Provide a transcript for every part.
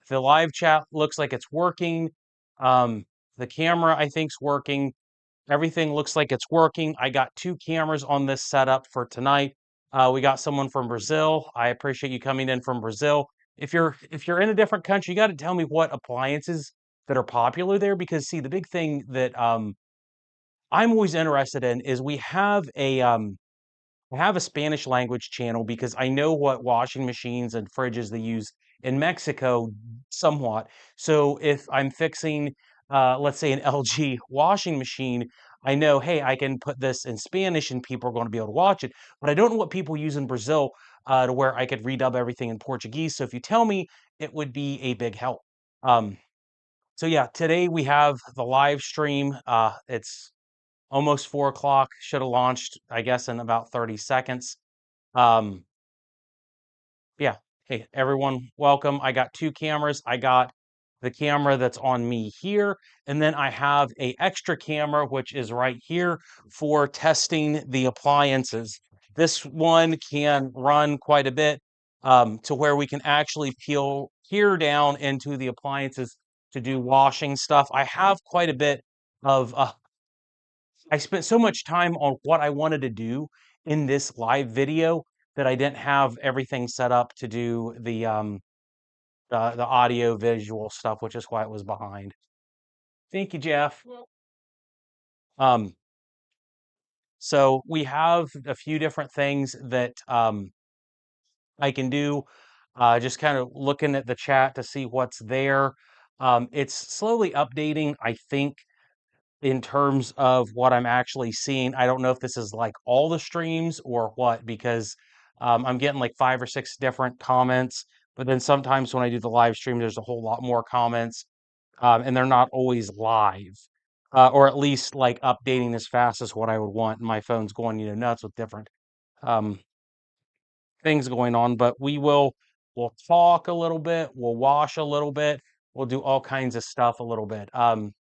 the live chat looks like it's working. Um, the camera I think's working. Everything looks like it's working. I got 2 cameras on this setup for tonight. We got someone from Brazil. I appreciate you coming in from Brazil. If you're in a different country, you got to tell me what appliances that are popular there because see, the big thing that I'm always interested in is I have a Spanish language channel because I know what washing machines and fridges they use in Mexico somewhat. So if I'm fixing, let's say, an LG washing machine, I know, hey, I can put this in Spanish and people are going to be able to watch it. But I don't know what people use in Brazil to where I could redub everything in Portuguese. So if you tell me, it would be a big help. Um, so yeah, today we have the live stream. It's almost 4 o'clock. Should have launched, I guess, in about 30 seconds. Um, yeah. Hey, everyone, welcome. I got 2 cameras. I got the camera that's on me here, and then I have a extra camera, which is right here for testing the appliances. This one can run quite a bit to where we can actually peer down into the appliances to do washing stuff. I have quite a bit of I spent so much time on what I wanted to do in this live video that I didn't have everything set up to do the audio visual stuff, which is why it was behind. Thank you, Jeff. Um, so we have a few different things that I can do. Just kind of looking at the chat to see what's there. It's slowly updating, I think, in terms of what I'm actually seeing. I don't know if this is like all the streams or what, because I'm getting like 5 or 6 different comments. But then sometimes when I do the live stream, there's a whole lot more comments, and they're not always live, or at least like updating as fast as what I would want. And my phone's going, nuts with different um, things going on. But we'll talk a little bit, we'll wash a little bit, we'll do all kinds of stuff a little bit.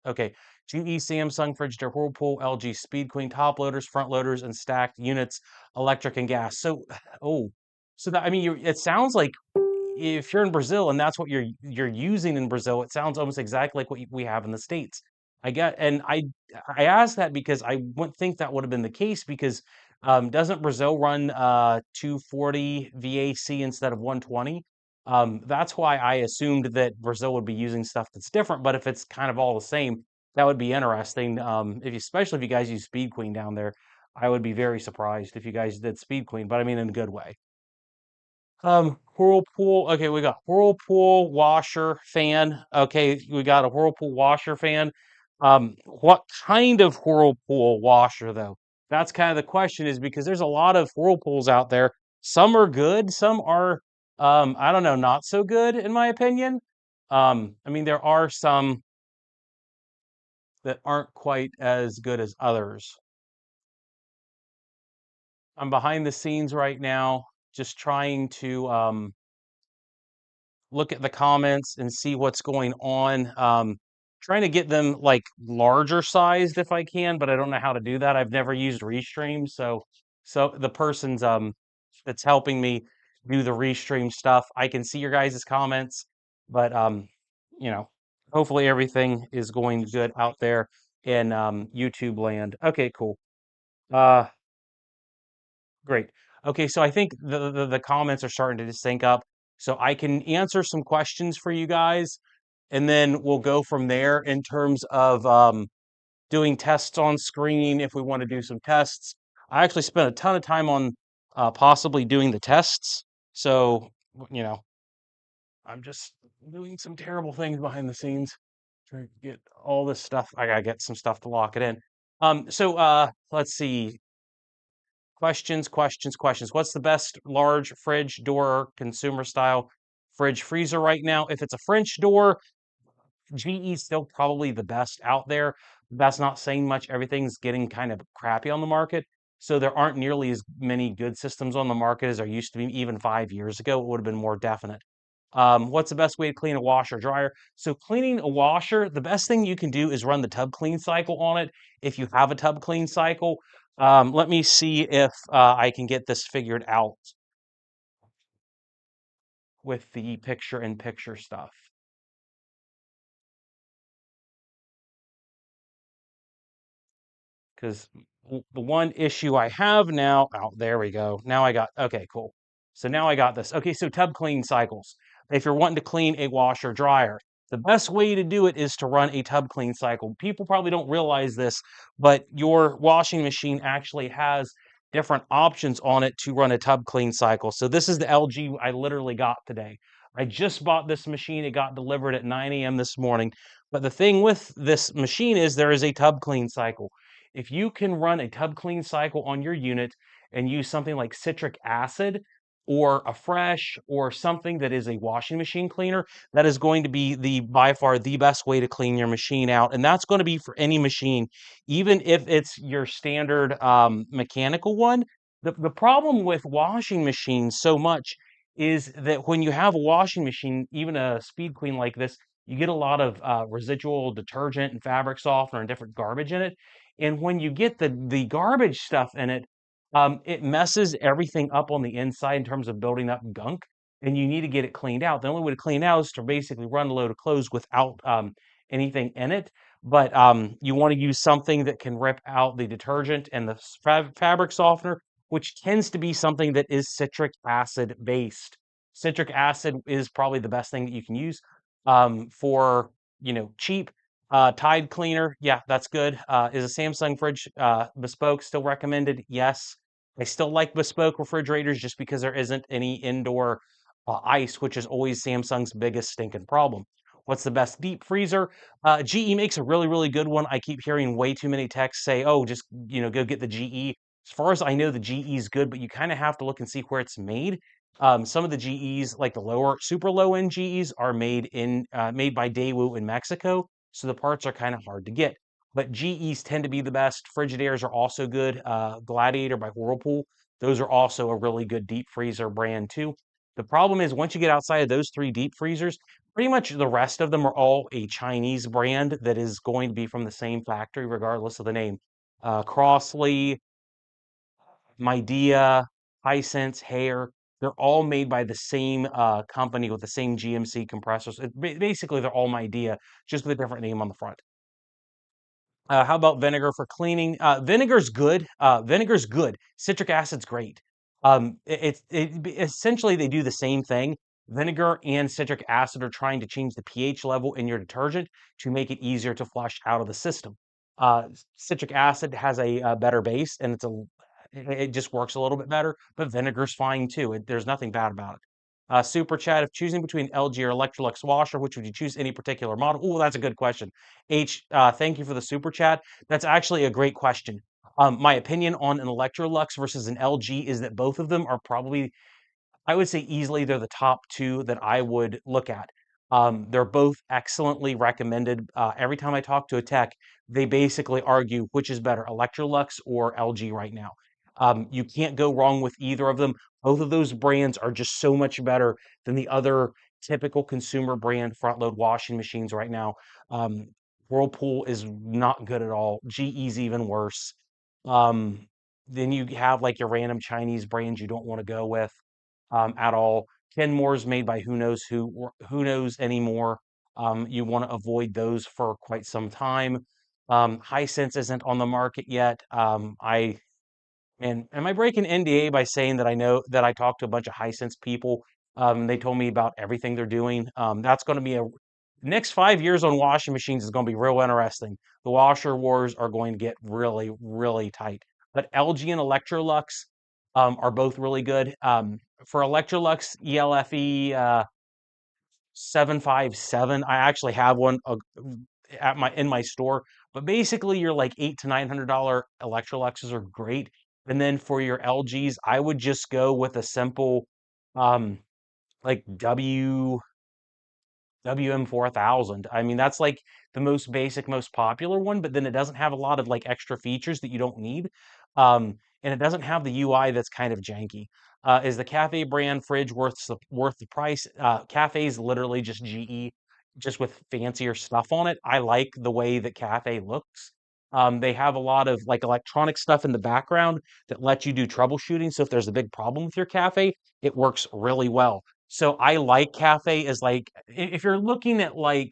Okay. GE, Samsung, Frigidaire, Whirlpool, LG, Speed Queen, top loaders, front loaders, and stacked units, electric and gas. So, oh, so that I mean, it sounds like if you're in Brazil and that's what you're using in Brazil, it sounds almost exactly like what we have in the States. I asked that because I wouldn't think that would have been the case because doesn't Brazil run 240 VAC instead of 120? That's why I assumed that Brazil would be using stuff that's different. But if it's kind of all the same, that would be interesting. Especially if you guys use Speed Queen down there, I would be very surprised if you guys did Speed Queen, but I mean in a good way. Whirlpool. Okay, we got Whirlpool washer fan. Okay, we got a Whirlpool washer fan. What kind of Whirlpool washer though? That's kind of the question is because there's a lot of Whirlpools out there. Some are good, some are I don't know, not so good in my opinion. I mean there are some that aren't quite as good as others. I'm behind the scenes right now just trying to look at the comments and see what's going on. Trying to get them like larger sized if I can, but I don't know how to do that. I've never used Restream, so the person's that's helping me do the Restream stuff. I can see your guys' comments, but you know, hopefully everything is going good out there in YouTube land. Okay, cool. Uh, Great. Okay, so I think the comments are starting to sync up. So I can answer some questions for you guys, and then we'll go from there in terms of doing tests on screen if we want to do some tests. I actually spent a ton of time on possibly doing the tests. So, you know, I'm just doing some terrible things behind the scenes. Trying to get all this stuff. I gotta get some stuff to lock it in. Let's see. Questions. What's the best large fridge door consumer style fridge freezer right now? If it's a French door, GE's still probably the best out there. That's not saying much. Everything's getting kind of crappy on the market. So there aren't nearly as many good systems on the market as there used to be even 5 years ago. It would have been more definite. What's the best way to clean a washer dryer? So cleaning a washer, the best thing you can do is run the tub clean cycle on it. If you have a tub clean cycle, let me see if I can get this figured out with the picture in picture stuff. because the one issue I have now, oh, there we go. Now I got, okay, cool. So now I got this. Okay, so tub clean cycles. If you're wanting to clean a washer dryer, the best way to do it is to run a tub clean cycle. People probably don't realize this, but your washing machine actually has different options on it to run a tub clean cycle. So this is the LG I literally got today. I just bought this machine. It got delivered at 9 a.m. this morning. But the thing with this machine is there is a tub clean cycle. If you can run a tub clean cycle on your unit and use something like citric acid or a fresh or something that is a washing machine cleaner, that is going to be the by far the best way to clean your machine out. And that's going to be for any machine, even if it's your standard mechanical one. The problem with washing machines so much is that when you have a washing machine, even a speed clean like this, you get a lot of residual detergent and fabric softener and different garbage in it. And when you get the garbage stuff in it, it messes everything up on the inside in terms of building up gunk, and you need to get it cleaned out. The only way to clean out is to basically run a load of clothes without anything in it. But you want to use something that can rip out the detergent and the fabric softener, which tends to be something that is citric acid based. Citric acid is probably the best thing that you can use for cheap. Tide cleaner, yeah, that's good. Is a Samsung fridge bespoke still recommended? Yes. I still like bespoke refrigerators just because there isn't any indoor ice, which is always Samsung's biggest stinking problem. What's the best deep freezer? GE makes a really, really good one. I keep hearing way too many texts say, "Oh, just go get the GE." As far as I know, the GE is good, but you kind of have to look and see where it's made. Some of the GEs, like the lower, super low end GEs, are made by Daewoo in Mexico, so the parts are kind of hard to get. But GEs tend to be the best. Frigidairs are also good. Gladiator by Whirlpool, those are also a really good deep freezer brand too. The problem is once you get outside of those three deep freezers, pretty much the rest of them are all a Chinese brand that is going to be from the same factory, regardless of the name. Crossley, Midea, Hisense, Haier, they're all made by the same company with the same GMC compressors. Basically, they're all Midea, just with a different name on the front. How about vinegar for cleaning? Vinegar's good. Vinegar's good. Citric acid's great. Essentially they do the same thing. Vinegar and citric acid are trying to change the pH level in your detergent to make it easier to flush out of the system. Citric acid has a better base, and it just works a little bit better. But vinegar's fine too. There's nothing bad about it. Super chat: if choosing between LG or Electrolux washer, which would you choose? Any particular model? Oh, that's a good question. Thank you for the super chat. That's actually a great question. My opinion on an Electrolux versus an LG is that both of them are probably, I would say easily they're the top two that I would look at. They're both excellently recommended. Every time I talk to a tech, they basically argue which is better, Electrolux or LG right now. You can't go wrong with either of them. Both of those brands are just so much better than the other typical consumer brand front load washing machines right now. Um, Whirlpool is not good at all. GE's even worse. Um, then you have like your random Chinese brands you don't want to go with at all. Kenmore's made by who knows anymore. You want to avoid those for quite some time. Hisense isn't on the market yet. Am I breaking NDA by saying that I know that I talked to a bunch of Hisense people? They told me about everything they're doing. That's going to be a next 5 years on washing machines is going to be real interesting. The washer wars are going to get really, really tight. But LG and Electrolux are both really good. For Electrolux ELFE 757, I actually have one at my in my store. But basically, your like $800 to $900 Electroluxes are great. And then for your LGs, I would just go with a simple um, like WM4000. I mean, that's like the most basic, most popular one, but then it doesn't have a lot of like extra features that you don't need. And it doesn't have the UI that's kind of janky. Is the Cafe brand fridge worth the price? Cafe is literally just GE, just with fancier stuff on it. I like the way that Cafe looks. They have a lot of like electronic stuff in the background that lets you do troubleshooting. So if there's a big problem with your Cafe, it works really well. So I like Cafe as like if you're looking at like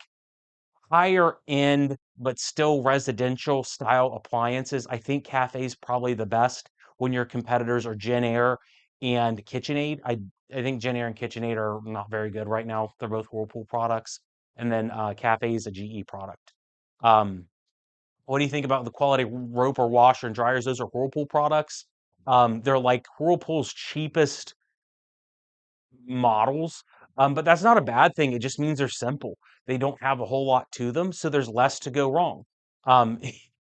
higher end, but still residential style appliances, I think Cafe's probably the best when your competitors are Gen Air and KitchenAid. I think Gen Air and KitchenAid are not very good right now. They're both Whirlpool products. And then Cafe is a GE product. Um, what do you think about the quality Roper washer and dryers? Those are Whirlpool products. They're like Whirlpool's cheapest models. But that's not a bad thing. It just means they're simple. They don't have a whole lot to them, so there's less to go wrong. Um,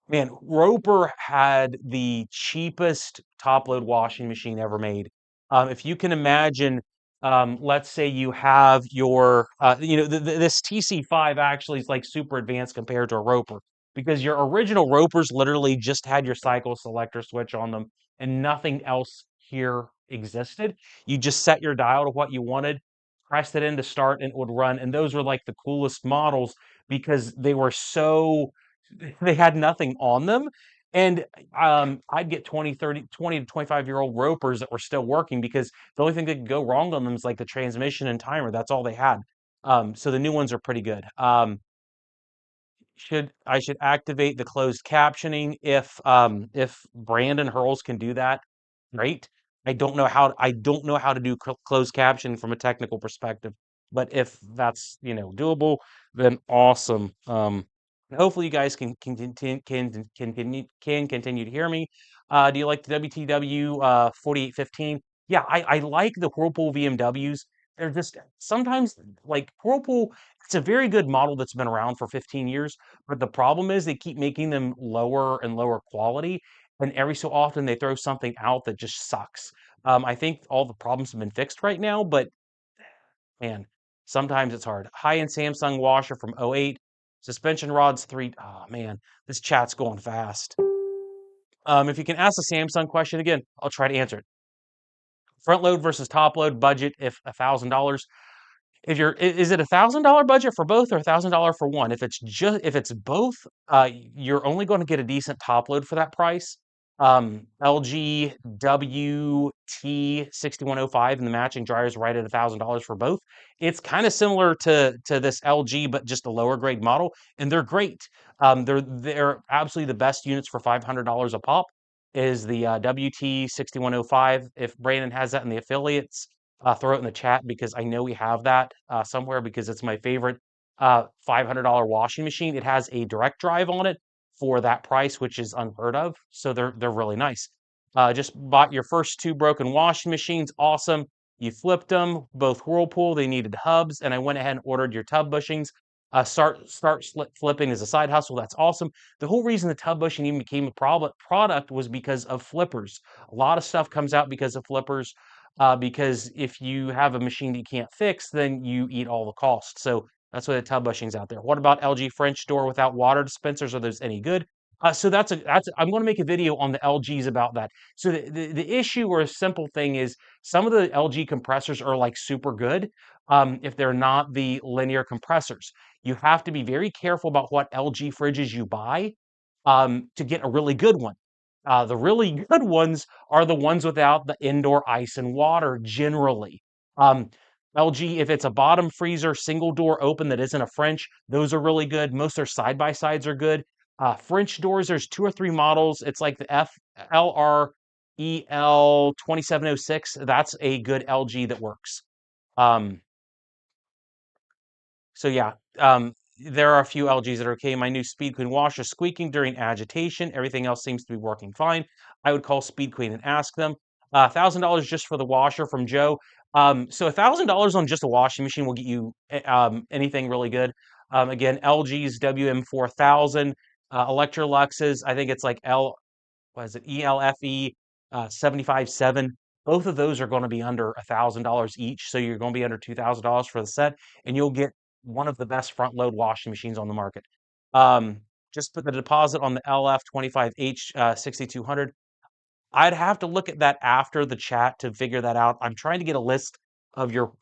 man, Roper had the cheapest top load washing machine ever made. If you can imagine, let's say you have your, this TC5 actually is like super advanced compared to a Roper because your original Ropers literally just had your cycle selector switch on them and nothing else here existed. You just set your dial to what you wanted, pressed it in to start, and it would run. And those were like the coolest models because they were so, they had nothing on them. And I'd get 20, 30, 20 to 25-year-old Ropers that were still working because the only thing that could go wrong on them is like the transmission and timer. That's all they had. So the new ones are pretty good. Should activate the closed captioning if Brandon Hurls can do that? Great. I don't know how to do closed captioning from a technical perspective, but if that's doable, then awesome. Hopefully you guys can continue to hear me. Do you like the WTW 4815? Yeah, I like the Whirlpool VMWs. They're just sometimes like Whirlpool. It's a very good model that's been around for 15 years, but the problem is they keep making them lower and lower quality, and every so often they throw something out that just sucks. I think all the problems have been fixed right now, but man, sometimes it's hard. High-end Samsung washer from '08, suspension rods 3. Oh man, this chat's going fast. If you can ask the Samsung question again, I'll try to answer it. Front load versus top load budget, if $1,000. Is it $1,000 budget for both or $1,000 for one? If it's both, you're only going to get a decent top load for that price. LG WT 6105 and the matching dryer is right at $1,000 for both. It's kind of similar to this LG, but just a lower grade model, and they're great. They're absolutely the best units for $500 a pop. Is the WT 6105. If Brandon has that in the affiliates, throw it in the chat because I know we have that somewhere because it's my favorite $500 washing machine. It has a direct drive on it for that price, which is unheard of. So they're really nice. Just bought your first two broken washing machines. Awesome. You flipped them, both Whirlpool. They needed hubs, and I went ahead and ordered your tub bushings. Start flipping as a side hustle. That's awesome. The whole reason the tub bushing even became a product was because of flippers. A lot of stuff comes out because of flippers. Because if you have a machine that you can't fix, then you eat all the cost. So that's why the tub bushing's out there. What about LG French door without water dispensers? Are those any good? So I'm going to make a video on the LGs about that. So the issue or a simple thing is some of the LG compressors are like super good if they're not the linear compressors. You have to be very careful about what LG fridges you buy to get a really good one. The really good ones are the ones without the indoor ice and water generally. Um, LG, if it's a bottom freezer, single door open that isn't a French, those are really good. Most of their side by sides are good. French doors, there's two or three models. It's like the FLREL 2706. That's a good LG that works. Um, so yeah, there are a few LGs that are okay. My new Speed Queen washer squeaking during agitation. Everything else seems to be working fine. I would call Speed Queen and ask them. $1,000 just for the washer from Joe. So $1,000 on just a washing machine will get you anything really good. Again, LG's WM4000, Electrolux's. I think it's like what is it, ELFE 75.7. Both of those are going to be under $1,000 each, so you're going to be under $2,000 for the set, and you'll get one of the best front load washing machines on the market. Um, just put the deposit on the LF25H 6200. I'd have to look at that after the chat to figure that out. I'm trying to get a list of your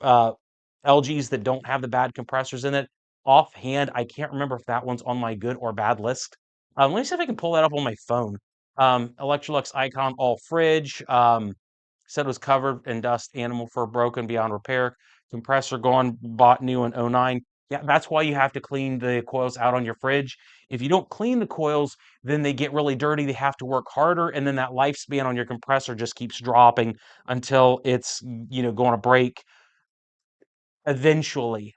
LGs that don't have the bad compressors in it. Offhand, I can't remember if that one's on my good or bad list. Let me see if I can pull that up on my phone. Electrolux Icon All Fridge. Said it was covered in dust, animal fur broken beyond repair. Compressor gone, bought new in '09. Yeah, that's why you have to clean the coils out on your fridge. If you don't clean the coils, then they get really dirty. They have to work harder, and then that lifespan on your compressor just keeps dropping until it's, going to break eventually.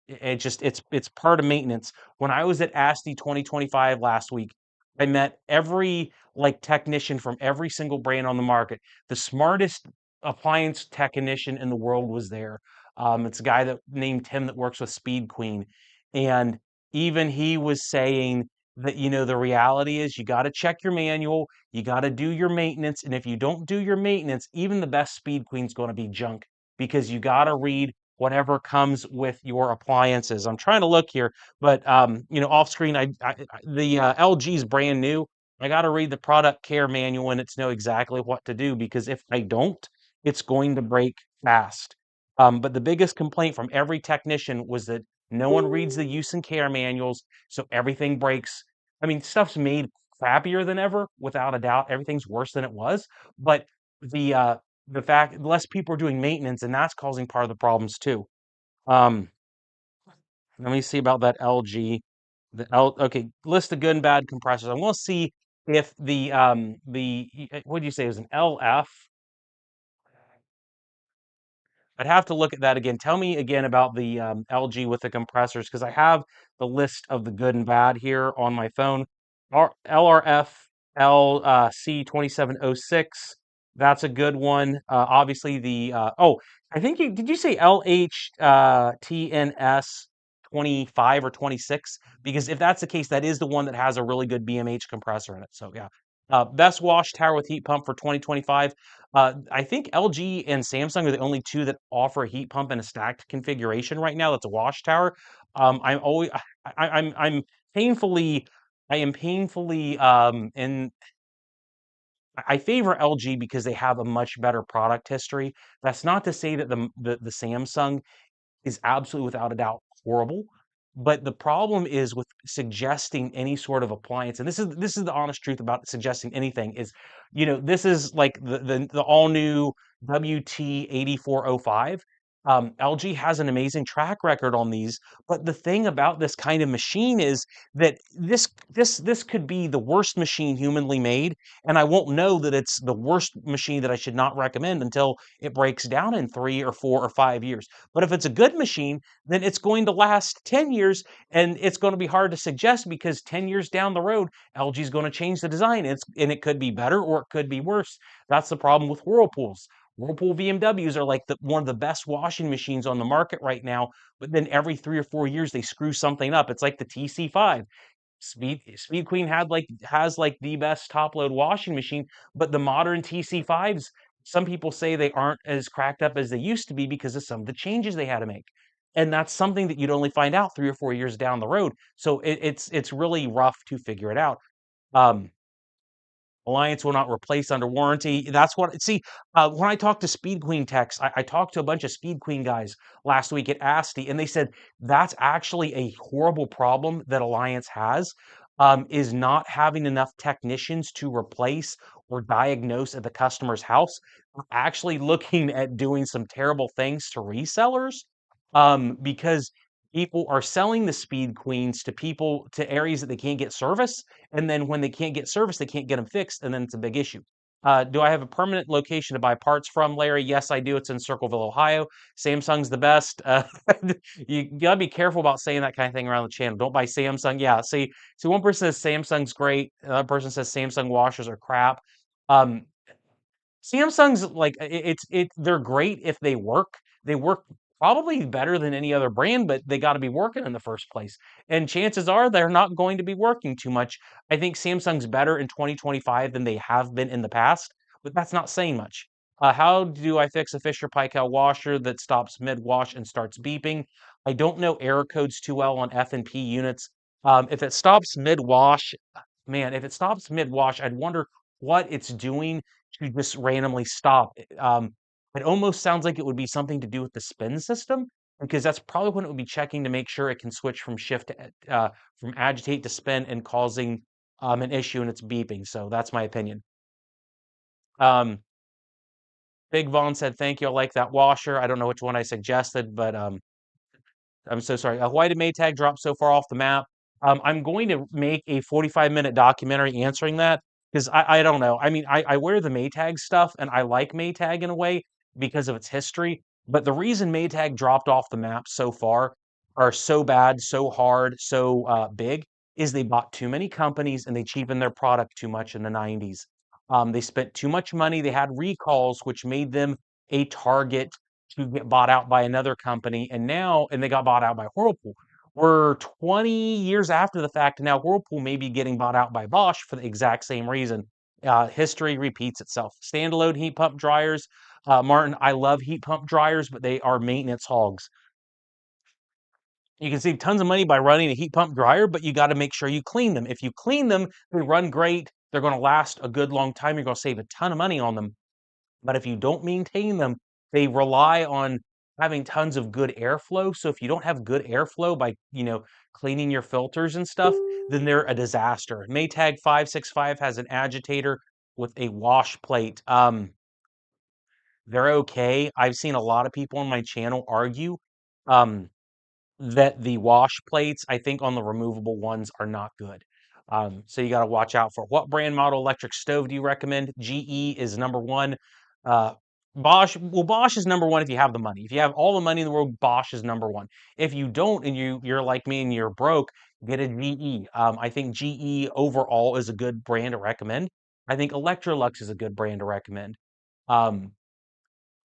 It just it's part of maintenance. When I was at ASTI 2025 last week, I met every like technician from every single brand on the market. The smartest appliance technician in the world was there. It's a guy that named Tim that works with Speed Queen, and even he was saying that the reality is you got to check your manual, you got to do your maintenance, and if you don't do your maintenance, even the best Speed Queen's going to be junk because you got to read whatever comes with your appliances. I'm trying to look here, but off screen, the LG is brand new. I got to read the product care manual and it's know exactly what to do because if I don't, it's going to break fast. But the biggest complaint from every technician was that no one reads the use and care manuals, so everything breaks. I mean, stuff's made crappier than ever, without a doubt. Everything's worse than it was, but the uh, the fact less people are doing maintenance, and that's causing part of the problems too. Um, Let me see about that LG. Okay, list of good and bad compressors. I'm gonna see if what do you say it was an LF? I'd have to look at that again. Tell me again about the LG with the compressors because I have the list of the good and bad here on my phone. LRF C 2706. That's a good one. Obviously, I think did you say LH TNS 25 or 26? Because if that's the case, that is the one that has a really good BMH compressor in it. So yeah. Best wash tower with heat pump for 2025. I think LG and Samsung are the only two that offer a heat pump in a stacked configuration right now. That's a wash tower. I'm always, I'm painfully, I am painfully, and I favor LG because they have a much better product history. That's not to say that the Samsung is absolutely without a doubt horrible. But the problem is with suggesting any sort of appliance, and this is the honest truth about suggesting anything is, this is like the all new WT8405. LG has an amazing track record on these, but the thing about this kind of machine is that this could be the worst machine humanly made, and I won't know that it's the worst machine that I should not recommend until it breaks down in 3 or 4 or 5 years. But if it's a good machine, then it's going to last 10 years and it's going to be hard to suggest because 10 years down the road, LG is going to change the design. And it could be better or it could be worse. That's the problem with Whirlpools. Whirlpool VMWs are like one of the best washing machines on the market right now, but then every 3 or 4 years they screw something up. It's like the TC5. Speed Queen has like the best top load washing machine, but the modern TC5s, some people say they aren't as cracked up as they used to be because of some of the changes they had to make. And that's something that you'd only find out 3 or 4 years down the road. So it's really rough to figure it out. Um, Alliance will not replace under warranty. That's what, see, when I talked to Speed Queen techs, I talked to a bunch of Speed Queen guys last week at ASTI, and they said that's actually a horrible problem that Alliance has, is not having enough technicians to replace or diagnose at the customer's house. We're actually looking at doing some terrible things to resellers, because people are selling the Speed Queens to people to areas that they can't get service, and then when they can't get service, they can't get them fixed, and then it's a big issue. Do I have a permanent location to buy parts from, Larry? Yes, I do. It's in Circleville, Ohio. Samsung's the best. You gotta be careful about saying that kind of thing around the channel. Don't buy Samsung. Yeah, see, one person says Samsung's great. Another person says Samsung washers are crap. Um, Samsung's like they're great if they work. They work probably better than any other brand, but they got to be working in the first place. And chances are they're not going to be working too much. I think Samsung's better in 2025 than they have been in the past, but that's not saying much. How do I fix a Fisher Paykel washer that stops mid-wash and starts beeping? I don't know error codes too well on F&P units. If it stops mid-wash, man, if it stops mid-wash, I'd wonder what it's doing to just randomly stop. It almost sounds like it would be something to do with the spin system because that's probably when it would be checking to make sure it can switch from shift to from agitate to spin and causing an issue and it's beeping. So that's my opinion. Um, Big Von said, "Thank you. I like that washer. I don't know which one I suggested, but I'm so sorry. Why did Maytag drop so far off the map? I'm going to make a 45-minute documentary answering that because I don't know. I mean, I wear the Maytag stuff and I like Maytag in a way because of its history. But the reason Maytag dropped off the map so far, are so bad, so hard, so big, is they bought too many companies and they cheapened their product too much in the 90s. They spent too much money. They had recalls, which made them a target to get bought out by another company, and they got bought out by Whirlpool. We're 20 years after the fact, and now Whirlpool may be getting bought out by Bosch for the exact same reason. History repeats itself. Standalone heat pump dryers, Martin, I love heat pump dryers, but they are maintenance hogs. You can save tons of money by running a heat pump dryer, but you got to make sure you clean them. If you clean them, they run great. They're going to last a good long time. You're going to save a ton of money on them. But if you don't maintain them, they rely on having tons of good airflow. So if you don't have good airflow by, cleaning your filters and stuff, then they're a disaster. Maytag 565 has an agitator with a wash plate. They're okay. I've seen a lot of people on my channel argue. Um, that the wash plates, I think on the removable ones are not good. So you got to watch out for what brand model electric stove do you recommend? GE is number one. Uh, Bosch is number one if you have the money. If you have all the money in the world, Bosch is number one. If you don't and you're like me and you're broke, get a GE. I think GE overall is a good brand to recommend. I think Electrolux is a good brand to recommend. Um,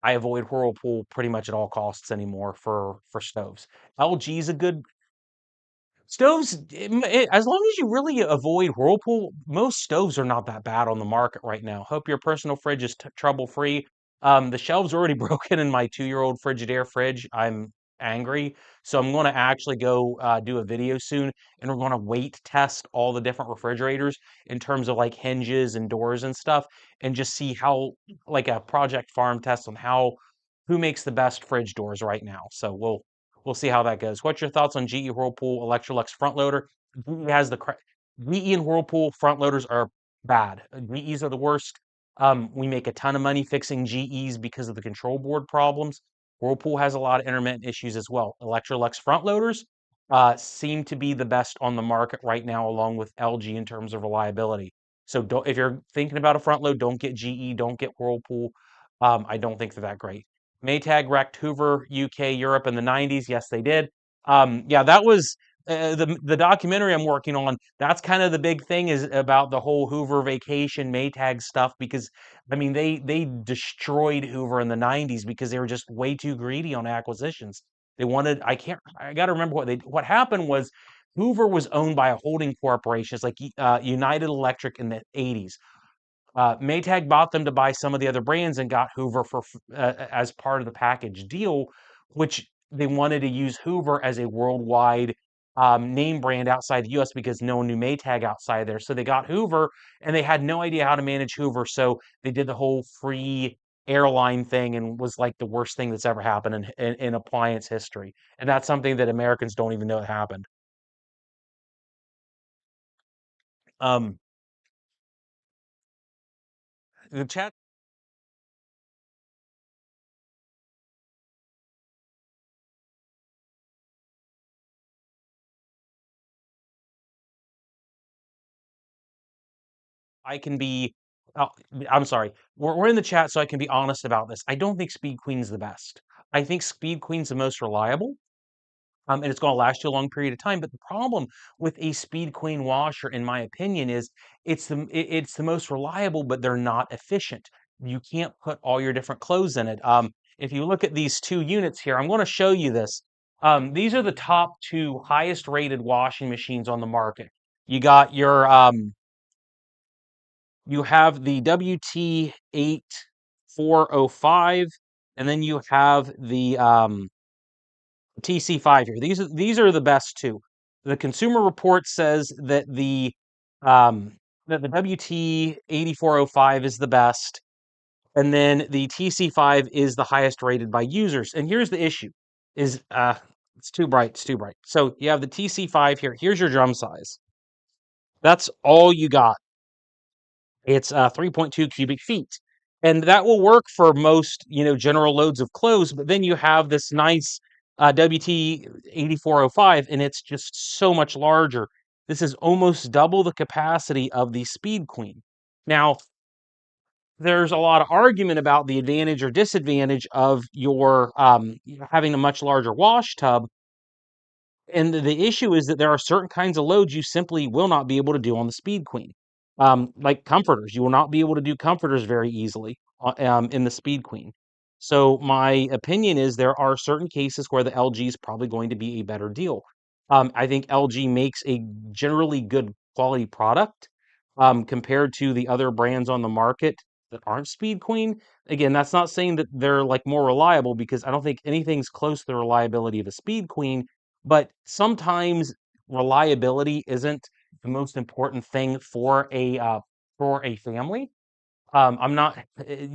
I avoid Whirlpool pretty much at all costs anymore for stoves. LG is a good stoves. As long as you really avoid Whirlpool, most stoves are not that bad on the market right now. Hope your personal fridge is trouble free. The shelves are already broken in my 2-year-old Frigidaire fridge. I'm angry, so I'm going to actually go do a video soon, and we're going to weight test all the different refrigerators in terms of like hinges and doors and stuff, and just see how, like a project farm test on how who makes the best fridge doors right now. So we'll see how that goes. What's your thoughts on GE Whirlpool Electrolux front loader? GE has the GE and Whirlpool front loaders are bad. GEs are the worst. We make a ton of money fixing GEs because of the control board problems. Whirlpool has a lot of intermittent issues as well. Electrolux front loaders seem to be the best on the market right now, along with LG in terms of reliability. So if you're thinking about a front load, don't get GE, don't get Whirlpool. I don't think they're that great. Maytag wrecked Hoover, UK, Europe in the 90s. Yes, they did. Yeah, that was the documentary I'm working on. That's kind of the big thing is about the whole Hoover vacation Maytag stuff because I mean they destroyed Hoover in the 90s because they were just way too greedy on acquisitions. They wanted I got to remember what happened was Hoover was owned by a holding corporation. It's like United Electric in the 80s. Maytag bought them to buy some of the other brands and got Hoover as part of the package deal, which they wanted to use Hoover as a worldwide name brand outside the U.S. because no one knew Maytag outside there. So they got Hoover, and they had no idea how to manage Hoover. So they did the whole free airline thing and was like the worst thing that's ever happened in appliance history. And that's something that Americans don't even know happened. Um, the chat I can be oh, I'm sorry. We're in the chat, so I can be honest about this. I don't think Speed Queen's the best. I think Speed Queen's the most reliable, and it's going to last you a long period of time. But the problem with a Speed Queen washer, in my opinion, is it's the most reliable, but they're not efficient. You can't put all your different clothes in it. If you look at these two units here, I'm going to show you this. These are the top two highest rated washing machines on the market. You got your you have the WT8405, and then you have the TC5 here. These are the best two. The Consumer Report says um, that the WT8405 is the best, and then the TC5 is the highest rated by users. And here's the issue: is it's too bright. It's too bright. So you have the TC5 here. Here's your drum size. That's all you got. It's 3.2 cubic feet. And that will work for most, general loads of clothes. But then you have this nice WT8405, and it's just so much larger. This is almost double the capacity of the Speed Queen. Now, there's a lot of argument about the advantage or disadvantage of your having a much larger wash tub, and the issue is that there are certain kinds of loads you simply will not be able to do on the Speed Queen. Like comforters, you will not be able to do comforters very easily in the Speed Queen. So my opinion is there are certain cases where the LG is probably going to be a better deal. I think LG makes a generally good quality product compared to the other brands on the market that aren't Speed Queen. Again, that's not saying that they're like more reliable, because I don't think anything's close to the reliability of a Speed Queen, but sometimes reliability isn't the most important thing for a family. I'm not,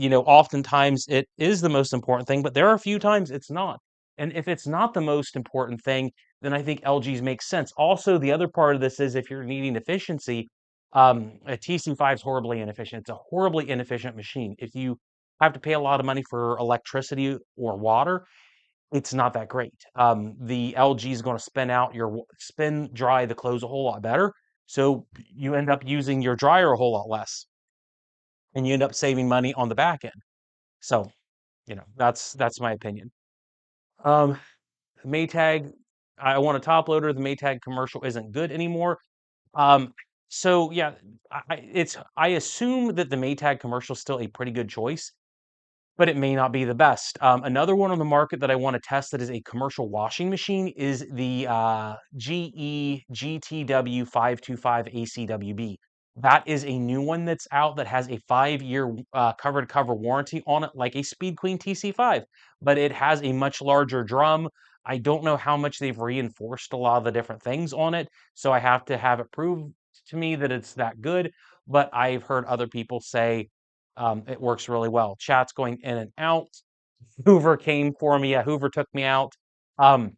oftentimes it is the most important thing, but there are a few times it's not. And if it's not the most important thing, then I think LG's makes sense. Also, the other part of this is if you're needing efficiency, a TC5 is horribly inefficient. It's a horribly inefficient machine. If you have to pay a lot of money for electricity or water, it's not that great. The LG is going to spin dry the clothes a whole lot better, so you end up using your dryer a whole lot less, and you end up saving money on the back end. So, that's my opinion. Um, Maytag, I want a top loader. The Maytag commercial isn't good anymore. Um, so yeah, I assume that the Maytag commercial is still a pretty good choice, but it may not be the best. Another one on the market that I want to test that is a commercial washing machine is the GE GTW 525 ACWB. That is a new one that's out that has a 5-year cover to cover warranty on it, like a Speed Queen TC5, but it has a much larger drum. I don't know how much they've reinforced a lot of the different things on it, so I have to have it proved to me that it's that good. But I've heard other people say it works really well. Chat's going in and out. Hoover came for me. Yeah, Hoover took me out. Um,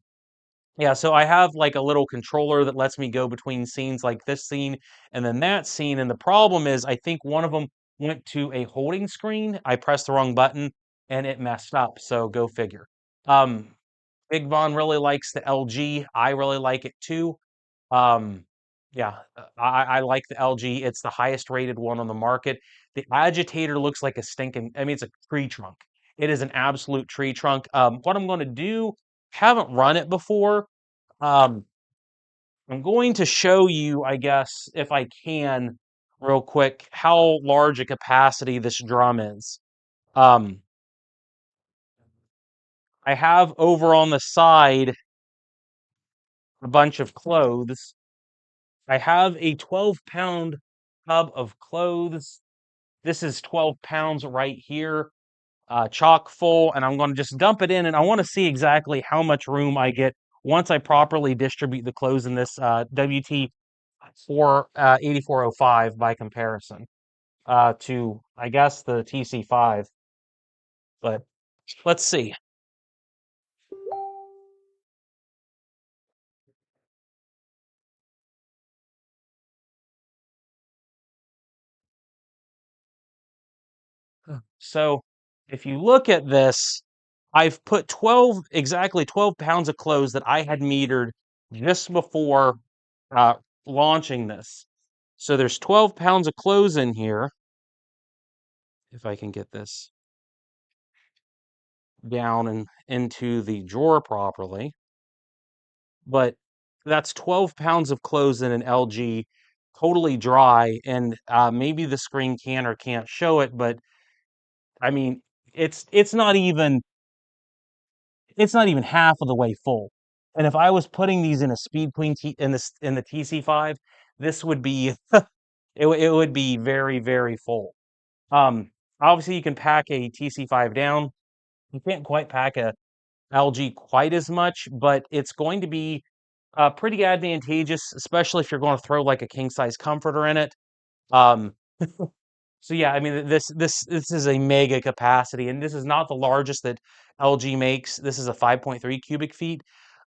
yeah, so I have like a little controller that lets me go between scenes, like this scene and then that scene. And the problem is, I think one of them went to a holding screen. I pressed the wrong button and it messed up. So go figure. Um, Big Von really likes the LG. I really like it too. Um, yeah, I like the LG. It's the highest rated one on the market. The agitator looks like a stinking, I mean, it's a tree trunk. It is an absolute tree trunk. What I'm going to do, haven't run it before. Um, I'm going to show you, I guess, if I can, real quick, how large a capacity this drum is. Um, I have over on the side a bunch of clothes. I have a 12-pound tub of clothes. This is 12 pounds right here, chock full, and I'm going to just dump it in, and I want to see exactly how much room I get once I properly distribute the clothes in this WT 8405 by comparison to, I guess, the TC5. But let's see. So if you look at this, I've put exactly 12 pounds of clothes that I had metered just before uh, launching this. So there's 12 pounds of clothes in here. If I can get this down and into the drawer properly. But that's 12 pounds of clothes in an LG, totally dry. And maybe the screen can or can't show it, but I mean, it's not even half of the way full. And if I was putting these in a Speed Queen in the TC5, this would be it would be very, very full. Um, Obviously you can pack a TC5 down. You can't quite pack a LG quite as much, but it's going to be pretty advantageous, especially if you're going to throw like a king size comforter in it. Um, so yeah, I mean this is a mega capacity, and this is not the largest that LG makes. This is a 5.3 cubic feet.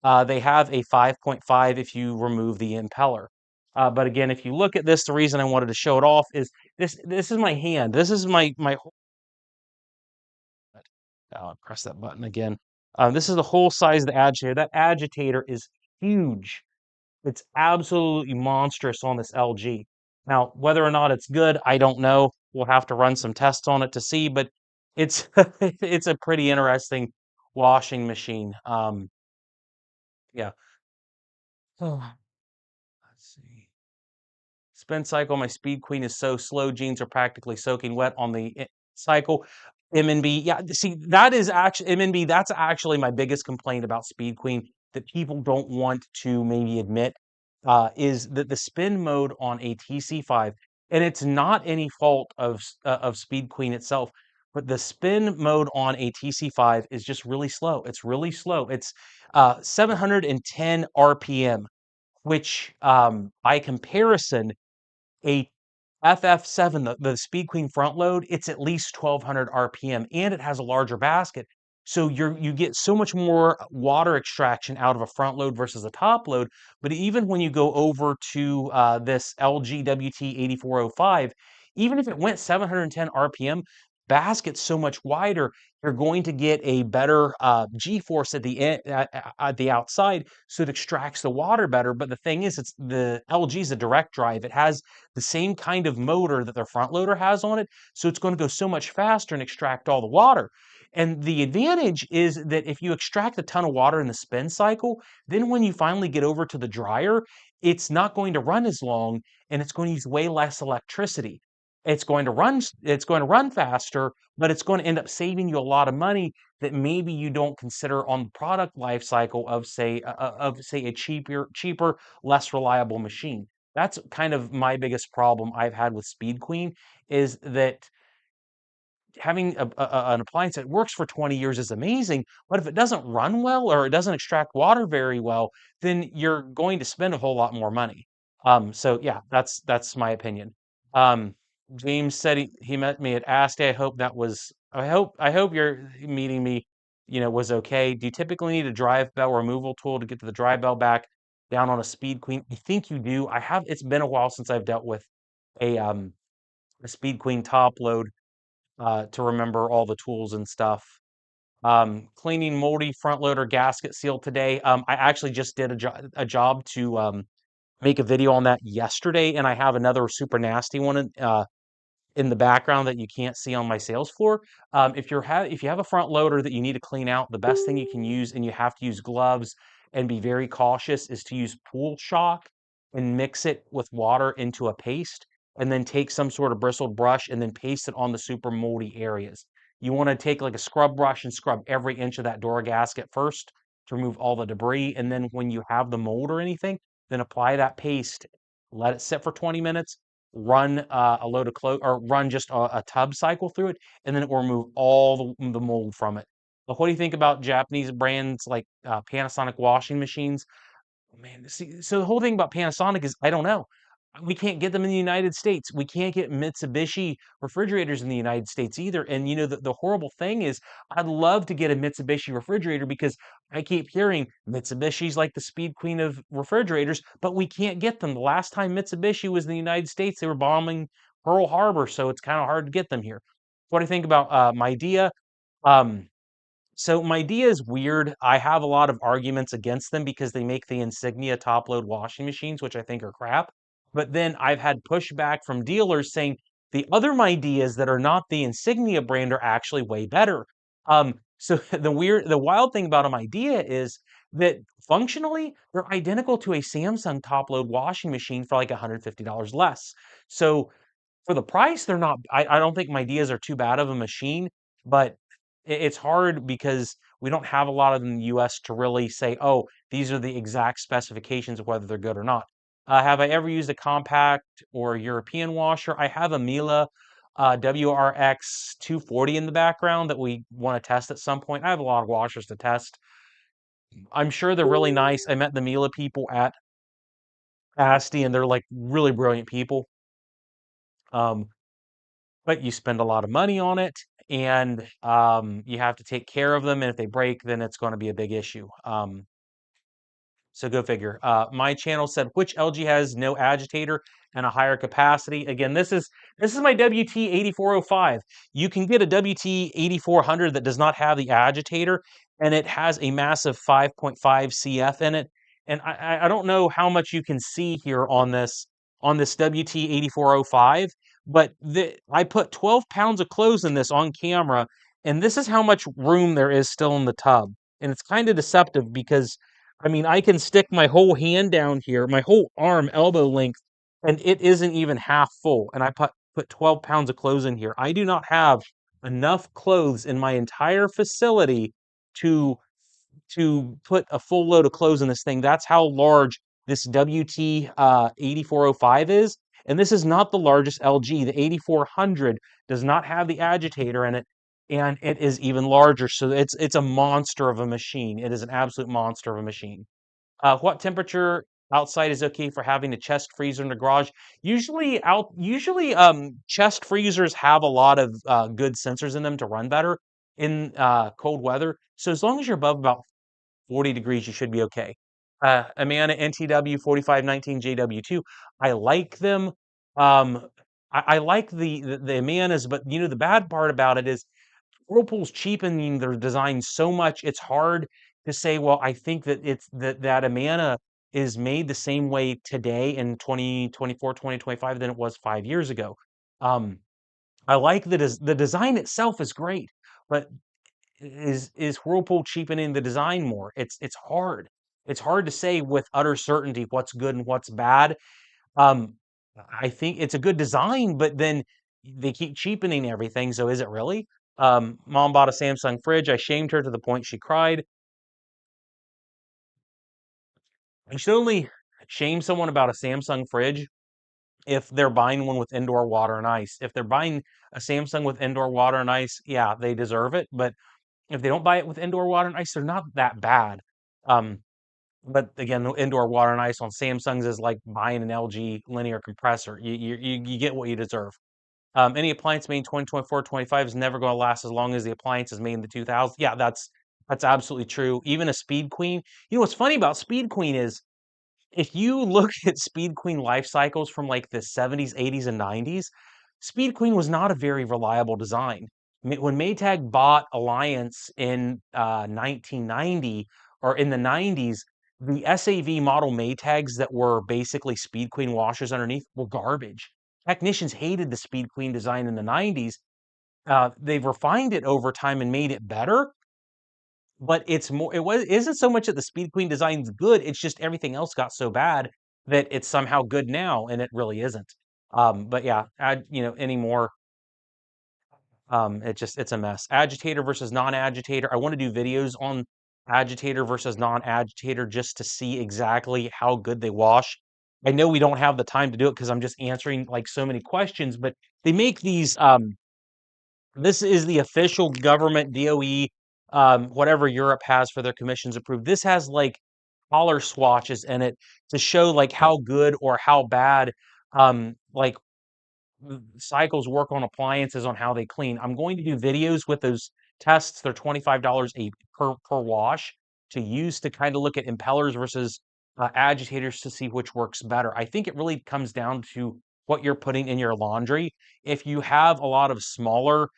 They have a 5.5 if you remove the impeller. But again, if you look at this, the reason I wanted to show it off is this is my hand. This is my press that button again. This is the whole size of the agitator. That agitator is huge. It's absolutely monstrous on this LG. Now, whether or not it's good, I don't know. We'll have to run some tests on it to see, but it's it's a pretty interesting washing machine. Yeah. Oh, let's see. Spin cycle, my Speed Queen is so slow. Jeans are practically soaking wet on the cycle. MNB, yeah, see, that is actually MNB. That's actually my biggest complaint about Speed Queen that people don't want to maybe admit is that the spin mode on a TC5, and it's not any fault of Speed Queen itself, but the spin mode on a TC5 is just really slow. It's really slow. It's 710 RPM, which by comparison a FF7, the Speed Queen front load, it's at least 1200 RPM and it has a larger basket. So you get so much more water extraction out of a front load versus a top load. But even when you go over to this LG WT8405, even if it went 710 RPM, basket's so much wider, you're going to get a better G-force at the end, at the outside, so it extracts the water better. But the thing is, it's the LG is a direct drive. It has the same kind of motor that their front loader has on it, so it's going to go so much faster and extract all the water. And the advantage is that if you extract a ton of water in the spin cycle, then when you finally get over to the dryer, it's not going to run as long and it's going to use way less electricity. It's going to run faster, but it's going to end up saving you a lot of money that maybe you don't consider on the product life cycle of say a cheaper, less reliable machine. That's kind of my biggest problem I've had with Speed Queen is that having an appliance that works for 20 years is amazing, but if it doesn't run well or it doesn't extract water very well, then you're going to spend a whole lot more money. So yeah, that's my opinion. Um, James said he met me at Asti. I hope your meeting me, was okay. Do you typically need a drive bell removal tool to get to the drive bell back down on a Speed Queen? I think you do. It's been a while since I've dealt with a Speed Queen top load to remember all the tools and stuff. Cleaning moldy front loader gasket seal today. I actually just did a job to make a video on that yesterday, and I have another super nasty one in the background that you can't see on my sales floor. If you have a front loader that you need to clean out, the best thing you can use, and you have to use gloves and be very cautious, is to use pool chalk and mix it with water into a paste, and then take some sort of bristled brush and then paste it on the super moldy areas. You want to take like a scrub brush and scrub every inch of that door gasket first to remove all the debris, and then when you have the mold or anything, then apply that paste, let it sit for 20 minutes, run a load of clothes or run just a tub cycle through it, and then it will remove all the mold from it. But what do you think about Japanese brands like Panasonic washing machines? Man, see, so the whole thing about Panasonic is I don't know. We can't get them in the United States. We can't get Mitsubishi refrigerators in the United States either. And the horrible thing is I'd love to get a Mitsubishi refrigerator because I keep hearing Mitsubishi's like the speed queen of refrigerators, but we can't get them. The last time Mitsubishi was in the United States, they were bombing Pearl Harbor, so it's kind of hard to get them here. What do you think about Midea? Um, so my idea is weird. I have a lot of arguments against them because they make the Insignia top load washing machines, which I think are crap. But then I've had pushback from dealers saying the other ideas that are not the Insignia brand are actually way better. So the wild thing about an idea is that functionally they're identical to a Samsung top load washing machine for like $150 less. So for the price, they're not. I don't think my Dias are too bad of a machine, but it's hard because we don't have a lot of them in the US to really say, oh, these are the exact specifications of whether they're good or not. Have I ever used a compact or European washer? I have a Miele WRX 240 in the background that we want to test at some point. I have a lot of washers to test. I'm sure they're really nice. I met the Miele people at Asti, and they're like really brilliant people. Um, but you spend a lot of money on it and you have to take care of them. And if they break, then it's going to be a big issue. So go figure. My channel said which LG has no agitator and a higher capacity. Again, this is my WT8405. You can get a WT8400 that does not have the agitator, and it has a massive 5.5 CF in it. And I don't know how much you can see here on this WT8405, but I put 12 pounds of clothes in this on camera, and this is how much room there is still in the tub. And it's kind of deceptive because, I mean, I can stick my whole hand down here, my whole arm, elbow length, and it isn't even half full. And I put 12 pounds of clothes in here. I do not have enough clothes in my entire facility to put a full load of clothes in this thing. That's how large this WT 8405 is. And this is not the largest LG. The 8400 does not have the agitator in it, and it is even larger. So it's a monster of a machine. It is an absolute monster of a machine. What temperature outside is okay for having a chest freezer in the garage? Usually chest freezers have a lot of good sensors in them to run better in cold weather. So as long as you're above about 40 degrees, you should be okay. Amana NTW 4519 JW2. I like them. Um, I like the Amanas, but you know the bad part about it is Whirlpool's cheapening their design so much, it's hard to say, well, I think that that Amana is made the same way today in 2024, 2025 than it was 5 years ago. Um, I like the design itself is great, but is Whirlpool cheapening the design more? It's hard. It's hard to say with utter certainty what's good and what's bad. Um, I think it's a good design, but then they keep cheapening everything. So is it really? Mom bought a Samsung fridge. I shamed her to the point she cried. You should only shame someone about a Samsung fridge if they're buying one with indoor water and ice. If they're buying a Samsung with indoor water and ice, yeah, they deserve it. But if they don't buy it with indoor water and ice, they're not that bad. Um, but again, the indoor water and ice on Samsungs is like buying an LG linear compressor. You get what you deserve. Any appliance made in 2024, 25 is never going to last as long as the appliance is made in the 2000s. Yeah, that's absolutely true. Even a Speed Queen. You know what's funny about Speed Queen is if you look at Speed Queen life cycles from like the 70s, 80s, and 90s, Speed Queen was not a very reliable design. When Maytag bought Alliance in 1990 or in the 90s, the SAV model Maytags that were basically Speed Queen washers underneath were garbage. Technicians hated the Speed Queen design in the 90s. They've refined it over time and made it better, but isn't so much that the Speed Queen design's good, it's just everything else got so bad that it's somehow good now, and it really isn't. But yeah, anymore, it's a mess. Agitator versus non-agitator. I want to do videos on agitator versus non-agitator just to see exactly how good they wash. I know we don't have the time to do it because I'm just answering like so many questions, but they make these this is the official government DOE, whatever Europe has for their commissions approved. This has like collar swatches in it to show like how good or how bad like cycles work on appliances on how they clean. I'm going to do videos with those tests. They're $25 per wash to use to kind of look at impellers versus agitators to see which works better. I think it really comes down to what you're putting in your laundry. If you have a lot of smaller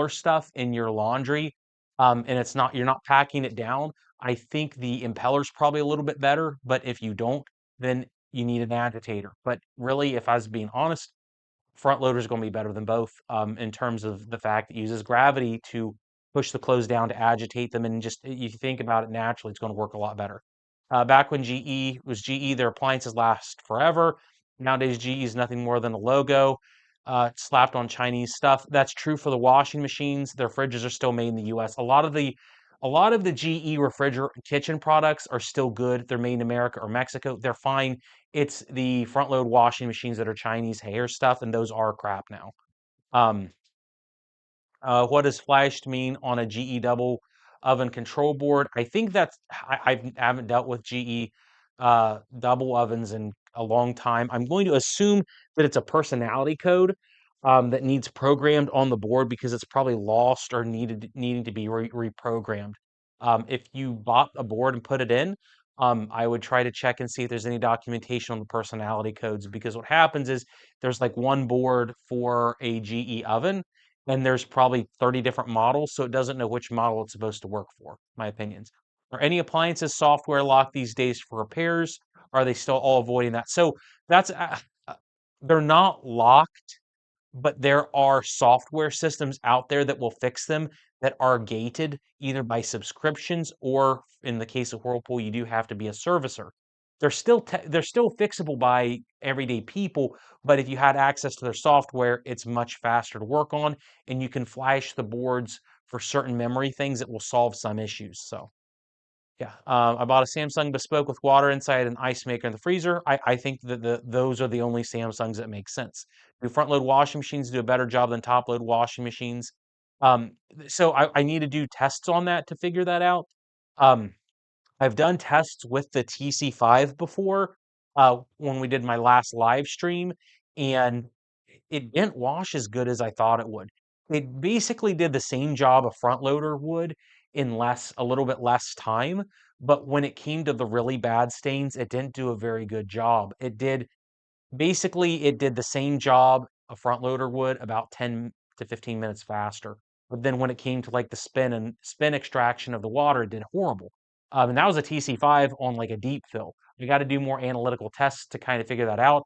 stuff in your laundry, and you're not packing it down, I think the impeller's probably a little bit better. But if you don't, then you need an agitator. But really, if I was being honest, front loader is going to be better than both in terms of the fact it uses gravity to push the clothes down to agitate them. And just you think about it naturally, it's going to work a lot better. Back when GE was GE, their appliances last forever. Nowadays, GE is nothing more than a logo slapped on Chinese stuff. That's true for the washing machines. Their fridges are still made in the US. A lot of the GE refrigerator kitchen products are still good. They're made in America or Mexico. They're fine. It's the front load washing machines that are Chinese hair stuff, and those are crap now. Um, what does flashed mean on a GE double oven control board? I think I haven't dealt with GE double ovens in a long time. I'm going to assume that it's a personality code that needs programmed on the board because it's probably lost or needing to be reprogrammed. If you bought a board and put it in, I would try to check and see if there's any documentation on the personality codes because what happens is there's like one board for a GE oven and there's probably 30 different models, so it doesn't know which model it's supposed to work for, my opinions. Are any appliances software locked these days for repairs? Are they still all avoiding that? So that's uh, they're not locked, but there are software systems out there that will fix them that are gated either by subscriptions or in the case of Whirlpool, you do have to be a servicer. They're still fixable by everyday people, but if you had access to their software, it's much faster to work on, and you can flash the boards for certain memory things that will solve some issues. So yeah, I bought a Samsung bespoke with water inside an ice maker in the freezer. I think that those are the only Samsungs that make sense. Do front load washing machines do a better job than top load washing machines? Um, so I need to do tests on that to figure that out. Um, I've done tests with the TC5 before, when we did my last live stream, and it didn't wash as good as I thought it would. It basically did the same job a front loader would in a little bit less time, but when it came to the really bad stains, it didn't do a very good job. Basically, it did the same job a front loader would, about 10 to 15 minutes faster. But then when it came to like the spin extraction of the water, it did horrible. And that was a TC5 on like a deep fill. You got to do more analytical tests to kind of figure that out.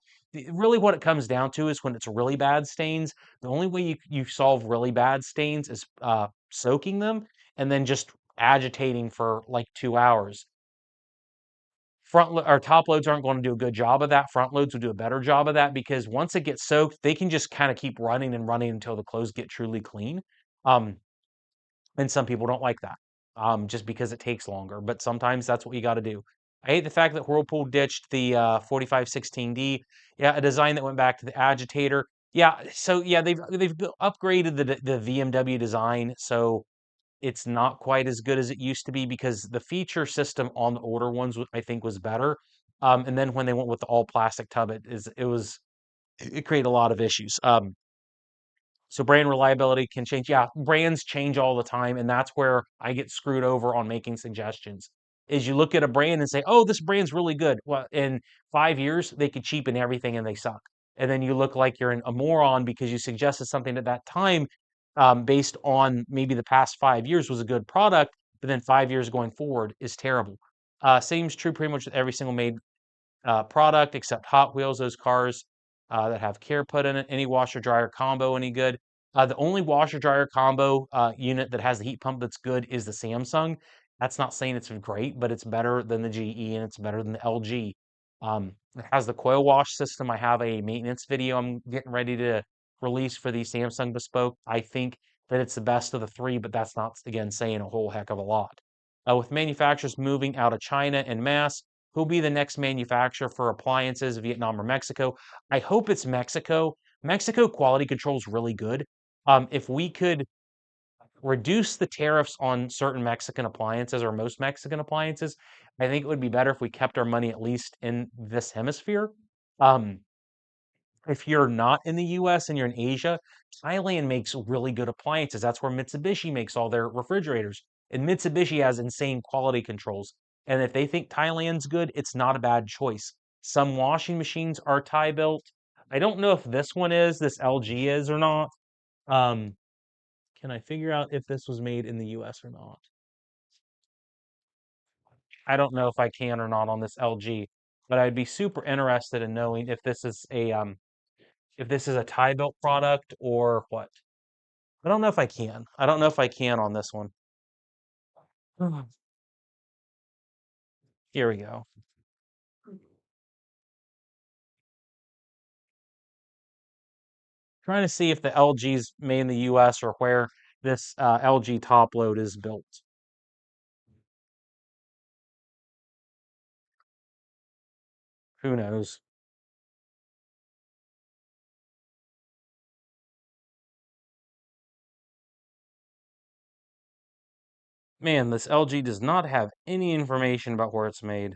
Really, what it comes down to is when it's really bad stains, the only way you solve really bad stains is soaking them and then just agitating for like 2 hours. Or top loads aren't going to do a good job of that. Front loads will do a better job of that because once it gets soaked, they can just kind of keep running and running until the clothes get truly clean. Um, and some people don't like that, just because it takes longer. But sometimes that's what you got to do. I hate the fact that Whirlpool ditched the 4516D. Yeah, a design that went back to the agitator. Yeah, so yeah, they've upgraded the VMW design, so it's not quite as good as it used to be because the feature system on the older ones I think was better. And then when they went with the all plastic tub, it created a lot of issues. So brand reliability can change. Yeah, brands change all the time, and that's where I get screwed over on making suggestions. Is you look at a brand and say, "Oh, this brand's really good." Well, in 5 years, they could cheapen everything and they suck. And then you look like you're a moron because you suggested something at that time, based on maybe the past 5 years was a good product, but then 5 years going forward is terrible. Seems true pretty much with every single made product except Hot Wheels, those cars that have care put in it. Any washer dryer combo any good? The only washer dryer combo unit that has the heat pump that's good is the Samsung. That's not saying it's great, but it's better than the GE and it's better than the LG. It has the coil wash system. I have a maintenance video I'm getting ready to release for the Samsung Bespoke. I think that it's the best of the three, but that's not, again, saying a whole heck of a lot. With manufacturers moving out of China en masse, who'll be the next manufacturer for appliances, Vietnam or Mexico? I hope it's Mexico. Mexico quality control is really good. If we could reduce the tariffs on certain Mexican appliances or most Mexican appliances, I think it would be better if we kept our money at least in this hemisphere. Um, if you're not in the US and you're in Asia, Thailand makes really good appliances. That's where Mitsubishi makes all their refrigerators. And Mitsubishi has insane quality controls. And if they think Thailand's good, it's not a bad choice. Some washing machines are Thai built. I don't know if this LG is or not. Um, can I figure out if this was made in the US or not? I don't know if I can or not on this LG, but I'd be super interested in knowing if this is a Thai built product or what. I don't know if I can. I don't know if I can on this one. Here we go. Trying to see if the LG's made in the US or where this LG top load is built. Who knows? Man, this LG does not have any information about where it's made.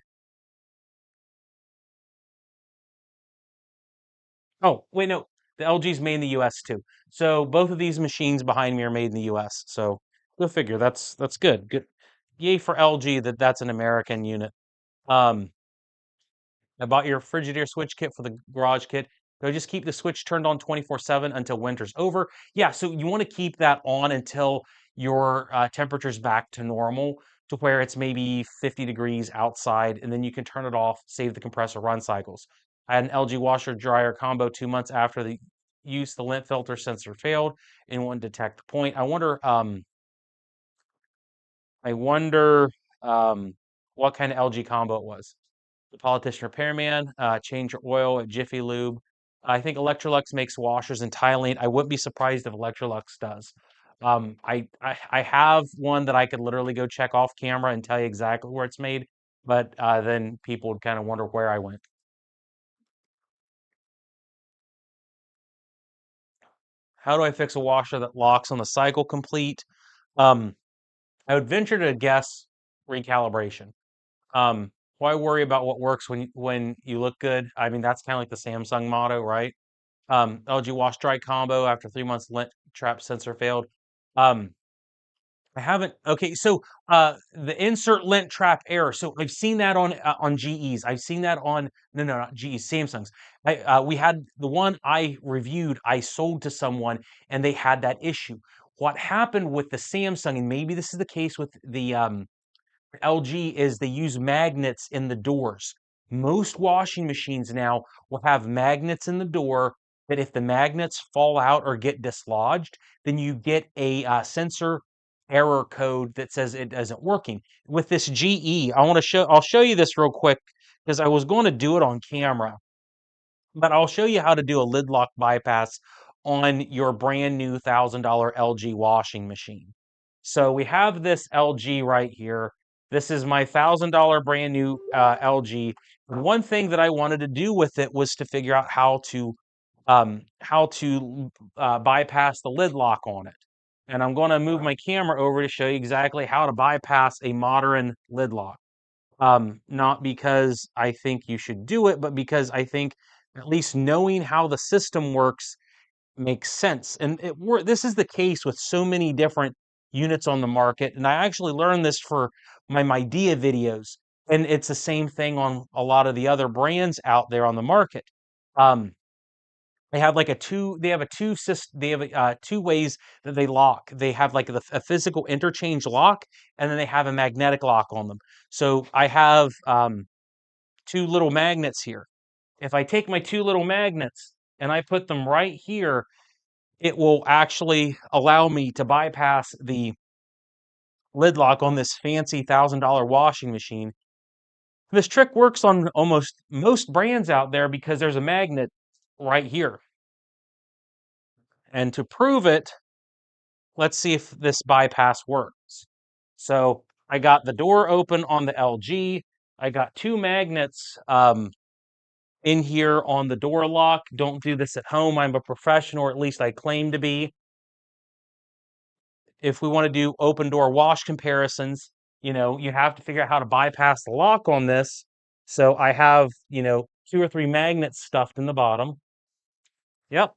Oh, wait, no. The LG's made in the US too. So both of these machines behind me are made in the US. So go figure. That's good. Good. Yay for LG that's an American unit. Um, I bought your Frigidaire switch kit for the garage kit. Do I just keep the switch turned on 24/7 until winter's over? Yeah, so you want to keep that on until your temperature's back to normal, to where it's maybe 50 degrees outside, and then you can turn it off, save the compressor run cycles. I had an LG washer dryer combo 2 months after the use. The lint filter sensor failed and wouldn't detect the point. I wonder what kind of LG combo it was. The Politician Repairman, change your oil at Jiffy Lube. I think Electrolux makes washers in Thailand. I wouldn't be surprised if Electrolux does. I have one that I could literally go check off camera and tell you exactly where it's made, but then people would kind of wonder where I went. How do I fix a washer that locks on the cycle complete? Um, I would venture to guess recalibration. Why worry about what works when you look good? I mean, that's kind of like the Samsung motto, right? LG wash dry combo after 3 months lint trap sensor failed. Um, I haven't. Okay, so the insert lint trap error. So I've seen that on GEs. I've seen that on no, not GEs, Samsungs. We had the one I reviewed. I sold to someone, and they had that issue. What happened with the Samsung, and maybe this is the case with the LG, is they use magnets in the doors. Most washing machines now will have magnets in the door that if the magnets fall out or get dislodged, then you get a sensor error code that says it isn't working. With this GE, I'll show you this real quick because I was going to do it on camera, but I'll show you how to do a lid lock bypass on your brand new $1,000 LG washing machine. So we have this LG right here. This is my $1,000 brand new LG. And one thing that I wanted to do with it was to figure out how to bypass the lid lock on it. And I'm going to move my camera over to show you exactly how to bypass a modern lid lock. Not because I think you should do it, but because I think at least knowing how the system works makes sense. And this is the case with so many different units on the market. And I actually learned this for my Midea videos. And it's the same thing on a lot of the other brands out there on the market. Um, they have like they have a they have two ways that they lock. They have like a physical interchange lock, and then they have a magnetic lock on them. So I have two little magnets here. If I take my two little magnets and I put them right here, it will actually allow me to bypass the lid lock on this fancy $1,000 washing machine. This trick works on almost most brands out there because there's a magnet right here. And to prove it, let's see if this bypass works. So I got the door open on the LG. I got two magnets in here on the door lock. Don't do this at home. I'm a professional, or at least I claim to be. If we want to do open door wash comparisons, you have to figure out how to bypass the lock on this. So I have, two or three magnets stuffed in the bottom. Yep.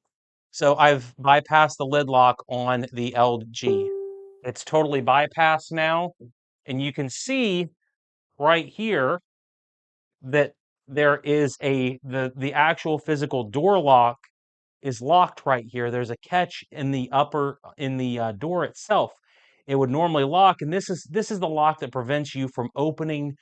So I've bypassed the lid lock on the LG. It's totally bypassed now. And you can see right here that there is the actual physical door lock is locked right here. There's a catch in the door itself. It would normally lock, and this is the lock that prevents you from opening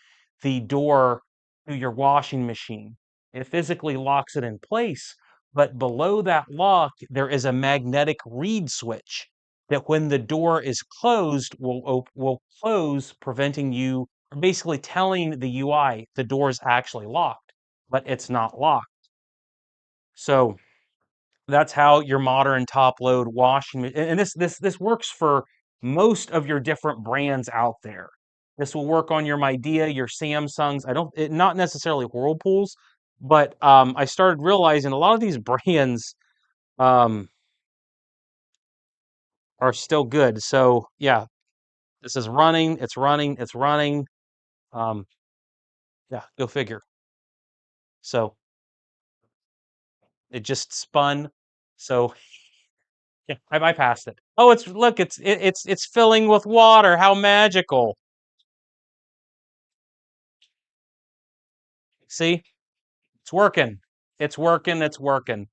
the door to your washing machine. It physically locks it in place, but below that lock there is a magnetic reed switch that when the door is closed will close, preventing you, or basically telling the UI the door is actually locked, but it's not locked. So that's how your modern top load washing and this works for most of your different brands out there. This will work on your Midea, your Samsungs. Not necessarily Whirlpools, but I started realizing a lot of these brands um, are still good. So yeah, this is running. It's running. It's running. Um, yeah, go figure. So it just spun. So yeah, I bypassed it. Oh, it's filling with water. How magical! See, it's working. It's working. It's working.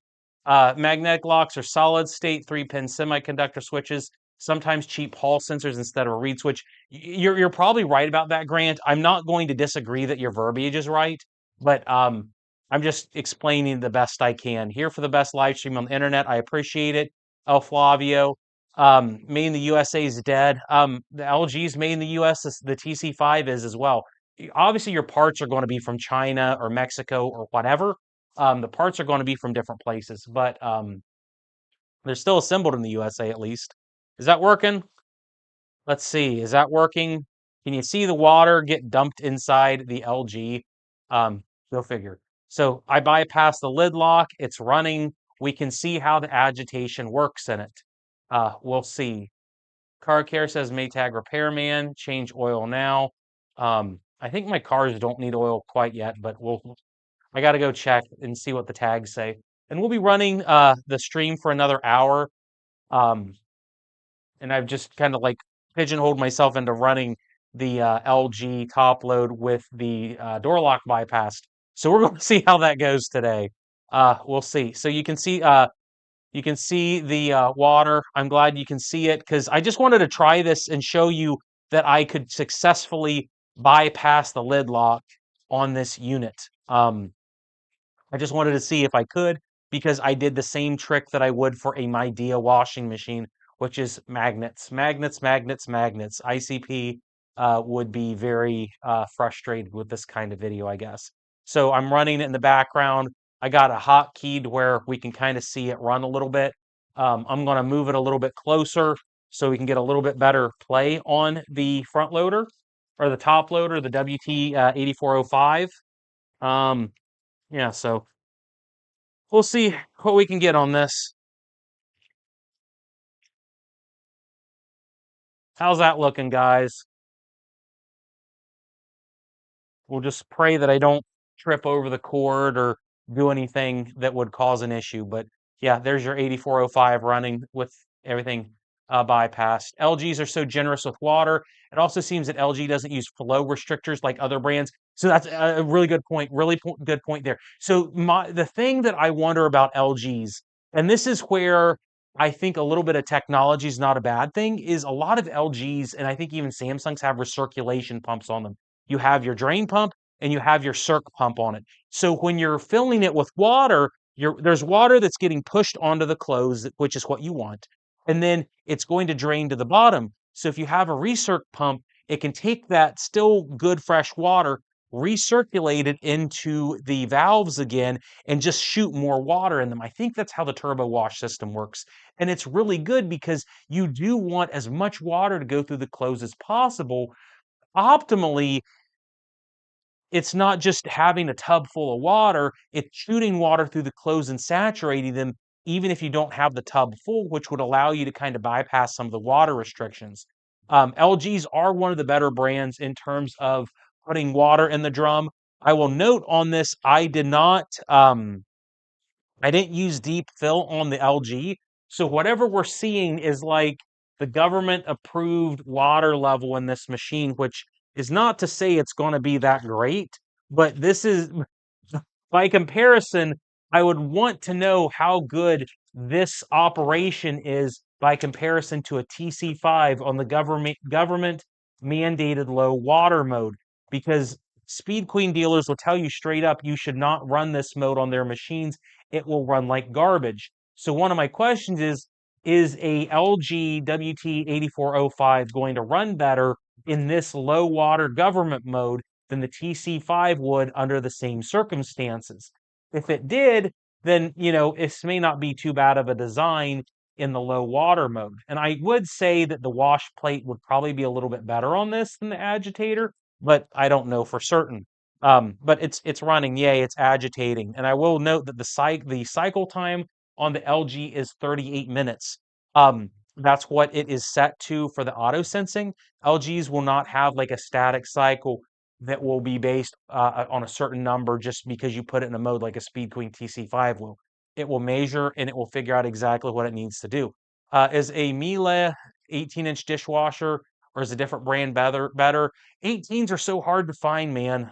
Magnetic locks are solid state 3-pin semiconductor switches, sometimes cheap Hall sensors instead of a reed switch. You're probably right about that, Grant. I'm not going to disagree that your verbiage is right, but I'm just explaining the best I can. Here for the best live stream on the internet. I appreciate it. El Flavio. Made in the USA is dead. The LG's made in the US, the TC5 is as well. Obviously, your parts are going to be from China or Mexico or whatever. The parts are going to be from different places, but they're still assembled in the USA at least. Is that working? Let's see. Is that working? Can you see the water get dumped inside the LG? Go figure. So I bypass the lid lock. It's running. We can see how the agitation works in it. We'll see. Car Care says Maytag repairman. Change oil now. I think my cars don't need oil quite yet, but I got to go check and see what the tags say. And we'll be running the stream for another hour. Um, and I've just kind of like pigeonholed myself into running the LG top load with the door lock bypassed. So we're going to see how that goes today. We'll see. So you can see the water. I'm glad you can see it because I just wanted to try this and show you that I could successfully bypass the lid lock on this unit. I just wanted to see if I could because I did the same trick that I would for a Midea washing machine, which is magnets, magnets, magnets, magnets. ICP would be very frustrated with this kind of video, I guess. So I'm running it in the background. I got a hotkey to where we can kind of see it run a little bit. I'm going to move it a little bit closer so we can get a little bit better play on the front loader or the top loader, the WT 8405. Um, yeah, so we'll see what we can get on this. How's that looking, guys? We'll just pray that I don't trip over the cord or do anything that would cause an issue. But yeah, there's your 8405 running with everything bypassed. LGs are so generous with water. It also seems that LG doesn't use flow restrictors like other brands. So that's a really good point. Really good point there. So the thing that I wonder about LGs, and this is where I think a little bit of technology is not a bad thing, is a lot of LGs, and I think even Samsungs have recirculation pumps on them. You have your drain pump and you have your circ pump on it. So when you're filling it with water, there's water that's getting pushed onto the clothes, which is what you want. And then it's going to drain to the bottom. So if you have a recirc pump, it can take that still good fresh water, recirculate it into the valves again, and just shoot more water in them. I think that's how the turbo wash system works. And it's really good because you do want as much water to go through the clothes as possible. Optimally, it's not just having a tub full of water, it's shooting water through the clothes and saturating them, even if you don't have the tub full, which would allow you to kind of bypass some of the water restrictions. LGs are one of the better brands in terms of putting water in the drum. I will note on this, I didn't use deep fill on the LG. So whatever we're seeing is like the government approved water level in this machine, which is not to say it's going to be that great, but this is by comparison, I would want to know how good this operation is by comparison to a TC5 on the government mandated low water mode because Speed Queen dealers will tell you straight up you should not run this mode on their machines. It will run like garbage. So one of my questions is a LG WT8405 going to run better in this low water government mode than the TC5 would under the same circumstances? If it did, then, this may not be too bad of a design in the low water mode. And I would say that the wash plate would probably be a little bit better on this than the agitator, but I don't know for certain. But it's running, yay, it's agitating. And I will note that the cycle time on the LG is 38 minutes. That's what it is set to for the auto sensing. LGs will not have like a static cycle that will be based on a certain number just because you put it in a mode like a Speed Queen TC5 will. It will measure and it will figure out exactly what it needs to do. Is a Miele 18-inch dishwasher or is a different brand better? 18s are so hard to find, man.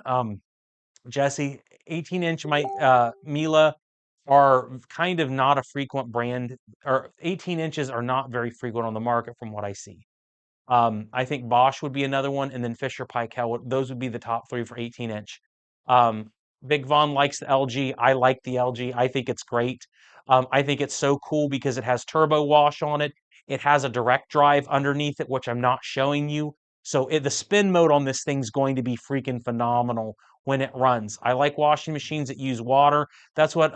Jesse, 18-inch Miele are kind of not a frequent brand, or 18 inches are not very frequent on the market from what I see. I think Bosch would be another one, and then Fisher Paykel. Those would be the top three for 18 inch. Um, Big Von likes the LG. I like the LG. I think it's great. I think it's so cool because it has turbo wash on it. It has a direct drive underneath it, which I'm not showing you. So the spin mode on this thing's going to be freaking phenomenal when it runs. I like washing machines that use water. That's what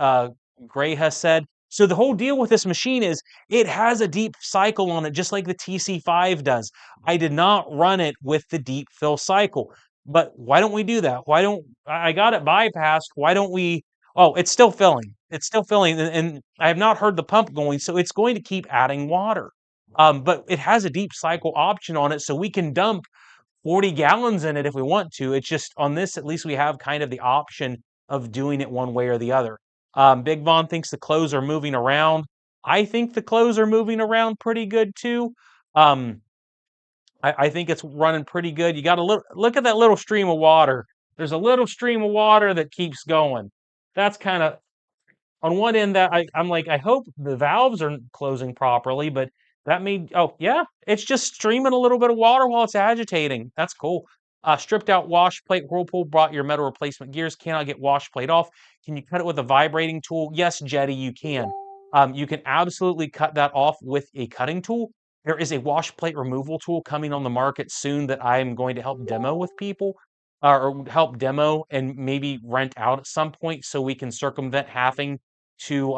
Gray has said. So the whole deal with this machine is it has a deep cycle on it, just like the TC5 does. I did not run it with the deep fill cycle. But why don't we do that? Why don't I got it bypassed? Why don't we? Oh, it's still filling. It's still filling, and I have not heard the pump going, so it's going to keep adding water. But it has a deep cycle option on it, so we can dump 40 gallons in it if we want to. It's just on this, at least we have kind of the option of doing it one way or the other. Big Von thinks the clothes are moving around. I think the clothes are moving around pretty good too. Um, I think it's running pretty good. You got to look at that little stream of water. There's a little stream of water that keeps going. That's kind of on one end that I'm like, I hope the valves are closing properly, but that may, oh yeah, it's just streaming a little bit of water while it's agitating. That's cool. Stripped out wash plate. Whirlpool brought your metal replacement gears. Cannot get wash plate off. Can you cut it with a vibrating tool? Yes, Jetty, you can. You can absolutely cut that off with a cutting tool. There is a wash plate removal tool coming on the market soon that I am going to help demo with people, or help demo and maybe rent out at some point so we can circumvent having to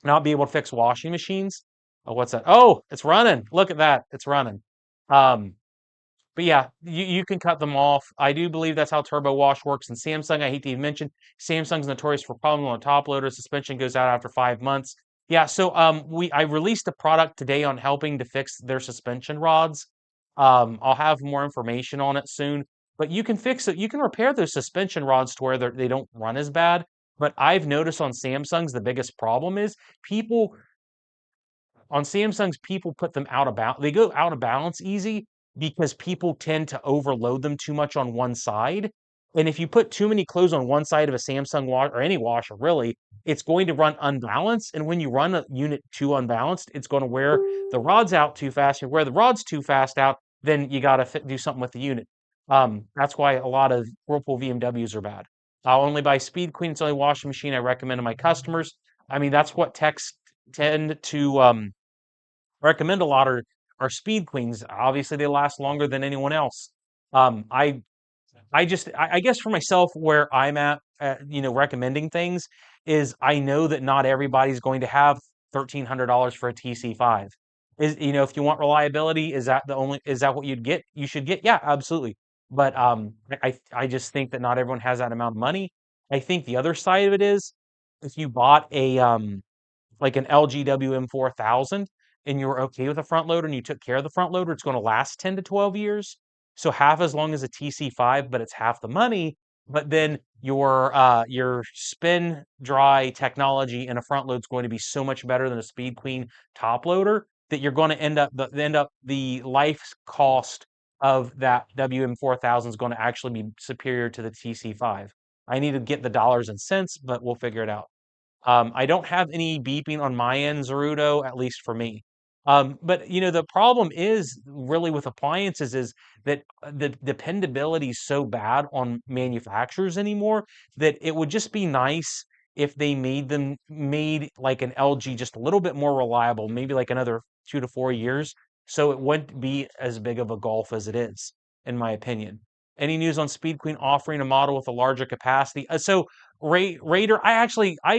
not be able to fix washing machines. Oh, what's that? Oh, it's running. Look at that. It's running. Um, but yeah, you can cut them off. I do believe that's how turbo wash works. And Samsung, I hate to even mention, Samsung's notorious for problems on top loader. Suspension goes out after 5 months. Yeah, so I released a product today on helping to fix their suspension rods. I'll have more information on it soon. But you can fix it. You can repair those suspension rods to where they don't run as bad. But I've noticed on Samsung's the biggest problem is people on Samsungs, people put them out of balance. They go out of balance easy because people tend to overload them too much on one side. And if you put too many clothes on one side of a Samsung wash or any washer, really, it's going to run unbalanced. And when you run a unit too unbalanced, it's going to wear the rods out too fast. You wear the rods too fast out, then you got to do something with the unit. That's why a lot of Whirlpool VMWs are bad. I'll only buy Speed Queen. It's the only washing machine I recommend to my customers. I mean, that's what techs tend to recommend a lot are Speed Queens. Obviously, they last longer than anyone else. Um, I I guess for myself, where I'm at, recommending things is I know that not everybody's going to have $1,300 for a TC5. If you want reliability, is that what you'd get? You should get, yeah, absolutely. But I just think that not everyone has that amount of money. I think the other side of it is if you bought a like an LG WM4000 and you were okay with a front loader and you took care of the front loader, it's going to last 10 to 12 years. So half as long as a TC5, but it's half the money. But then your spin dry technology in a front load is going to be so much better than a Speed Queen top loader that you're going to end up the life cost of that WM4000 is going to actually be superior to the TC5. I need to get the dollars and cents, but we'll figure it out. I don't have any beeping on my end, Zerudo, at least for me. But the problem is really with appliances is that the dependability is so bad on manufacturers anymore that it would just be nice if they made like an LG just a little bit more reliable, maybe like another 2 to 4 years, so it wouldn't be as big of a gulf as it is, in my opinion. Any news on Speed Queen offering a model with a larger capacity? So Raider, I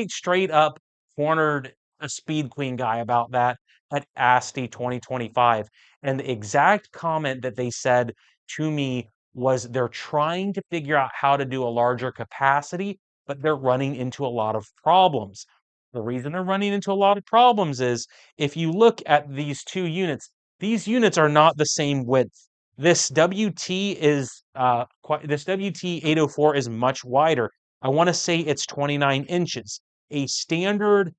straight up cornered a Speed Queen guy about that at ASTI 2025. And the exact comment that they said to me was they're trying to figure out how to do a larger capacity, but they're running into a lot of problems. The reason they're running into a lot of problems is if you look at these units are not the same width. This WT 804 is much wider. I want to say it's 29 inches. A standard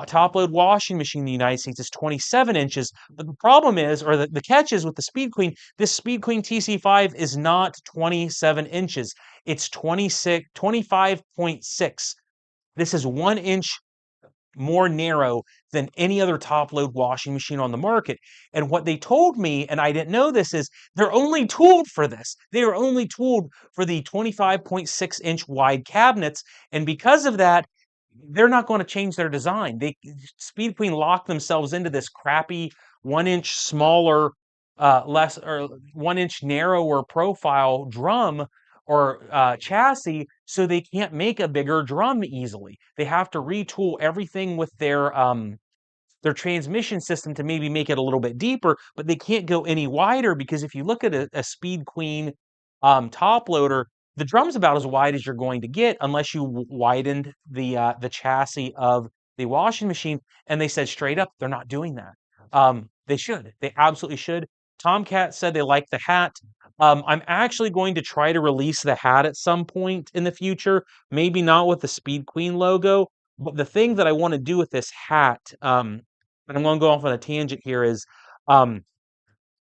top load washing machine in the United States is 27 inches. But the problem is, or the catch is with the Speed Queen, this Speed Queen TC5 is not 27 inches. It's 25.6. This is 1 inch more narrow than any other top load washing machine on the market. And what they told me, and I didn't know this, is they're only tooled for this. They are only tooled for the 25.6-inch wide cabinets. And because of that, they're not going to change their design. Speed Queen locked themselves into this crappy 1 inch smaller, less or 1 inch narrower profile drum or chassis, so they can't make a bigger drum easily. They have to retool everything with their transmission system to maybe make it a little bit deeper, but they can't go any wider because if you look at a Speed Queen top loader, the drum's about as wide as you're going to get unless you widened the chassis of the washing machine. And they said straight up, they're not doing that. They should. They absolutely should. Tomcat said they like the hat. I'm actually going to try to release the hat at some point in the future. Maybe not with the Speed Queen logo, but the thing that I want to do with this hat, and I'm going to go off on a tangent here, is um,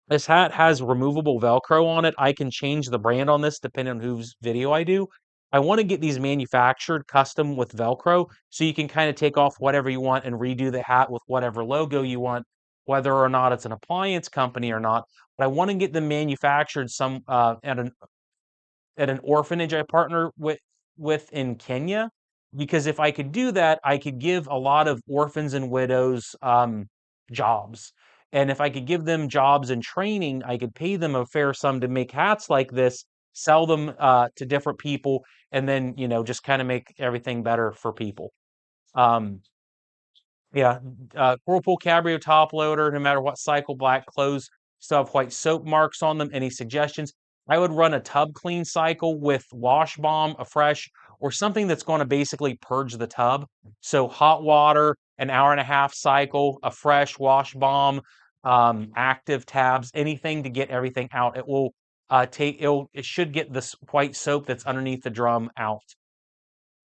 this hat has removable Velcro on it. I can change the brand on this depending on whose video I do. I want to get these manufactured custom with Velcro so you can kind of take off whatever you want and redo the hat with whatever logo you want, whether or not it's an appliance company or not. But I want to get them manufactured some at an orphanage I partner with in Kenya, because if I could do that, I could give a lot of orphans and widows jobs. And if I could give them jobs and training, I could pay them a fair sum to make hats like this, sell them to different people, and then just kind of make everything better for people. Um, yeah, Whirlpool Cabrio top loader, no matter what cycle, black clothes, still have white soap marks on them. Any suggestions? I would run a tub clean cycle with wash bomb, a fresh, or something that's going to basically purge the tub. So hot water, an hour and a half cycle, a fresh wash bomb, active tabs, anything to get everything out. It will it should get this white soap that's underneath the drum out.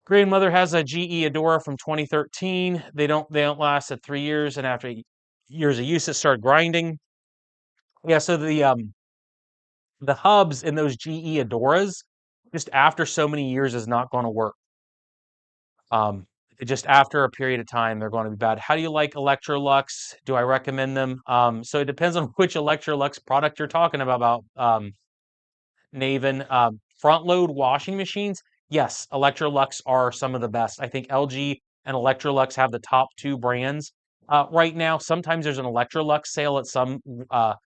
Grandmother has a GE Adora from 2013. They don't last at 3 years, and after years of use, it started grinding. Yeah, so the hubs in those GE Adoras, just after so many years, is not going to work. Um, just after a period of time, they're going to be bad. How do you like Electrolux? Do I recommend them? So it depends on which Electrolux product you're talking about. Naven. Front load washing machines, yes, Electrolux are some of the best. I think LG and Electrolux have the top two brands right now. Sometimes there's an Electrolux sale at some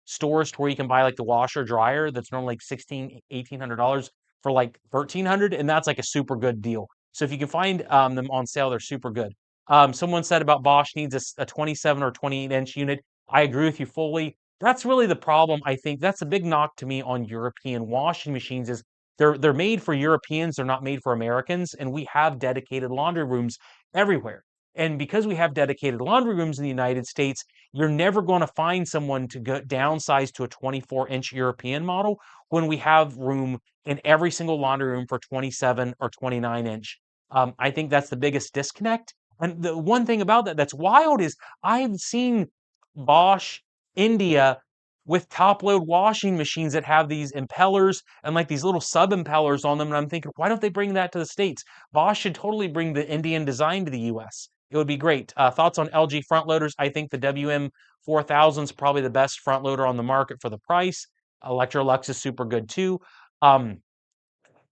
stores to where you can buy like the washer dryer that's normally like 16, $1,800 for like 1,300, and that's like a super good deal. So if you can find them on sale, they're super good. Someone said about Bosch needs a 27 or 28-inch unit. I agree with you fully. That's really the problem. I think that's a big knock to me on European washing machines is they're made for Europeans, they're not made for Americans, and we have dedicated laundry rooms everywhere. And because we have dedicated laundry rooms in the United States, you're never going to find someone to go downsize to a 24-inch European model when we have room in every single laundry room for 27 or 29-inch. I think that's the biggest disconnect. And the one thing about that that's wild is I've seen Bosch India with top load washing machines that have these impellers and like these little sub impellers on them. And I'm thinking, why don't they bring that to the States? Bosch should totally bring the Indian design to the US. It would be great. Thoughts on LG front loaders? I think the WM 4000 is probably the best front loader on the market for the price. Electrolux is super good too. Um,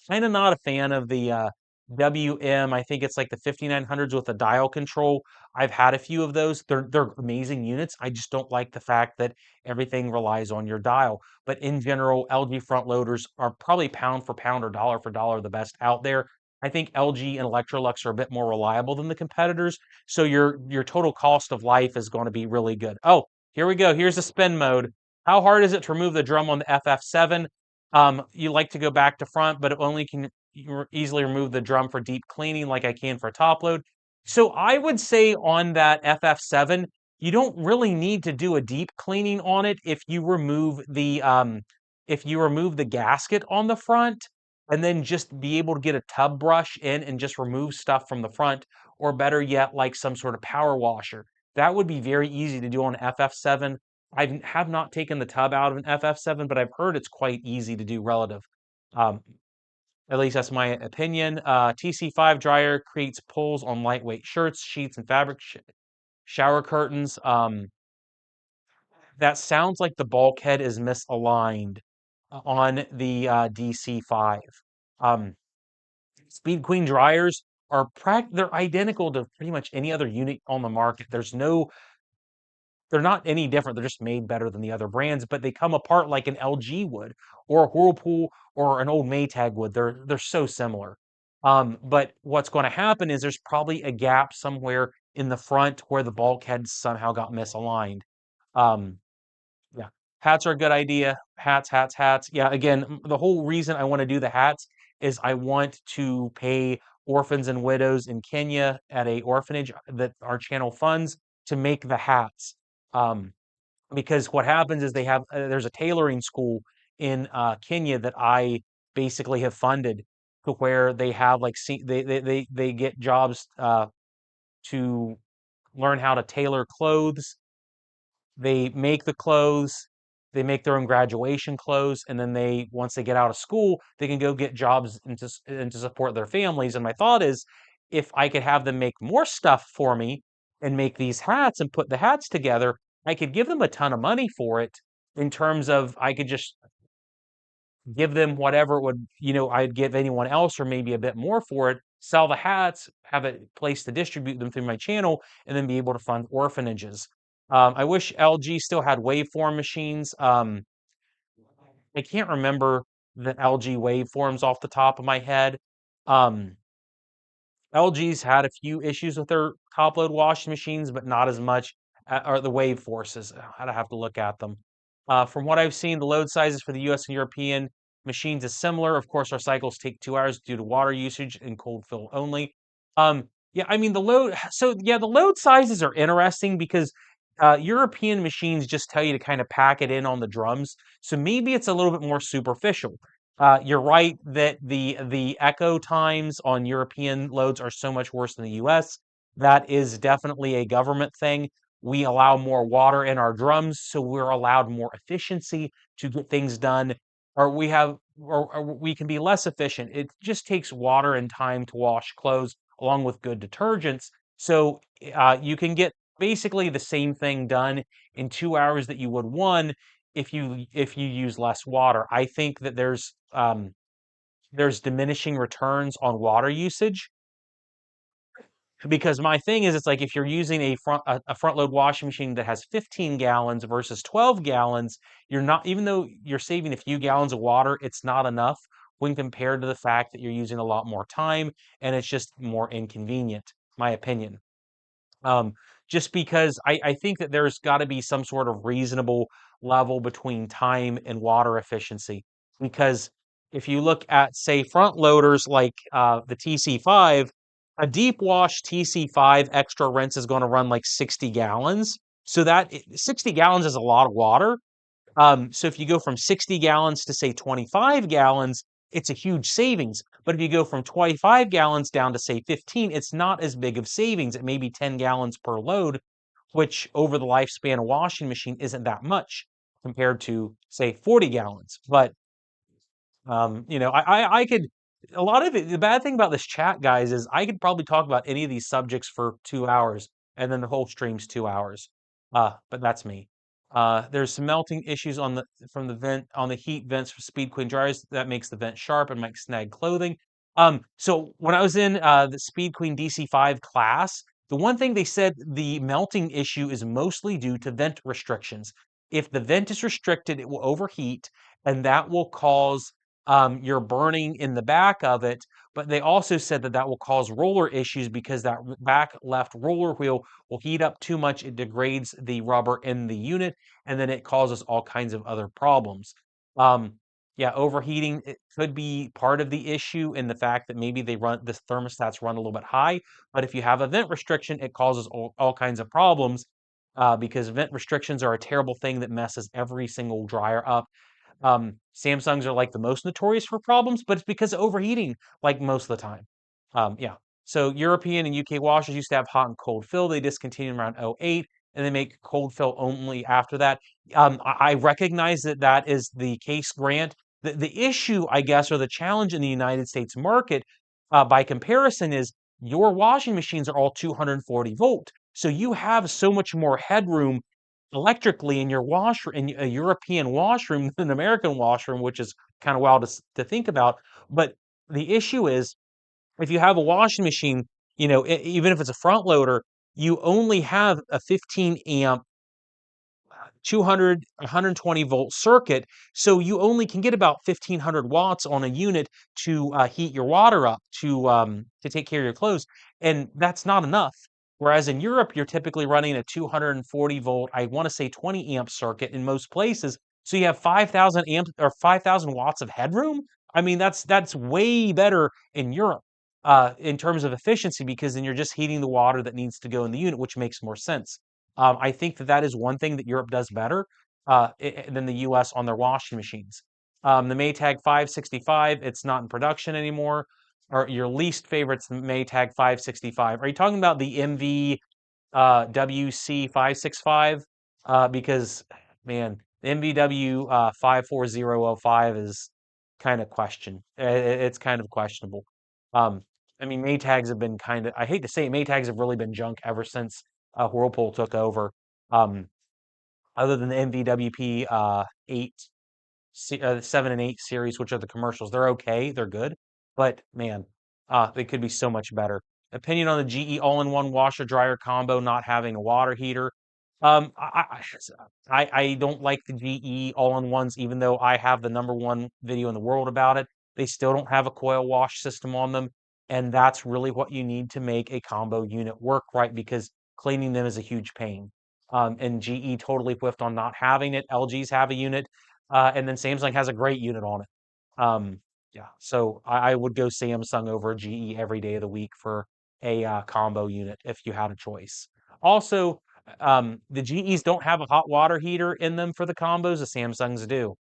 Kind of not a fan of the WM. I think it's like the 5900s with a dial control. I've had a few of those. They're amazing units. I just don't like the fact that everything relies on your dial. But in general, LG front loaders are probably pound for pound or dollar for dollar the best out there. I think LG and Electrolux are a bit more reliable than the competitors, so your total cost of life is going to be really good. Oh, here we go. Here's the spin mode. How hard is it to remove the drum on the FF7? You like to go back to front, but it only can easily remove the drum for deep cleaning like I can for a top load. So I would say on that FF7, you don't really need to do a deep cleaning on it if you remove the gasket on the front and then just be able to get a tub brush in and just remove stuff from the front, or better yet, like some sort of power washer. That would be very easy to do on FF7. I have not taken the tub out of an FF7, but I've heard it's quite easy to do relative. Um, At least that's my opinion. TC5 dryer creates pulls on lightweight shirts, sheets, and fabric shower curtains. That sounds like the bulkhead is misaligned on the DC5. Um, Speed Queen dryers are they're identical to pretty much any other unit on the market. They're not any different. They're just made better than the other brands, but they come apart like an LG would, or a Whirlpool, or an old Maytag would. They're so similar. But what's going to happen is there's probably a gap somewhere in the front where the bulkhead somehow got misaligned. Um, yeah. Hats are a good idea. Hats, hats, hats. Yeah, again, the whole reason I want to do the hats is I want to pay orphans and widows in Kenya at a orphanage that our channel funds to make the hats. Um, because what happens is there's a tailoring school in Kenya that I basically have funded to where they have like they get jobs to learn how to tailor clothes. They make the clothes, they make their own graduation clothes, and then once they get out of school, they can go get jobs and to support their families. And my thought is, if I could have them make more stuff for me and make these hats and put the hats together, I could give them a ton of money for it in terms of I could just give them whatever it would, I'd give anyone else or maybe a bit more for it, sell the hats, have a place to distribute them through my channel, and then be able to fund orphanages. I wish LG still had waveform machines. I can't remember the LG waveforms off the top of my head. Um, LG's had a few issues with their top load washing machines, but not as much, or the wave forces. I'd have to look at them. From what I've seen, the load sizes for the US and European machines is similar. Of course, our cycles take 2 hours due to water usage and cold fill only. Yeah, I mean, the load sizes are interesting because European machines just tell you to kind of pack it in on the drums. So maybe it's a little bit more superficial. You're right that the echo times on European loads are so much worse than the US. That is definitely a government thing. We allow more water in our drums, so we're allowed more efficiency to get things done, or we can be less efficient. It just takes water and time to wash clothes along with good detergents. So you can get basically the same thing done in 2 hours that you would one if you use less water. I think that there's diminishing returns on water usage because my thing is it's like if you're using a front load washing machine that has 15 gallons versus 12 gallons, you're not even though you're saving a few gallons of water, it's not enough when compared to the fact that you're using a lot more time and it's just more inconvenient, my opinion. Um, just because I think that there's got to be some sort of reasonable level between time and water efficiency. Because if you look at, say, front loaders like the TC5, a deep wash TC5 extra rinse is going to run like 60 gallons. So 60 gallons is a lot of water. So if you go from 60 gallons to say 25 gallons, it's a huge savings. But if you go from 25 gallons down to say 15, it's not as big of savings. It may be 10 gallons per load, which over the lifespan of a washing machine isn't that much compared to say 40 gallons. But I could a lot of it. The bad thing about this chat, guys, is I could probably talk about any of these subjects for 2 hours, and then the whole stream's 2 hours. But that's me. There's some melting issues from the vent on the heat vents for Speed Queen dryers that makes the vent sharp and might snag clothing. So when I was in the Speed Queen DC5 class, the one thing they said the melting issue is mostly due to vent restrictions. If the vent is restricted, it will overheat, and that will cause you're burning in the back of it. But they also said that will cause roller issues because that back left roller wheel will heat up too much. It degrades the rubber in the unit, and then it causes all kinds of other problems. Um, yeah, overheating it could be part of the issue in the fact that maybe the thermostats run a little bit high. But if you have a vent restriction, it causes all kinds of problems because vent restrictions are a terrible thing that messes every single dryer up. Samsungs are like the most notorious for problems, but it's because of overheating like most of the time. Yeah. So European and UK washers used to have hot and cold fill. They discontinued around '08, and they make cold fill only after that. I recognize that that is the case, Grant, The issue, I guess, or the challenge in the United States market, by comparison, is your washing machines are all 240 volt. So you have so much more headroom electrically in your washroom, in a European washroom than an American washroom, which is kind of wild to think about. But the issue is, if you have a washing machine, even if it's a front loader, you only have a 15 amp 200, 120 volt circuit. So you only can get about 1500 watts on a unit to heat your water up to take care of your clothes. And that's not enough. Whereas in Europe, you're typically running a 240 volt, I want to say 20 amp circuit in most places. So you have 5,000 amps or 5,000 watts of headroom. I mean, that's way better in Europe in terms of efficiency, because then you're just heating the water that needs to go in the unit, which makes more sense. I think that is one thing that Europe does better than the US on their washing machines. The Maytag 565, it's not in production anymore. Or your least favorite's the Maytag 565. Are you talking about the MV WC 565? Because, man, the MVW 54005 is kind of it's kind of questionable. Um, I mean, Maytags have been kind of, I hate to say it, Maytags have really been junk ever since Whirlpool took over. Um, Other than the MVWP 8, 7 and 8 series, which are the commercials, they're okay, they're good, but man, they could be so much better. Opinion on the GE all-in-one washer dryer combo not having a water heater. I don't like the GE all-in-ones, even though I have the #1 video in the world about it. They still don't have a coil wash system on them, and that's really what you need to make a combo unit work right, because cleaning them is a huge pain. And GE totally whiffed on not having it. LG's have a unit, and then Samsung has a great unit on it. Yeah, so I would go Samsung over GE every day of the week for a combo unit if you had a choice. Also, the GEs don't have a hot water heater in them for the combos, the Samsungs do.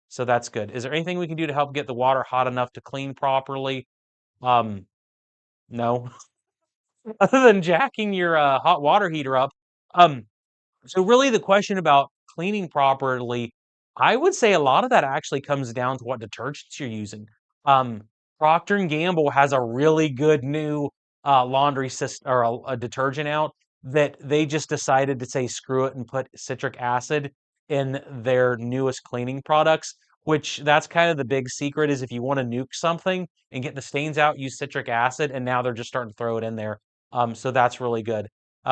So that's good. Is there anything we can do to help get the water hot enough to clean properly? Um, no. Other than jacking your hot water heater up. Um, so really the question about cleaning properly, I would say a lot of that actually comes down to what detergents you're using. Um, Procter and Gamble has a really good new laundry system, or a detergent out, that they just decided to say screw it and put citric acid in their newest cleaning products. Which, that's kind of the big secret, is if you want to nuke something and get the stains out, use citric acid, and now they're just starting to throw it in there. So that's really good.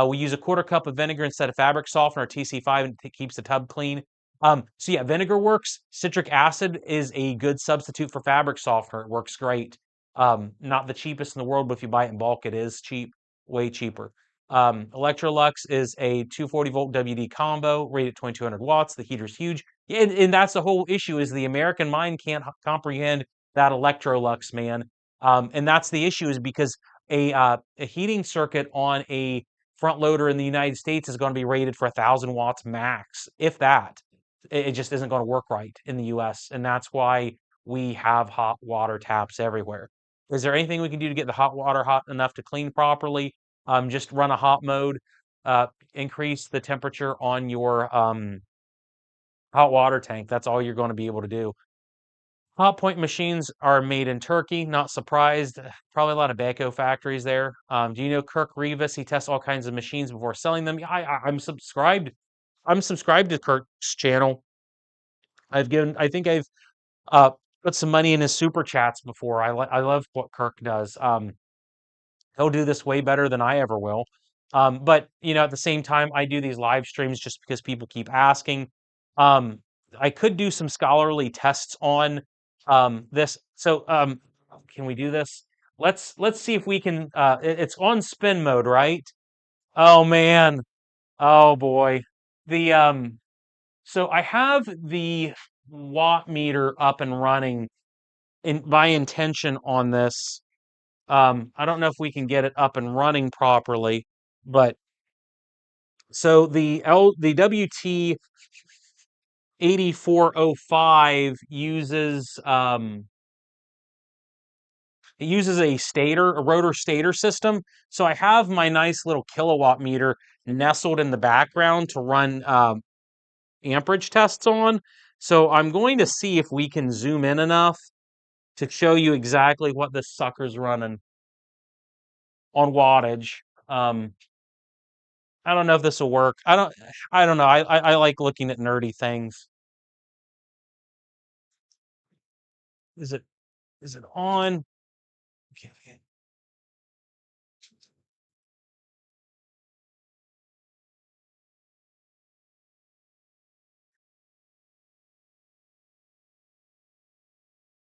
We use a quarter cup of vinegar instead of fabric softener, TC5, and it keeps the tub clean. So yeah, vinegar works. Citric acid is a good substitute for fabric softener. It works great. Not the cheapest in the world, but if you buy it in bulk, it is cheap, way cheaper. Electrolux is a 240 volt WD combo, rated 2200 watts. The heater's huge. And that's the whole issue, is the American mind can't comprehend that Electrolux, man. And that's the issue, is because a heating circuit on a front loader in the United States is going to be rated for 1,000 watts max, if that. It just isn't going to work right in the US. And that's why we have hot water taps everywhere. Is there anything we can do to get the hot water hot enough to clean properly? Just run a hot mode, increase the temperature on your hot water tank. That's all you're going to be able to do. Hot point machines are made in Turkey. Not surprised. Probably a lot of Beko factories there. Do you know Kirk Rivas? He tests all kinds of machines before selling them. I'm subscribed. I'm subscribed to Kirk's channel. I think I've uh, put some money in his super chats before. I love what Kirk does. He'll do this way better than I ever will. But at the same time, I do these live streams just because people keep asking. Um, I could do some scholarly tests on this. So, can we do this? Let's see if we can. It's on spin mode, right? Oh man. Oh boy. The So I have the watt meter up and running in by intention on this. I don't know if we can get it up and running properly, but so the WT 8405 uses it uses a rotor stator system. So I have my nice little kilowatt meter nestled in the background to run amperage tests on. So I'm going to see if we can zoom in enough to show you exactly what this sucker's running on wattage. Um, I don't know if this will work. I don't know. I like looking at nerdy things. Is it is it on? Okay, okay.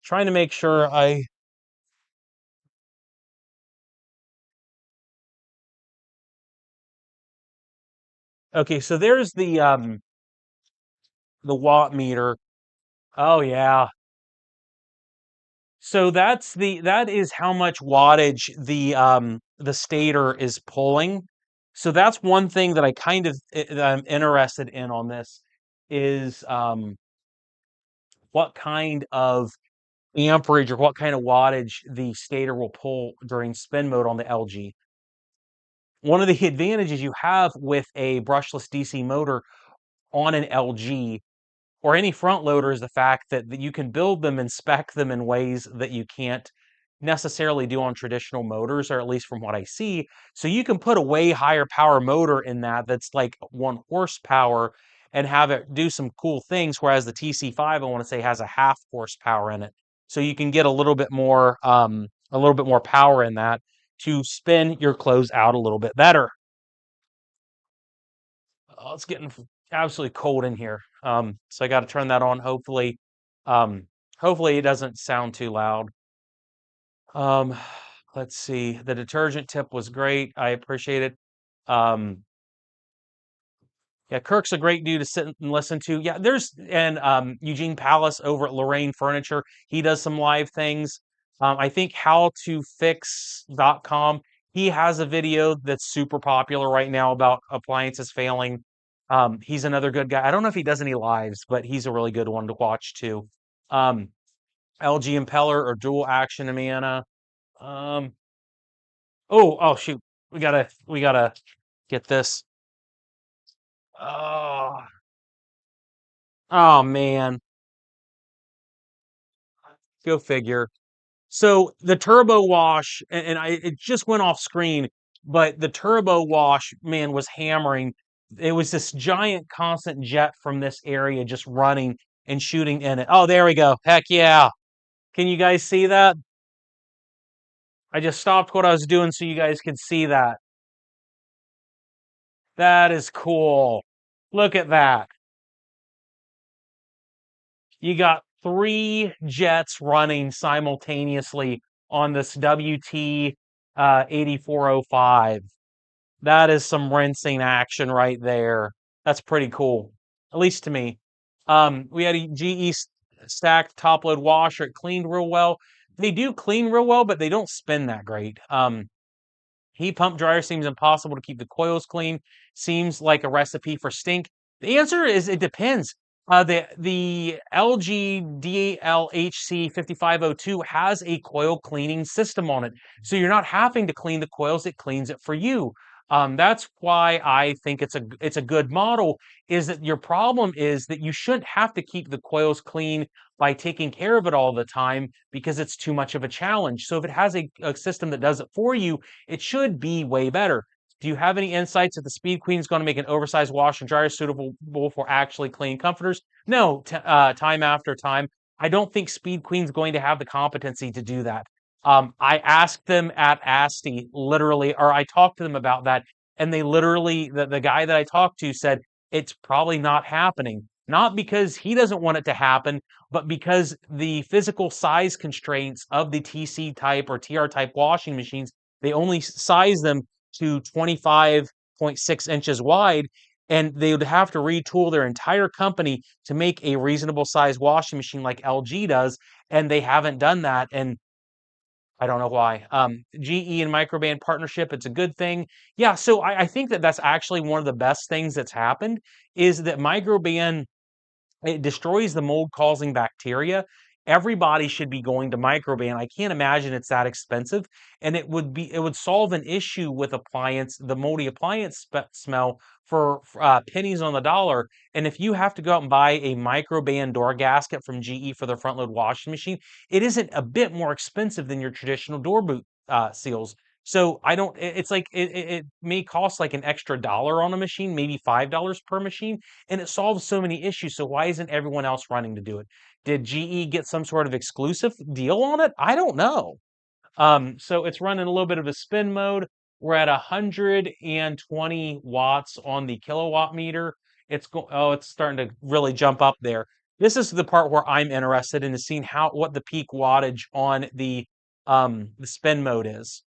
Trying to make sure I okay, so there's the watt meter. Oh yeah. So that is how much wattage the stator is pulling. So that's one thing that I kind of that I'm interested in on this is what kind of amperage or what kind of wattage the stator will pull during spin mode on the LG. One of the advantages you have with a brushless DC motor on an LG or any front loader is the fact that you can build them and spec them in ways that you can't necessarily do on traditional motors, or at least from what I see. So you can put a way higher power motor in that's like 1 horsepower and have it do some cool things. Whereas the TC5, I want to say, has a half horsepower in it. So you can get a little bit more power in that to spin your clothes out a little bit better. Oh, it's getting absolutely cold in here. So I got to turn that on. Um, hopefully it doesn't sound too loud. Um, let's see. The detergent tip was great. I appreciate it. Um, yeah, Kirk's a great dude to sit and listen to. Yeah, there's and Eugene Palace over at Lorraine Furniture. He does some live things. I think howtofix.com. He has a video that's super popular right now about appliances failing. He's another good guy. I don't know if he does any lives, but he's a really good one to watch too. Um, LG Impeller or dual action Amana. Um, oh shoot, we gotta get this. Oh, oh man, go figure. So the turbo wash, and it just went off screen, but the turbo wash, man, was hammering. It was this giant constant jet from this area just running and shooting in it. Oh, there we go. Heck yeah. Can you guys see that? I just stopped what I was doing so you guys could see that. That is cool. Look at that. You got three jets running simultaneously on this WT 8405. That is some rinsing action right there. That's pretty cool, at least to me. We had a GE stacked top load washer. It cleaned real well. They do clean real well, but they don't spin that great. Heat pump dryer seems impossible to keep the coils clean. Seems like a recipe for stink. The answer is it depends. The LG DLHC 5502 has a coil cleaning system on it, so you're not having to clean the coils; it cleans it for you. That's why I think it's a good model. Is that your problem is that you shouldn't have to keep the coils clean by taking care of it all the time because it's too much of a challenge. So if it has a system that does it for you, it should be way better. Do you have any insights that the Speed Queen is going to make an oversized wash and dryer suitable for actually clean comforters? No, time after time. I don't think Speed Queen's going to have the competency to do that. I asked them at ASTI, literally, or I talked to them about that, and they literally, the guy that I talked to said, it's probably not happening. Not because he doesn't want it to happen, but because the physical size constraints of the TC type or TR type washing machines, they only size them to 25.6 inches wide, and they would have to retool their entire company to make a reasonable size washing machine like LG does, and they haven't done that. And I don't know why. GE and Microban partnership, it's a good thing. Yeah, so I think that that's actually one of the best things that's happened is that Microban, it destroys the mold causing bacteria. everybody should be going to microband. I can't imagine it's that expensive, and it would solve an issue with the moldy appliance smell for pennies on the dollar. And if you have to go out and buy a microband door gasket from GE for their front load washing machine, it isn't a bit more expensive than your traditional door boot seals. So I don't. It's like it may cost like an extra dollar on a machine, maybe $5 per machine, and it solves so many issues. So why isn't everyone else running to do it? Did GE get some sort of exclusive deal on it? I don't know. So it's running a little bit of a spin mode. We're at 120 watts on the kilowatt meter. It's starting to really jump up there. This is the part where I'm interested in seeing what the peak wattage on the spin mode is.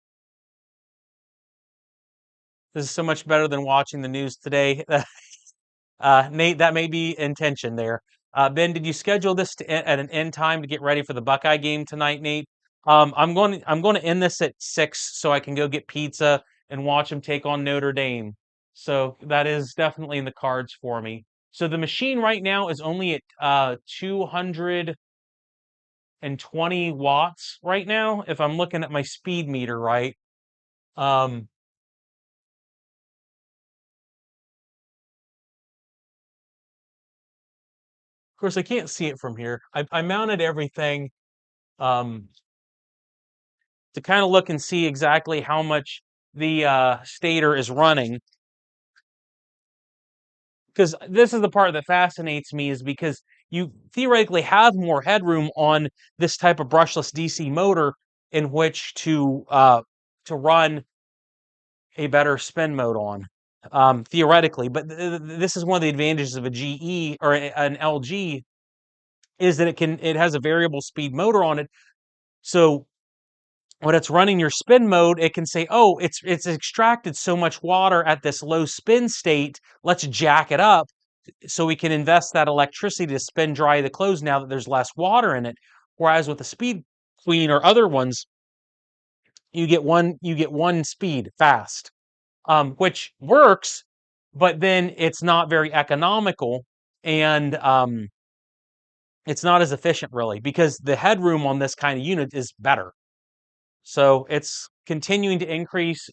This is so much better than watching the news today. Nate, that may be intention there. Ben, did you schedule this at an end time to get ready for the Buckeye game tonight, Nate? I'm going to end this at 6 so I can go get pizza and watch them take on Notre Dame. So that is definitely in the cards for me. So the machine right now is only at 220 watts right now, if I'm looking at my speed meter right. Um, of course, I can't see it from here. I mounted everything. Um, to kind of look and see exactly how much the stator is running. Because this is the part that fascinates me, is because you theoretically have more headroom on this type of brushless DC motor in which to run a better spin mode on, theoretically. But this is one of the advantages of a GE or an LG, is that it has a variable speed motor on it. So when it's running your spin mode, it can say, "Oh, it's extracted so much water at this low spin state. Let's jack it up so we can invest that electricity to spin dry the clothes now that there's less water in it." Whereas with the Speed Queen or other ones, you get one speed fast, which works, but then it's not very economical, and it's not as efficient really, because the headroom on this kind of unit is better. So it's continuing to increase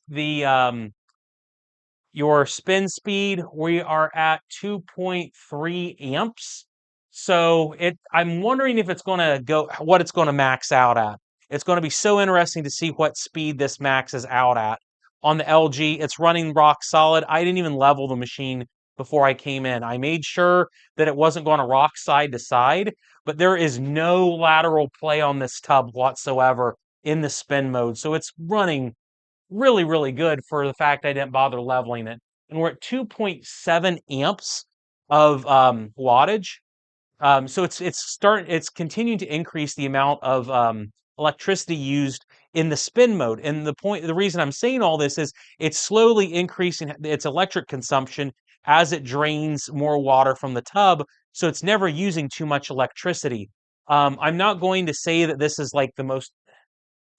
your spin speed. We are at 2.3 amps. So I'm wondering if it's going to what it's going to max out at. It's going to be so interesting to see what speed this maxes out at. On the LG, it's running rock solid. I didn't even level the machine before I came in. I made sure that it wasn't going to rock side to side, but there is no lateral play on this tub whatsoever in the spin mode. So it's running really, really good for the fact I didn't bother leveling it. And we're at 2.7 amps of wattage. So it's continuing to increase the amount of electricity used in the spin mode. And the reason I'm saying all this is it's slowly increasing its electric consumption as it drains more water from the tub. So it's never using too much electricity. I'm not going to say that this is like the most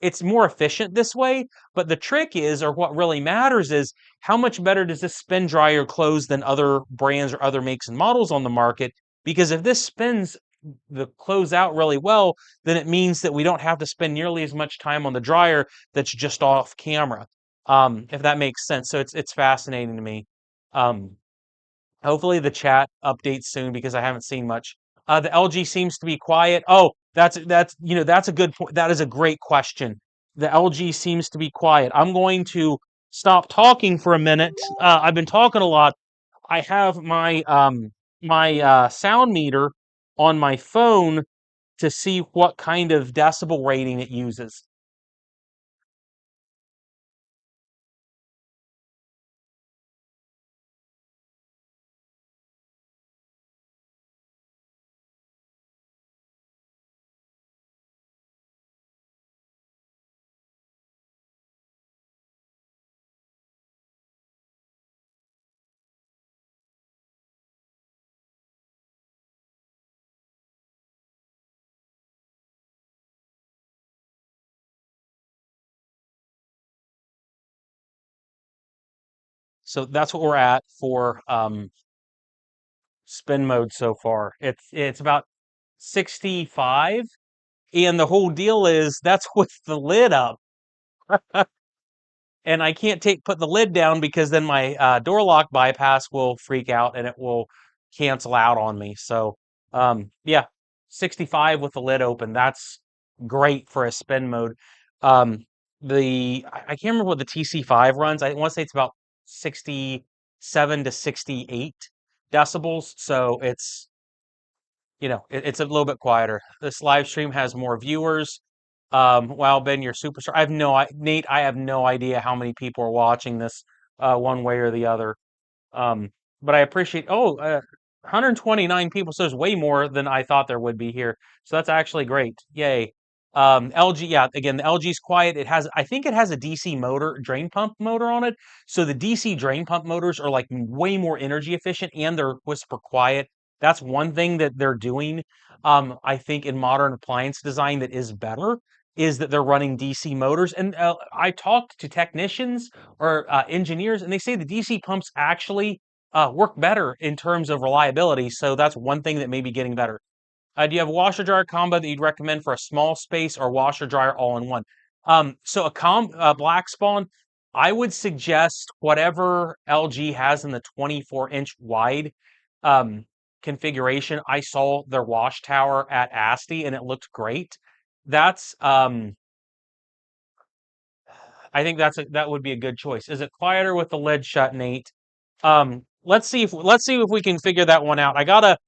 it's more efficient this way, but the trick is, or what really matters is, how much better does this spin dry your clothes than other brands or other makes and models on the market? Because if this spins the clothes out really well, then it means that we don't have to spend nearly as much time on the dryer that's just off camera. If that makes sense. So it's fascinating to me. Um, Hopefully the chat updates soon because I haven't seen much. The LG seems to be quiet. Oh, that's a good point. That is a great question. The LG seems to be quiet. I'm going to stop talking for a minute. I've been talking a lot. I have my sound meter on my phone to see what kind of decibel rating it uses. So that's what we're at for spin mode so far. It's about 65. And the whole deal is that's with the lid up. And I can't put the lid down because then my door lock bypass will freak out and it will cancel out on me. So yeah, 65 with the lid open. That's great for a spin mode. Um, I can't remember what the TC5 runs. I want to say it's about 67 to 68 decibels. So it's it's a little bit quieter. This live stream has more viewers. Wow, Ben, you're a superstar. Nate, I have no idea how many people are watching this, one way or the other. Um, but I appreciate, 129 people. So there's way more than I thought there would be here. So that's actually great. Yay. LG, yeah, again, the LG's quiet. I think it has a DC motor, drain pump motor on it. So the DC drain pump motors are like way more energy efficient and they're whisper quiet. That's one thing that they're doing, I think in modern appliance design that is better is that they're running DC motors. And I talked to technicians or engineers, and they say the DC pumps actually work better in terms of reliability. So that's one thing that may be getting better. Do you have a washer dryer combo that you'd recommend for a small space or washer dryer all in one? So black spawn, I would suggest whatever LG has in the 24-inch wide um, configuration. I saw their wash tower at ASTI and it looked great. That's I think that would be a good choice. Is it quieter with the lid shut, Nate? Let's see if we can figure that one out. I gotta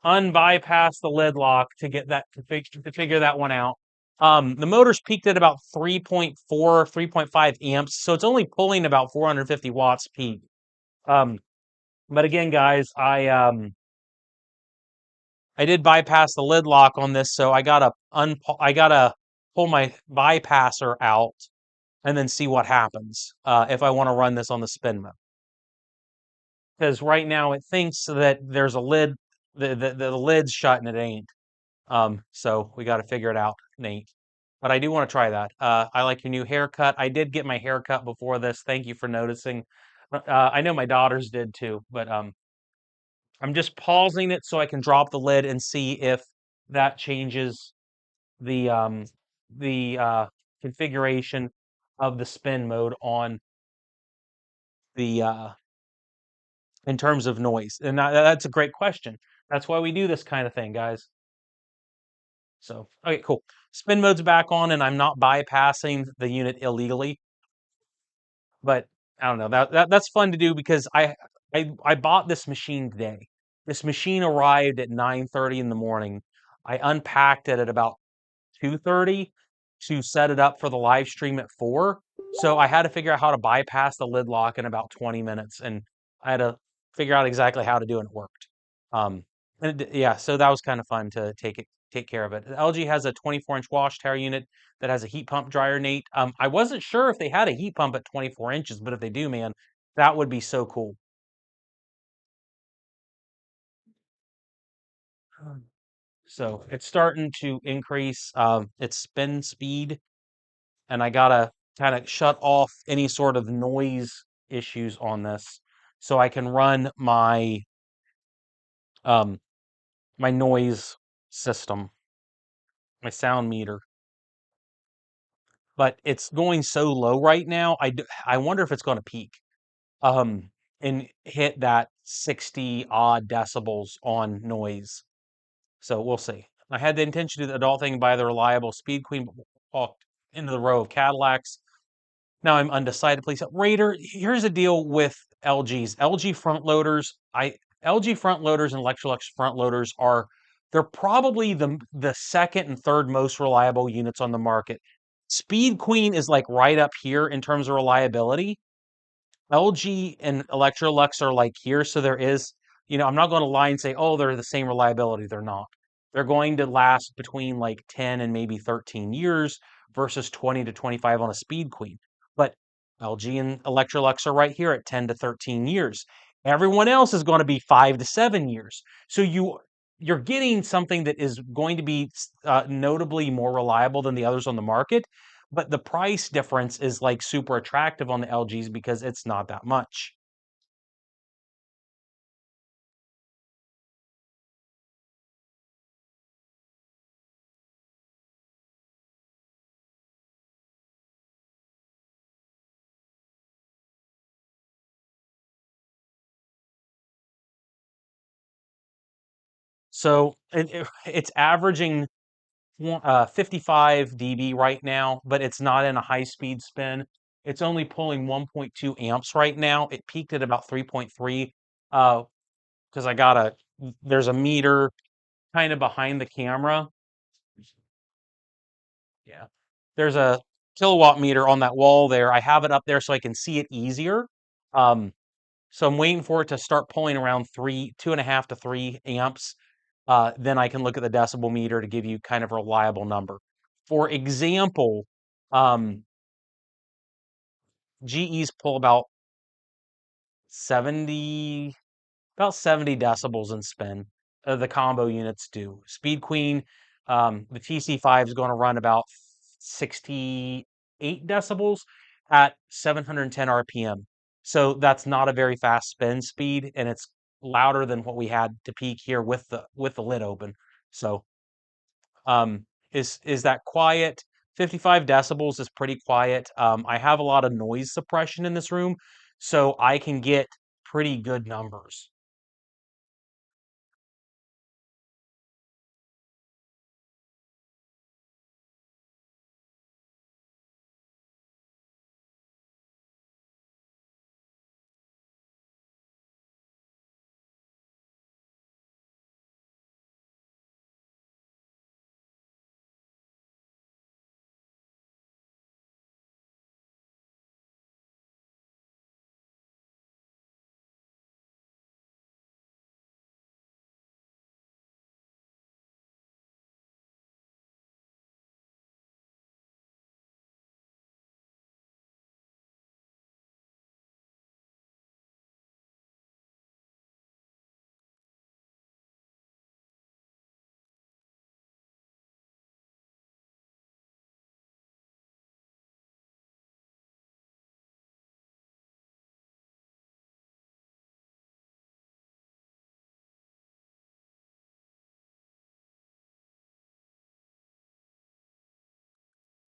unbypass the lid lock to get to figure that one out. The motor's peaked at about 3.4, 3.5 amps, so it's only pulling about 450 watts peak. Um, but again, guys, I did bypass the lid lock on this, so I gotta pull my bypasser out and then see what happens if I want to run this on the spin mode. Because right now it thinks that there's a lid, the lid's shut and it ain't. So we got to figure it out, Nate. But I do want to try that. I like your new haircut. I did get my haircut before this. Thank you for noticing. I know my daughters did too, but I'm just pausing it so I can drop the lid and see if that changes the the configuration of the spin mode on the in terms of noise. And that's a great question. That's why we do this kind of thing, guys. So, okay, cool. Spin mode's back on, and I'm not bypassing the unit illegally. But I don't know. That's fun to do because I bought this machine today. This machine arrived at 9:30 in the morning. I unpacked it at about 2:30 to set it up for the live stream at 4. So I had to figure out how to bypass the lid lock in about 20 minutes, and I had to figure out exactly how to do it, and it worked. Um, yeah, so that was kind of fun to take care of it. LG has a 24-inch wash tower unit that has a heat pump dryer, Nate. I wasn't sure if they had a heat pump at 24 inches, but if they do, man, that would be so cool. So it's starting to increase its spin speed, and I gotta kind of shut off any sort of noise issues on this so I can run um, my noise system, my sound meter. But it's going so low right now. I wonder if it's going to peak um, and hit that 60 odd decibels on noise. So we'll see. I had the intention to do the adult thing, buy the reliable Speed Queen, but walked into the row of Cadillacs. Now I'm undecided. Please, Raider. Here's the deal with LGs. LG front loaders. LG front loaders and Electrolux front loaders are they're probably the second and third most reliable units on the market. Speed Queen is like right up here in terms of reliability. LG and Electrolux are like here, so there is, I'm not going to lie and say, oh, they're the same reliability. They're not. They're going to last between like 10 and maybe 13 years versus 20 to 25 on a Speed Queen. But LG and Electrolux are right here at 10 to 13 years. Everyone else is going to be 5 to 7 years. So you're getting something that is going to be notably more reliable than the others on the market, but the price difference is like super attractive on the LGs because it's not that much. So it's averaging 55 dB right now, but it's not in a high speed spin. It's only pulling 1.2 amps right now. It peaked at about 3.3 because there's a meter kind of behind the camera. Yeah. There's a kilowatt meter on that wall there. I have it up there so I can see it easier. Um, so I'm waiting for it to start pulling around 2.5 to 3 amps. Then I can look at the decibel meter to give you kind of a reliable number. For example, um, GEs pull 70 about 70 decibels in spin. The combo units do. Speed Queen, the TC5 is going to run about 68 decibels at 710 RPM. So that's not a very fast spin speed, and it's louder than what we had to peak here with the lid open. So is that quiet? 55 decibels is pretty quiet. I have a lot of noise suppression in this room, so I can get pretty good numbers.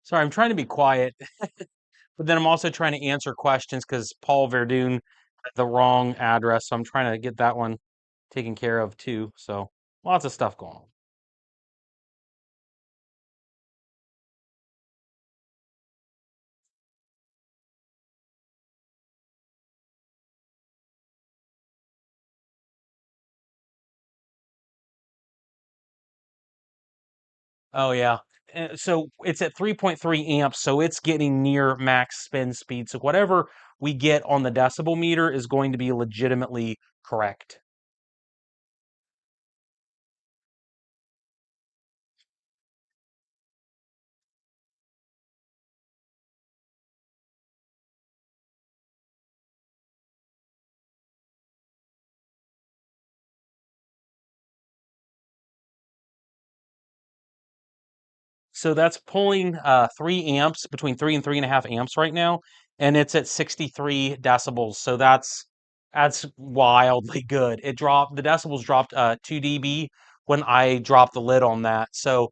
Sorry, I'm trying to be quiet, but then I'm also trying to answer questions because Paul Verdun had the wrong address, so I'm trying to get that one taken care of too. So lots of stuff going on. Oh yeah. So it's at 3.3 amps, so it's getting near max spin speed. So whatever we get on the decibel meter is going to be legitimately correct. So that's pulling 3 amps, between 3 and 3.5 amps right now, and it's at 63 decibels. So that's wildly good. The decibels dropped 2 dB when I dropped the lid on that. So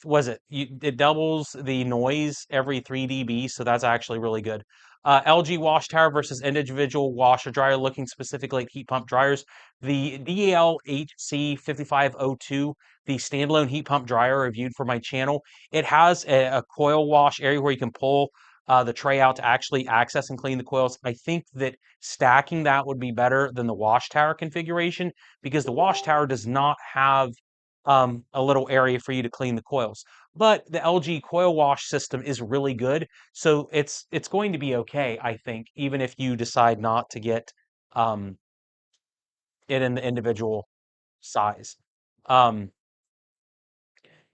it doubles the noise every 3 dB, so that's actually really good. LG wash tower versus individual washer dryer, looking specifically at heat pump dryers. The DAL-HC 5502, the standalone heat pump dryer reviewed for my channel, it has a coil wash area where you can pull the tray out to actually access and clean the coils. I think that stacking that would be better than the wash tower configuration because the wash tower does not have a little area for you to clean the coils. But the LG coil wash system is really good, so it's going to be okay, I think, even if you decide not to get um, it in the individual size. Um,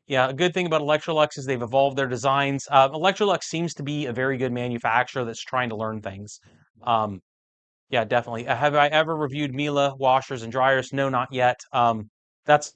yeah, a good thing about Electrolux is they've evolved their designs. Electrolux seems to be a very good manufacturer that's trying to learn things. Um, yeah, definitely. Have I ever reviewed Miele washers and dryers? No, not yet. That's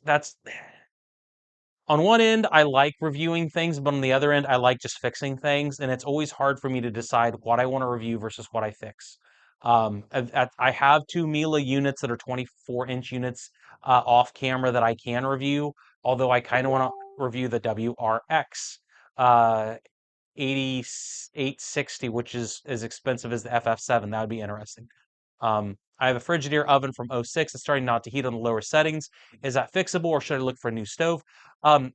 on one end, I like reviewing things, but on the other end, I like just fixing things, and it's always hard for me to decide what I want to review versus what I fix. I have two Miele units that are 24-inch units off camera that I can review, although I kind of want to review the WRX 8860, which is as expensive as the FF7. That would be interesting. I have a Frigidaire oven from '06. It's starting not to heat on the lower settings. Is that fixable or should I look for a new stove? Um,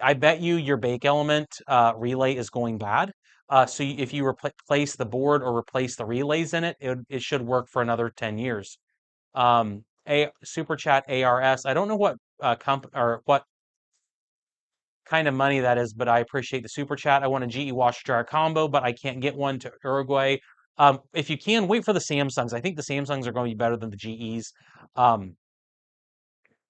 I bet you your bake element relay is going bad. So if you replace the board or replace the relays in it, it should work for another 10 years. A Super Chat ARS. I don't know what comp or what kind of money that is, but I appreciate the super chat. I want a GE washer dryer combo, but I can't get one to Uruguay. If you can, wait for the Samsungs. I think the Samsungs are going to be better than the GEs. Um,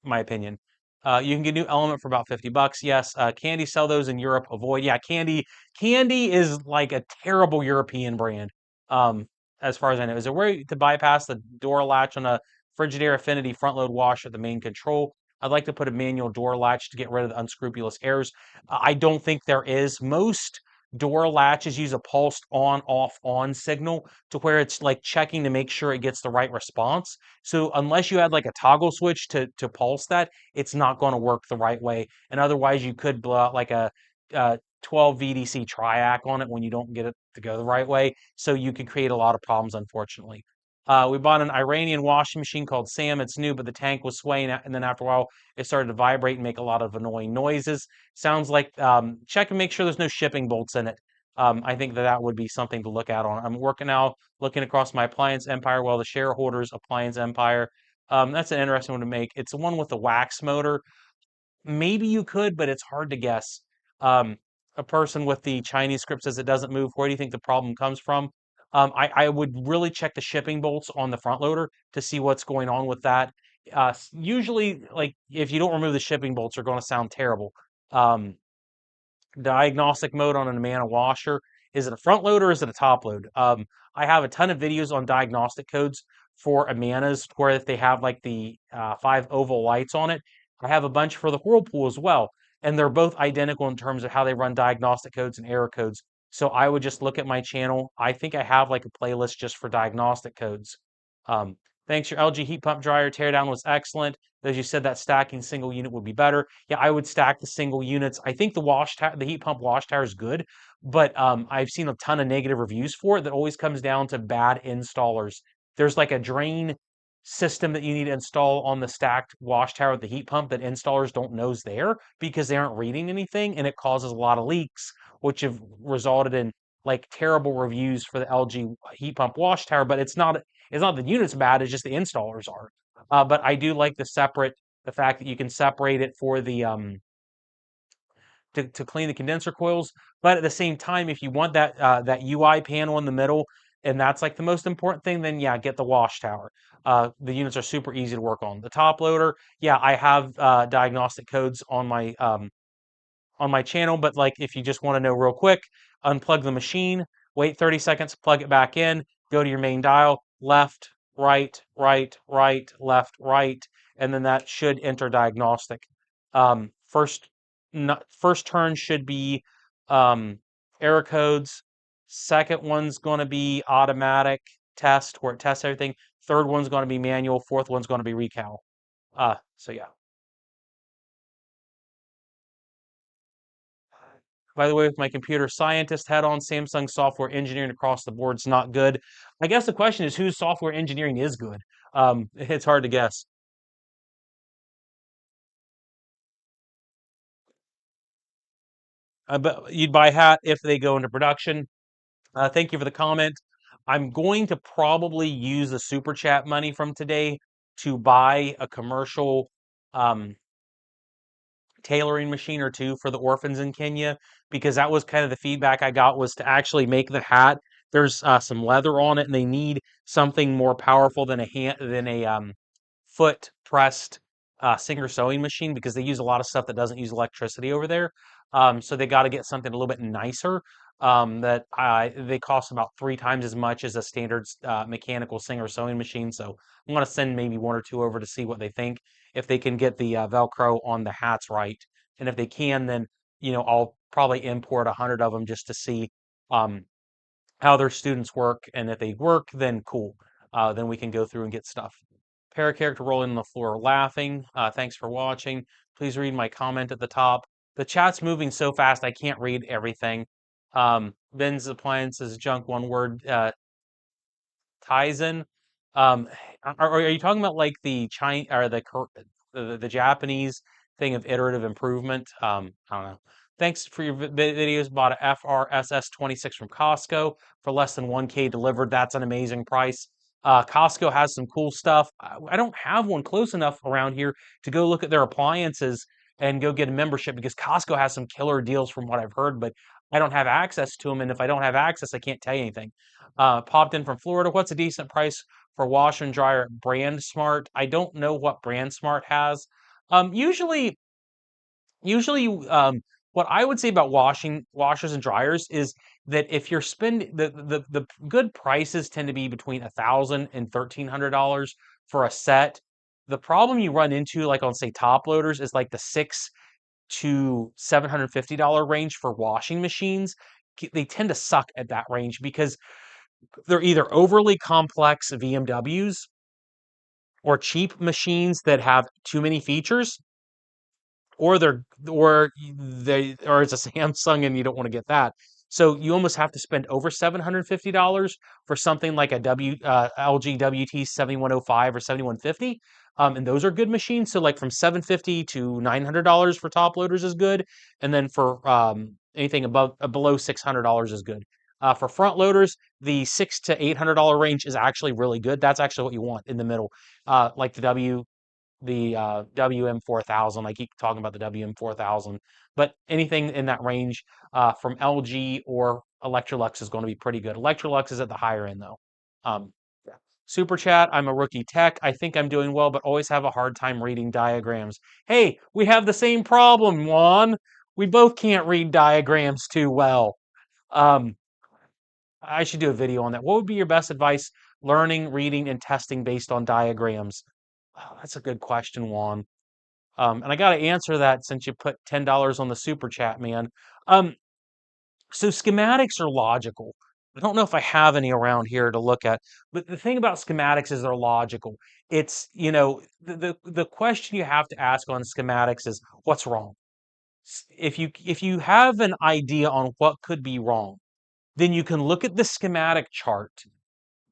my opinion. You can get a new element for about 50 bucks. Yes. Candy sell those in Europe. Avoid. Yeah, Candy is like a terrible European brand. Um, as far as I know. Is there a way to bypass the door latch on a Frigidaire Affinity front load washer at the main control? I'd like to put a manual door latch to get rid of the unscrupulous errors. I don't think there is. Most door latches use a pulsed on, off, on signal to where it's like checking to make sure it gets the right response. So unless you had like a toggle switch to pulse that, it's not going to work the right way. And otherwise, you could blow out like a 12 VDC triac on it when you don't get it to go the right way. So you could create a lot of problems, unfortunately. We bought an Iranian washing machine called Sam. It's new, but the tank was swaying, and then after a while, it started to vibrate and make a lot of annoying noises. Sounds like check and make sure there's no shipping bolts in it. I think that would be something to look at on. I'm working now, looking across my appliance empire, while the shareholders appliance empire. That's an interesting one to make. It's the one with the wax motor. Maybe you could, but it's hard to guess. Um, a person with the Chinese script says it doesn't move. Where do you think the problem comes from? I would really check the shipping bolts on the front loader to see what's going on with that. Usually, like if you don't remove the shipping bolts, they're going to sound terrible. Um, Diagnostic mode on an Amana washer. Is it a front load or is it a top load? I have a ton of videos on diagnostic codes for Amanas where if they have like the 5 oval lights on it. I have a bunch for the Whirlpool as well. And they're both identical in terms of how they run diagnostic codes and error codes. So I would just look at my channel. I think I have like a playlist just for diagnostic codes. Um, Thanks. Your LG heat pump dryer teardown was excellent. As you said, that stacking single unit would be better. Yeah, I would stack the single units. I think the heat pump wash tower is good, but I've seen a ton of negative reviews for it. That always comes down to bad installers. There's like a drain system that you need to install on the stacked wash tower with the heat pump that installers don't know is there because they aren't reading anything, and it causes a lot of leaks, which have resulted in like terrible reviews for the LG heat pump wash tower. But it's not the unit's bad; it's just the installers are. But I do like the fact that you can separate it for the to clean the condenser coils. But at the same time, if you want that UI panel in the middle, and that's like the most important thing, then yeah, get the wash tower. The units are super easy to work on. The top loader, yeah, I have diagnostic codes on my channel, but like if you just want to know real quick, unplug the machine, wait 30 seconds, plug it back in, go to your main dial, left, right, right, right, left, right, and then that should enter diagnostic. First, first turn should be error codes. Second one's going to be automatic test where it tests everything. Third one's going to be manual. Fourth one's going to be recal. So yeah. By the way, with my computer scientist hat on, Samsung software engineering across the board is not good. I guess the question is whose software engineering is good? It's hard to guess. But you'd buy a hat if they go into production. Thank you for the comment. I'm going to probably use the super chat money from today to buy a commercial um, tailoring machine or two for the orphans in Kenya because that was kind of the feedback I got was to actually make the hat. There's some leather on it, and they need something more powerful than a foot pressed Singer sewing machine because they use a lot of stuff that doesn't use electricity over there. So they got to get something a little bit nicer. That they cost about 3 times as much as a standard mechanical Singer sewing machine. So I'm going to send maybe one or two over to see what they think if they can get the Velcro on the hats right. And if they can, then I'll probably import 100 of them just to see um, how their students work. And if they work, then cool. Then we can go through and get stuff. Character rolling on the floor laughing. Thanks for watching. Please read my comment at the top. The chat's moving so fast I can't read everything. Ben's Appliances junk one word. Tizen. Um, are you talking about like the China or the Japanese thing of iterative improvement? I don't know. Thanks for your videos. Bought a FRSS 26 from Costco for less than 1K delivered. That's an amazing price. Costco has some cool stuff. I don't have one close enough around here to go look at their appliances and go get a membership because Costco has some killer deals from what I've heard, but I don't have access to them. And if I don't have access, I can't tell you anything. Popped in from Florida. What's a decent price for washer and dryer at Brand Smart? I don't know what Brand Smart has. Usually, usually, what I would say about washers and dryers is that if you're spending the good prices tend to be between $1,000 and $1,300 for a set. The problem you run into, like on say top loaders, is like the $600 to $750 range for washing machines. They tend to suck at that range because they're either overly complex VMWs or cheap machines that have too many features, or it's a Samsung and you don't want to get that. So you almost have to spend over $750 for something like a LG WT 7105 or 7150. And those are good machines. So like from $750 to $900 for top loaders is good, and then for anything above below $600 is good. For front loaders, the $600 to $800 range is actually really good. That's actually what you want in the middle, like the WM4000. I keep talking about the WM4000, but anything in that range from LG or Electrolux is going to be pretty good. Electrolux is at the higher end though. Yeah. Super chat. I'm a rookie tech. I think I'm doing well, but always have a hard time reading diagrams. Hey, we have the same problem, Juan. We both can't read diagrams too well. Um, I should do a video on that. What would be your best advice learning, reading, and testing based on diagrams? Oh, that's a good question, Juan. And I got to answer that since you put $10 on the super chat, man. Um, so schematics are logical. I don't know if I have any around here to look at, but the thing about schematics is they're logical. It's, the question you have to ask on schematics is what's wrong? If you have an idea on what could be wrong, then you can look at the schematic chart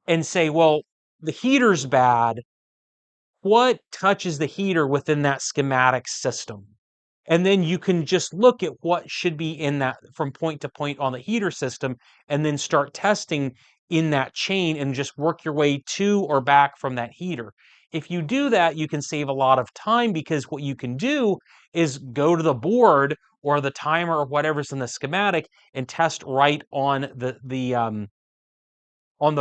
and say, well, the heater's bad. What touches the heater within that schematic system? And then you can just look at what should be in that from point to point on the heater system and then start testing in that chain and just work your way to or back from that heater. If you do that, you can save a lot of time because what you can do is go to the board or the timer or whatever's in the schematic and test right on the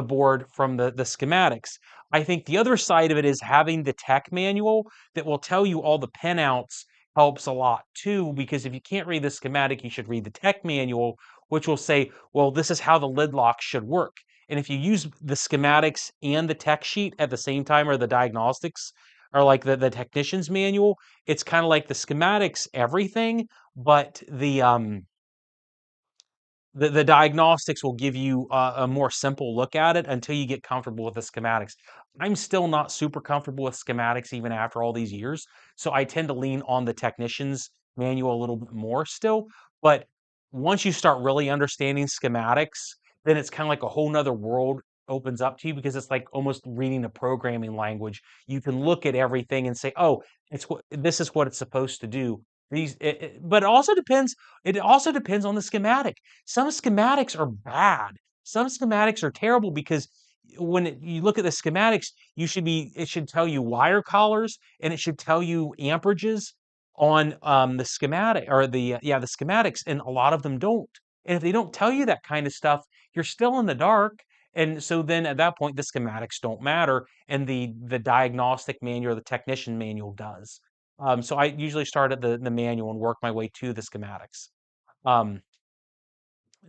board from the schematics. I think the other side of it is having the tech manual that will tell you all the pinouts helps a lot too, because if you can't read the schematic, you should read the tech manual, which will say, well, this is how the lid lock should work. And if you use the schematics and the tech sheet at the same time, or the diagnostics, or like the technician's manual, it's kind of like the schematics, everything, but the diagnostics will give you a more simple look at it until you get comfortable with the schematics. I'm still not super comfortable with schematics even after all these years, so I tend to lean on the technician's manual a little bit more still. But once you start really understanding schematics, then it's kind of like a whole nother world opens up to you because it's like almost reading a programming language. You can look at everything and say, "Oh, this is what it's supposed to do." But it also depends on the schematic. Some schematics are bad. Some schematics are terrible because you look at the schematics, it should tell you wire collars and it should tell you amperages on the schematic or the schematics, and a lot of them don't. And if they don't tell you that kind of stuff, you're still in the dark. And so then at that point, the schematics don't matter, and the diagnostic manual or the technician manual does. So I usually start at the manual and work my way to the schematics. Um,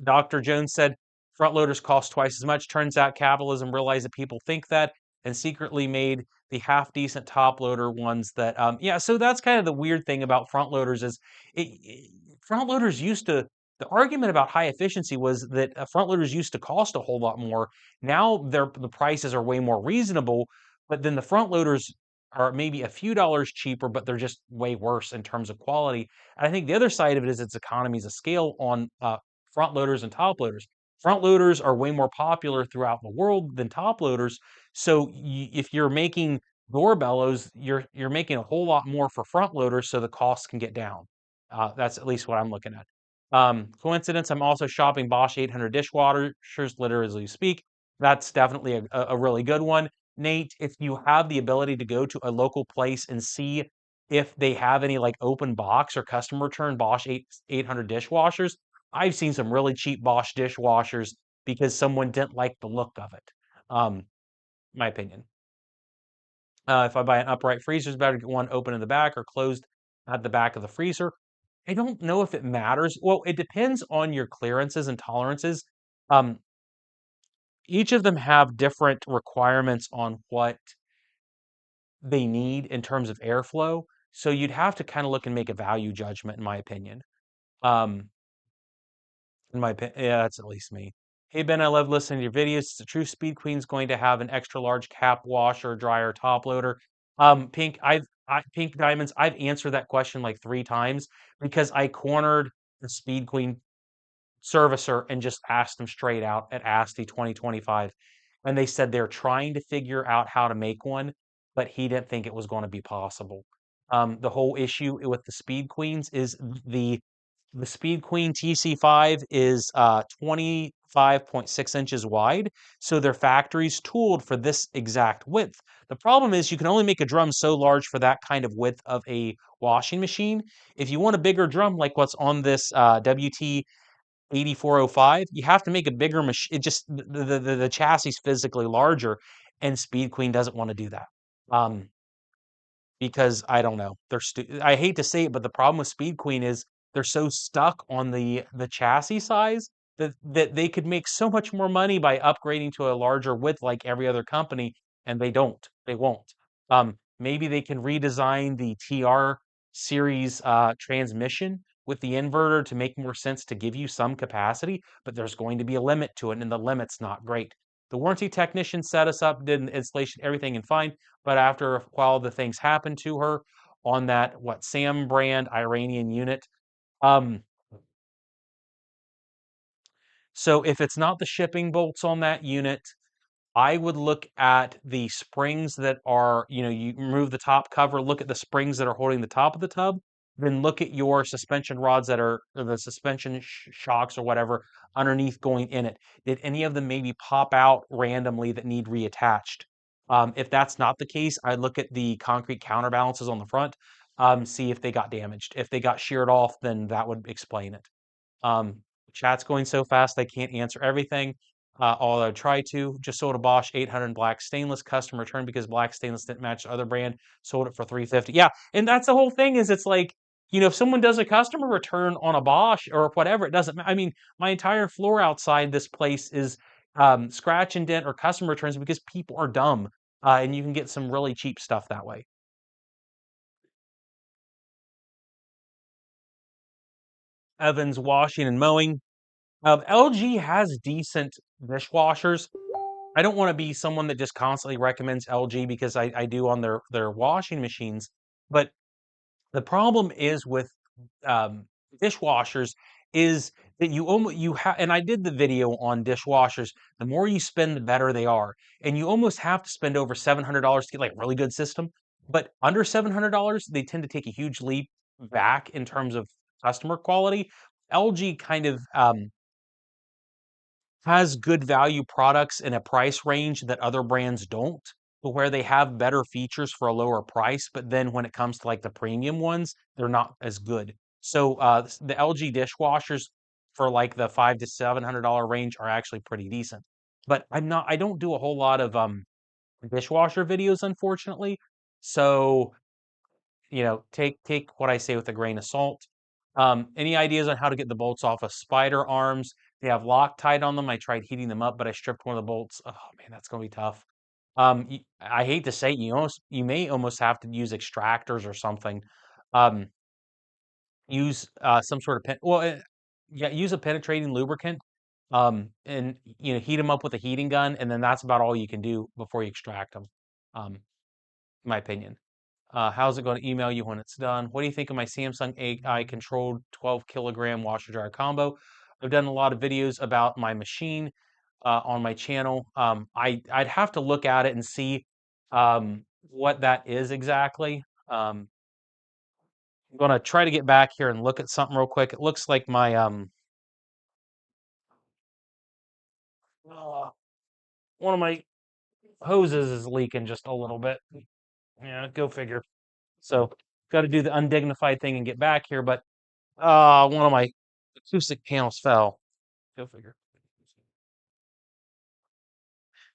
Dr. Jones said front loaders cost twice as much. Turns out capitalism realized that people think that and secretly made the half decent top loader ones that, yeah, so that's kind of the weird thing about front loaders is front loaders the argument about high efficiency was that front loaders used to cost a whole lot more. Now the prices are way more reasonable, but then the front loaders are maybe a few dollars cheaper, but they're just way worse in terms of quality. And I think the other side of it is its economies of scale on front loaders and top loaders. front loaders are way more popular throughout the world than top loaders. So if you're making door bellows, you're making a whole lot more for front loaders, so the costs can get down. That's at least what I'm looking at. Coincidence, I'm also shopping Bosch 800 dishwashers, literally as we speak. That's definitely a really good one. Nate, if you have the ability to go to a local place and see if they have any like open box or custom return Bosch 800 dishwashers, I've seen some really cheap Bosch dishwashers because someone didn't like the look of it. My opinion. If I buy an upright freezer, it's better to get one open in the back or closed at the back of the freezer. I don't know if it matters. Well, it depends on your clearances and tolerances. Um, each of them have different requirements on what they need in terms of airflow. So you'd have to kind of look and make a value judgment, in my opinion. Um, yeah, that's at least me. Hey Ben, I love listening to your videos. It's a true Speed Queen's going to have an extra large cap washer, dryer, top loader. Pink Diamonds, I've answered that question like 3 times because I cornered the Speed Queen servicer and just asked them straight out at ASTI 2025. And they said they're trying to figure out how to make one, but he didn't think it was going to be possible. The whole issue with the Speed Queens is the Speed Queen TC5 is 25.6 inches wide, so their factory's tooled for this exact width. The problem is you can only make a drum so large for that kind of width of a washing machine. If you want a bigger drum like what's on this WT 8405, you have to make a bigger machine. It just the chassis is physically larger, and Speed Queen doesn't want to do that. Um, because I don't know. I hate to say it, but the problem with Speed Queen is they're so stuck on the chassis size that they could make so much more money by upgrading to a larger width like every other company, and they don't. They won't. Maybe they can redesign the TR series transmission with the inverter to make more sense to give you some capacity, but there's going to be a limit to it, and the limit's not great. The warranty technician set us up, did an installation, everything and fine. But after a while, the things happened to her on that Sam brand Iranian unit. Um, so if it's not the shipping bolts on that unit, I would look at the springs that are, you remove the top cover, look at the springs that are holding the top of the tub, then look at your suspension rods that are, or the suspension shocks or whatever underneath going in it. Did any of them maybe pop out randomly that need reattached? If that's not the case, I look at the concrete counterbalances on the front, see if they got damaged. If they got sheared off, then that would explain it. Um, Chat's going so fast I can't answer everything. Although I try to. Just sold a Bosch 800 black stainless custom return because black stainless didn't match the other brand. Sold it for 350. Yeah, and that's the whole thing. Is it's like, if someone does a customer return on a Bosch or whatever, it doesn't. I mean, my entire floor outside this place is scratch and dent or custom returns because people are dumb, and you can get some really cheap stuff that way. Evans washing and mowing. LG has decent dishwashers. I don't want to be someone that just constantly recommends LG because I do on their washing machines. But the problem is with um, dishwashers is that you have, and I did the video on dishwashers. The more you spend, the better they are, and you almost have to spend over $700 to get like a really good system. But under $700, they tend to take a huge leap back in terms of customer quality. LG kind of has good value products in a price range that other brands don't, but where they have better features for a lower price, but then when it comes to like the premium ones, they're not as good. So the LG dishwashers for like the $500 to $700 range are actually pretty decent. But I don't do a whole lot of dishwasher videos, unfortunately. So take what I say with a grain of salt. Any ideas on how to get the bolts off of spider arms? They have Loctite on them. I tried heating them up, but I stripped one of the bolts. Oh man, that's gonna be tough. I hate to say, you may almost have to use extractors or something. Um, use some sort of yeah, use a penetrating lubricant. And heat them up with a heating gun, and then that's about all you can do before you extract them. In my opinion. How's it going to email you when it's done? What do you think of my Samsung AI controlled 12 kilogram washer dryer combo? I've done a lot of videos about my machine on my channel. I'd have to look at it and see what that is exactly. I'm gonna try to get back here and look at something real quick. It looks like my uh, one of my hoses is leaking just a little bit. Yeah, go figure. So got to do the undignified thing and get back here, but one of my acoustic panels fell. Go figure.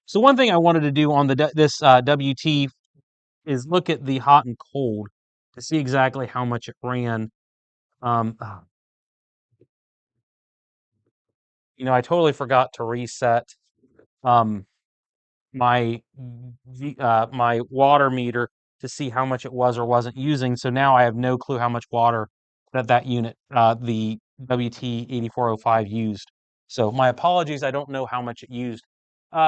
So one thing I wanted to do on this WT is look at the hot and cold to see exactly how much it ran. Um, ah, I totally forgot to reset um, my water meter to see how much it was or wasn't using. So now I have no clue how much water that unit, the WT8405 used. So my apologies, I don't know how much it used.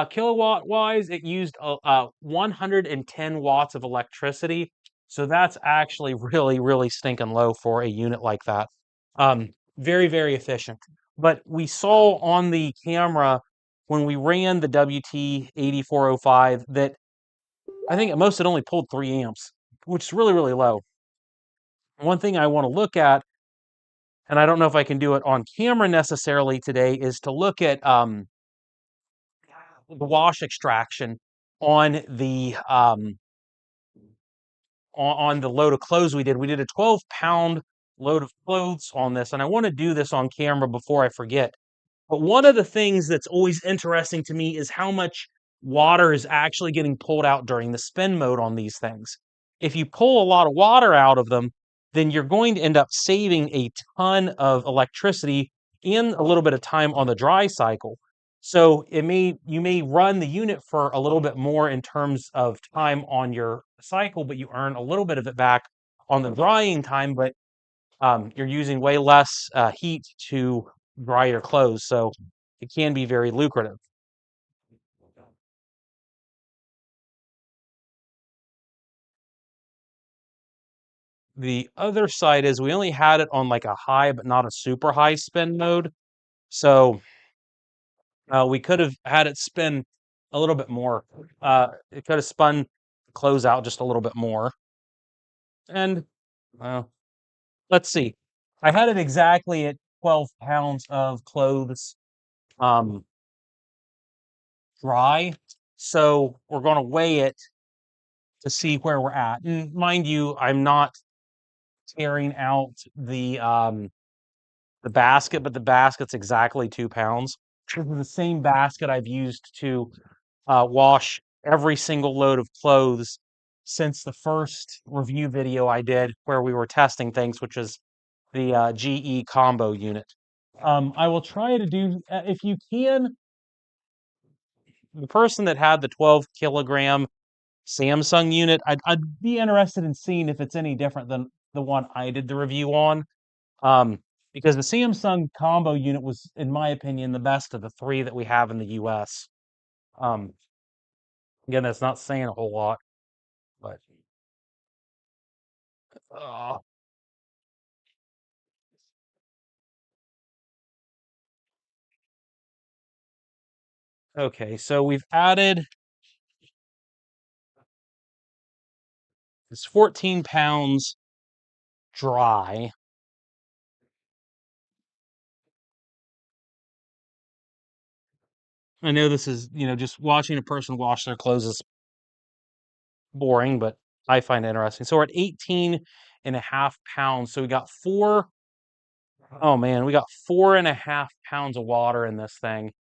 Kilowatt wise, it used 110 watts of electricity. So that's actually really, really stinking low for a unit like that. Very, very efficient. But we saw on the camera when we ran the WT8405 that I think at most it only pulled 3 amps, which is really, really low. One thing I want to look at, and I don't know if I can do it on camera necessarily today, is to look at the wash extraction on the on the load of clothes we did. We did a 12-pound load of clothes on this, and I want to do this on camera before I forget. But one of the things that's always interesting to me is how much water is actually getting pulled out during the spin mode on these things. If you pull a lot of water out of them, then you're going to end up saving a ton of electricity and a little bit of time on the dry cycle. So you may run the unit for a little bit more in terms of time on your cycle, but you earn a little bit of it back on the drying time, but you're using way less heat to dry your clothes, so it can be very lucrative. The other side is we only had it on like a high, but not a super high spin mode. So we could have had it spin a little bit more. It could have spun clothes out just a little bit more. And uh, let's see. I had it exactly at 12 pounds of clothes um, dry. So we're going to weigh it to see where we're at. And mind you, I'm not tearing out the basket, but the basket's exactly 2 pounds. This is the same basket I've used to wash every single load of clothes since the first review video I did where we were testing things, which is the GE combo unit. I will try to do, if you can, the person that had the 12 kilogram Samsung unit, I'd be interested in seeing if it's any different than the one I did the review on. Um, because the Samsung combo unit was, in my opinion, the best of the three that we have in the US. Um, Again, that's not saying a whole lot, but uh, okay. So we've added this 14 pounds dry. I know this is, just watching a person wash their clothes is boring, but I find it interesting. So we're at 18.5 pounds. So we got oh man, we got 4.5 pounds of water in this thing.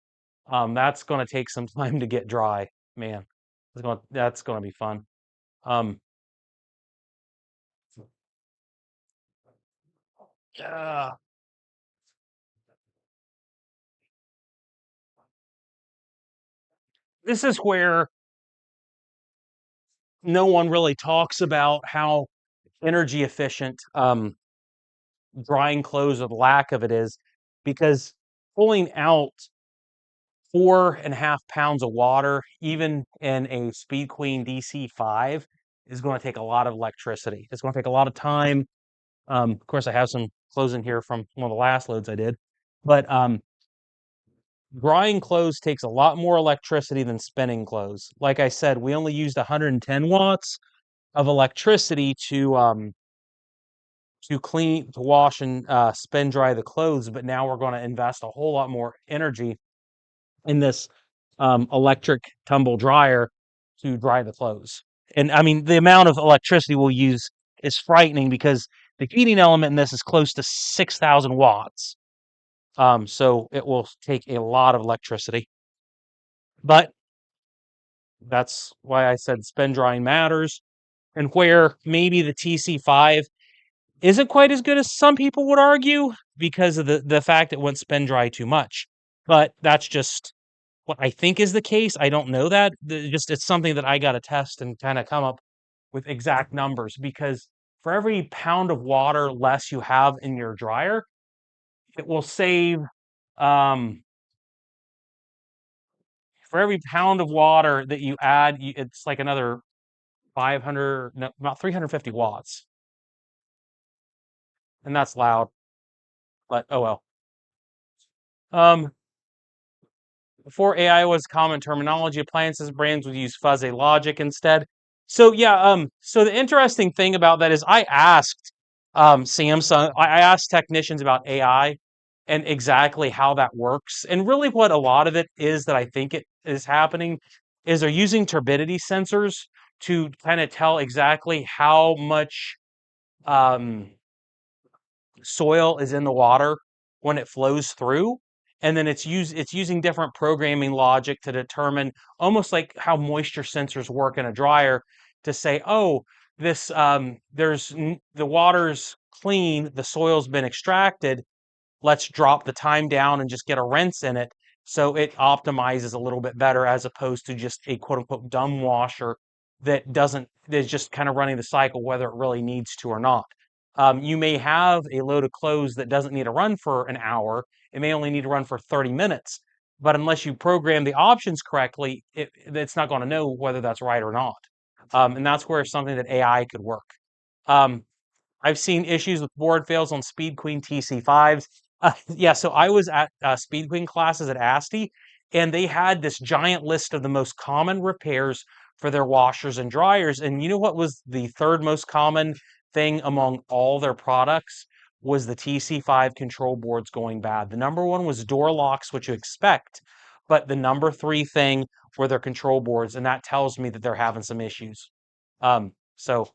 That's going to take some time to get dry, man. That's going to be fun. Um, uh, this is where no one really talks about how energy efficient drying clothes or the lack of it is, because pulling out 4.5 pounds of water, even in a Speed Queen DC5, is going to take a lot of electricity. It's going to take a lot of time. Of course, I have some clothes in here from one of the last loads I did. But drying clothes takes a lot more electricity than spinning clothes. Like I said, we only used 110 watts of electricity to clean, to wash, and spin dry the clothes. But now we're going to invest a whole lot more energy in this electric tumble dryer to dry the clothes. And I mean, the amount of electricity we'll use is frightening because the heating element in this is close to 6,000 watts. So it will take a lot of electricity. But that's why I said spin drying matters. And where maybe the TC5 isn't quite as good as some people would argue because of the fact it won't spin dry too much. But that's just what I think is the case. I don't know that. Just it's something that I got to test and kind of come up with exact numbers because for every pound of water less you have in your dryer, it will save um, for every pound of water that you add, it's like another 500, no, about 350 watts, and that's loud. But oh well. Um, Before AI was common terminology, appliances brands would use fuzzy logic instead. So yeah, so the interesting thing about that is I asked Samsung, I asked technicians about AI and exactly how that works. And really what a lot of it is that I think it is happening is they're using turbidity sensors to kind of tell exactly how much um soil is in the water when it flows through, and then it's using different programming logic to determine, almost like how moisture sensors work in a dryer, to say, oh, this the water's clean, the soil's been extracted, let's drop the time down and just get a rinse in it, so it optimizes a little bit better as opposed to just a quote unquote dumb washer that's just kind of running the cycle whether it really needs to or not. You may have a load of clothes that doesn't need to run for an hour. It may only need to run for 30 minutes. But unless you program the options correctly, it's not going to know whether that's right or not. And that's where something that AI could work. Um, I've seen issues with board fails on Speed Queen TC5s. Yeah, so I was at Speed Queen classes at ASTI, and they had this giant list of the most common repairs for their washers and dryers. And you know what was the third most common thing among all their products? Was the TC5 control boards going bad. The number one was door locks, which you expect, but the number three thing were their control boards, and that tells me that they're having some issues. So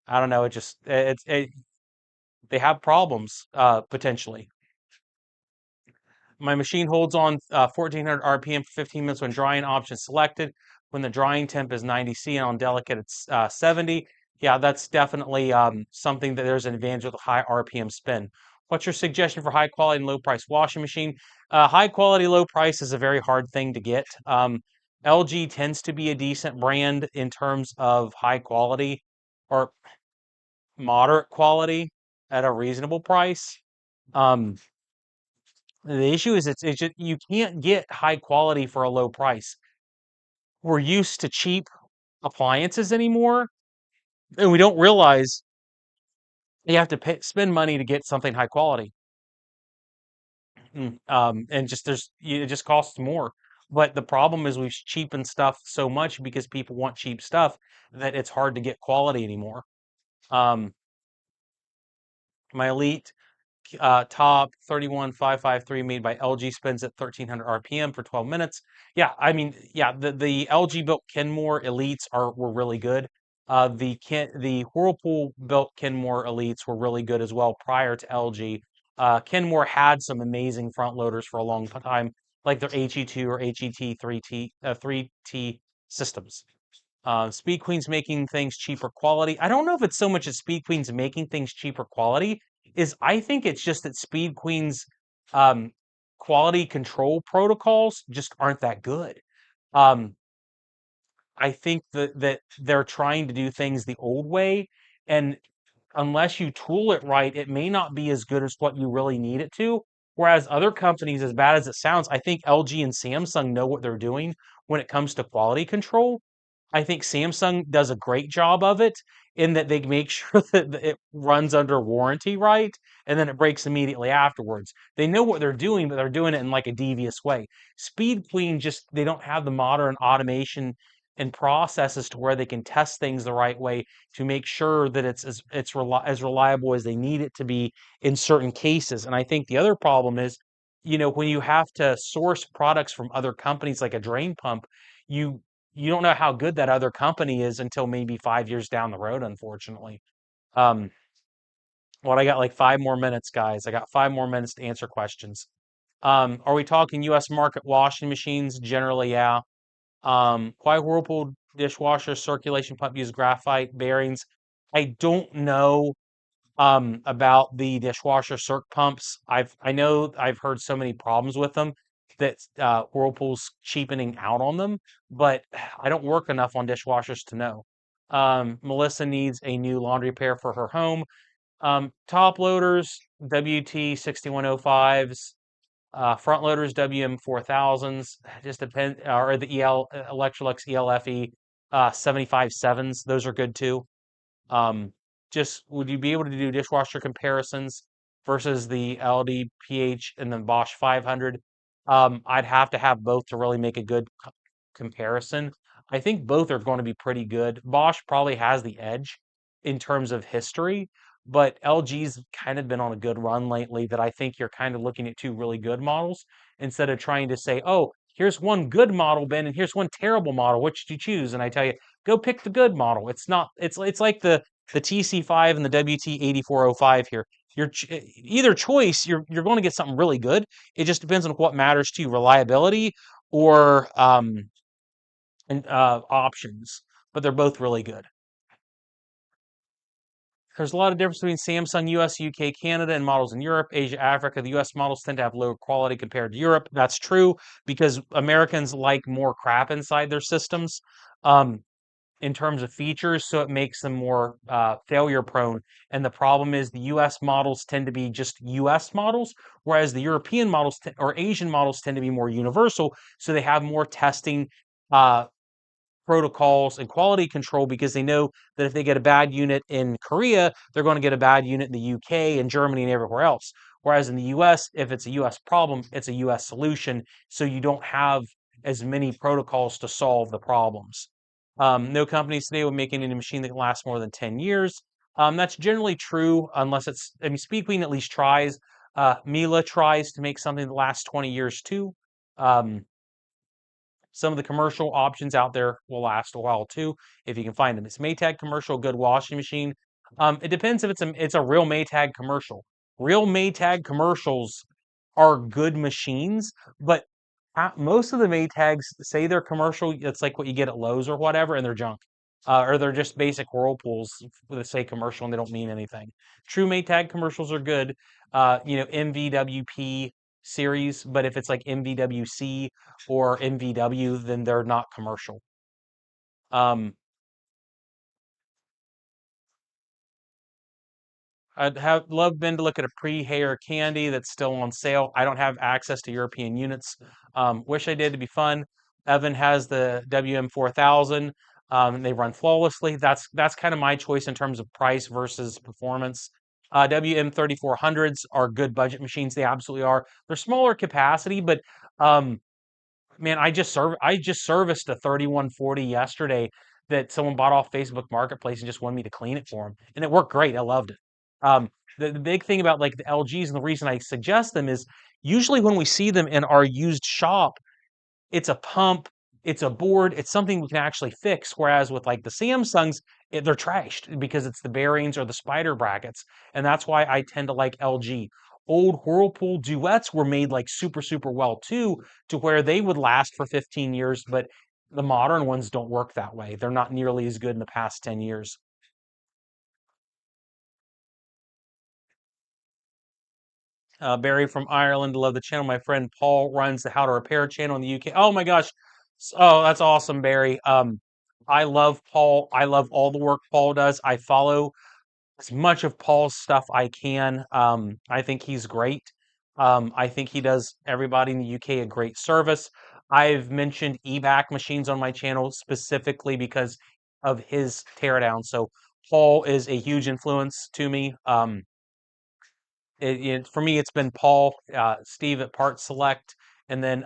I don't know. It just they have problems potentially. My machine holds on 1400 RPM for 15 minutes when drying option selected. When the drying temp is 90 C and on delicate it's 70. Yeah, that's definitely something that there's an advantage with a high RPM spin. What's your suggestion for high quality and low price washing machine? High quality, low price is a very hard thing to get. LG tends to be a decent brand in terms of high quality or moderate quality at a reasonable price. Um, the issue is it's just, you can't get high quality for a low price. We're used to cheap appliances anymore, and we don't realize you have to spend money to get something high quality. And just it just costs more. But the problem is we've cheapened stuff so much because people want cheap stuff that it's hard to get quality anymore. Um, my Elite top 31553 made by LG spins at 1300 RPM for 12 minutes. Yeah, I mean, yeah, the LG built Kenmore Elites were really good. The Whirlpool built Kenmore Elites were really good as well prior to LG. Kenmore had some amazing front loaders for a long time, like their HE2 or HET 3T systems. Speed Queen's making things cheaper quality. I don't know if it's so much as Speed Queen's making things cheaper quality, is I think it's just that Speed Queen's um, quality control protocols just aren't that good. Um, I think that they're trying to do things the old way, and unless you tool it right, it may not be as good as what you really need it to. Whereas other companies, as bad as it sounds, I think LG and Samsung know what they're doing when it comes to quality control. I think Samsung does a great job of it, in that they make sure that it runs under warranty right, and then it breaks immediately afterwards. They know what they're doing, but they're doing it in like a devious way. Speed Queen just they don't have the modern automation and processes to where they can test things the right way to make sure that as reliable as they need it to be in certain cases. And I think the other problem is, when you have to source products from other companies like a drain pump, you you don't know how good that other company is until maybe 5 years down the road, unfortunately. Um, I got like 5 more minutes, guys. I got 5 more minutes to answer questions. Are we talking U.S. market washing machines? Generally, yeah. Why Whirlpool dishwasher circulation pump use graphite bearings? I don't know about the dishwasher circ pumps. I know I've heard so many problems with them that Whirlpool's cheapening out on them, but I don't work enough on dishwashers to know. Melissa needs a new laundry pair for her home. Top loaders, WT 6105s, front loaders, WM 4000s. Just depend, or the Electrolux ELFE 75/7s. Those are good too. Um, just would you be able to do dishwasher comparisons versus the LDPH and the Bosch 500? I'd have to have both to really make a good comparison. I think both are going to be pretty good. Bosch probably has the edge in terms of history, but LG's kind of been on a good run lately that I think you're kind of looking at two really good models instead of trying to say, oh, here's one good model, Ben, and here's one terrible model. Which did you choose? And I tell you, go pick the good model. It's not. It's like the TC5 and the WT8405 here. Either choice, you're going to get something really good. It just depends on what matters to you, reliability or options. But they're both really good. There's a lot of difference between Samsung US, UK, Canada, and models in Europe, Asia, Africa. The US models tend to have lower quality compared to Europe. That's true because Americans like more crap inside their systems. In terms of features, so it makes them more failure prone. And the problem is the US models tend to be just US models, whereas the European models or Asian models tend to be more universal. So they have more testing uh, protocols and quality control because they know that if they get a bad unit in Korea, they're going to get a bad unit in the UK and Germany and everywhere else. Whereas in the US, if it's a US problem, it's a US solution. So you don't have as many protocols to solve the problems. No companies today would make any machine that can last more than 10 years. That's generally true unless Speed Queen at least tries. Miele tries to make something that lasts 20 years too. Um, some of the commercial options out there will last a while too, if you can find them. It's Maytag commercial, good washing machine. It depends if it's a real Maytag commercial. Real Maytag commercials are good machines, but most of the Maytags say they're commercial. It's like what you get at Lowe's or whatever, and they're junk. Or they're just basic Whirlpools that say commercial and they don't mean anything. True Maytag commercials are good. MVWP series, but if it's like MVWC or MVW, then they're not commercial. Um, I'd have loved Ben to look at a pre-hair candy that's still on sale. I don't have access to European units. Wish I did. It'd be fun. Evan has the WM4000. They run flawlessly. That's kind of my choice in terms of price versus performance. WM3400s are good budget machines. They absolutely are. They're smaller capacity, but um, man, I just serviced a 3140 yesterday that someone bought off Facebook Marketplace and just wanted me to clean it for them, and it worked great. I loved it. Um, the big thing about like the LGs and the reason I suggest them is usually when we see them in our used shop, it's a pump, it's a board, it's something we can actually fix. Whereas with like the Samsungs, they're trashed because it's the bearings or the spider brackets. And that's why I tend to like LG. Old Whirlpool duets were made like super, super well too, to where they would last for 15 years, but the modern ones don't work that way. They're not nearly as good in the past 10 years. Barry from Ireland, love the channel. My friend Paul runs the How to Repair channel in the UK. Oh my gosh. Oh, that's awesome, Barry. I love Paul. I love all the work Paul does. I follow as much of Paul's stuff I can. I think he's great. I think he does everybody in the UK a great service. I've mentioned eBack machines on my channel specifically because of his teardown. So Paul is a huge influence to me. For me, it's been Paul, Steve at Part Select, and then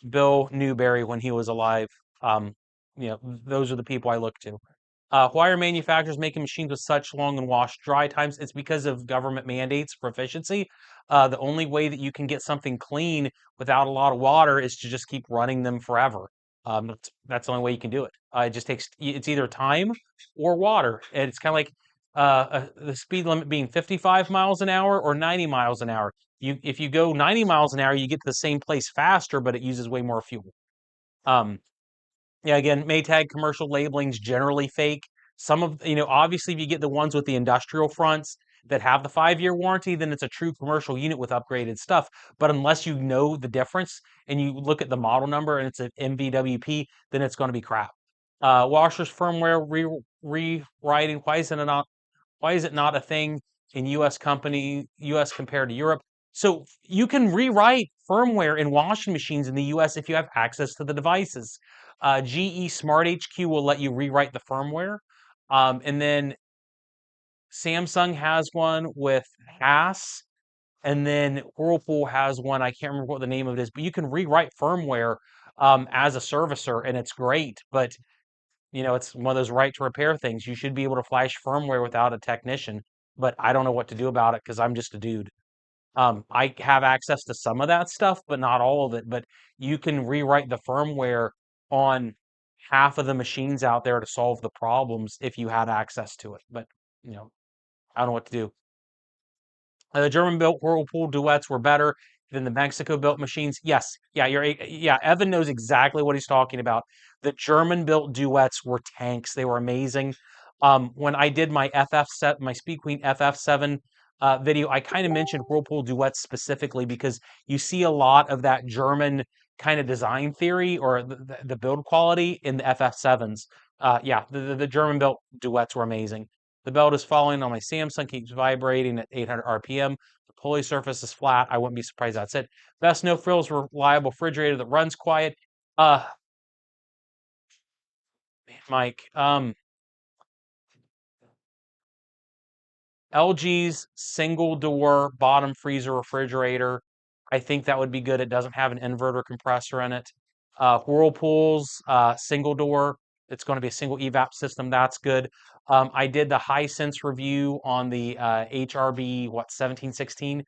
Bill Newberry when he was alive. Um, those are the people I look to. Why are manufacturers making machines with such long and wash dry times? It's because of government mandates for efficiency. The only way that you can get something clean without a lot of water is to just keep running them forever. That's the only way you can do it. It just takes, it's either time or water. And it's kind of like the speed limit being 55 miles an hour or 90 miles an hour. If you go 90 miles an hour, you get to the same place faster, but it uses way more fuel. Um, yeah, again, Maytag commercial labeling's generally fake. Some of, obviously, if you get the ones with the industrial fronts that have the 5-year warranty, then it's a true commercial unit with upgraded stuff. But unless you know the difference and you look at the model number and it's an MVWP, then it's going to be crap. Washers firmware rewriting. Why is it not a thing in US compared to Europe? So you can rewrite firmware in washing machines in the US if you have access to the devices. GE Smart HQ will let you rewrite the firmware. And then Samsung has one with HAS, and then Whirlpool has one. I can't remember what the name of it is, but you can rewrite firmware as a servicer, and it's great. But it's one of those right to repair things. You should be able to flash firmware without a technician, but I don't know what to do about it because I'm just a dude. I have access to some of that stuff, but not all of it. But you can rewrite the firmware on half of the machines out there to solve the problems if you had access to it. But, you know, I don't know what to do. The German-built Whirlpool duets were better than the Mexico-built machines. Yes, yeah, yeah. Evan knows exactly what he's talking about. The German-built duets were tanks. They were amazing. When I did my my Speed Queen FF7 video, I kind of mentioned Whirlpool duets specifically because you see a lot of that German kind of design theory or the build quality in the FF7s. Yeah, the German-built duets were amazing. The belt is falling on my Samsung, keeps vibrating at 800 RPM. The pulley surface is flat. I wouldn't be surprised that's it. Best no frills reliable refrigerator that runs quiet. Uh, Mike, LG's single door bottom freezer refrigerator. I think that would be good. It doesn't have an inverter compressor in it. Whirlpool's single door. It's going to be a single evap system. That's good. I did the Hisense review on the HRB 1716.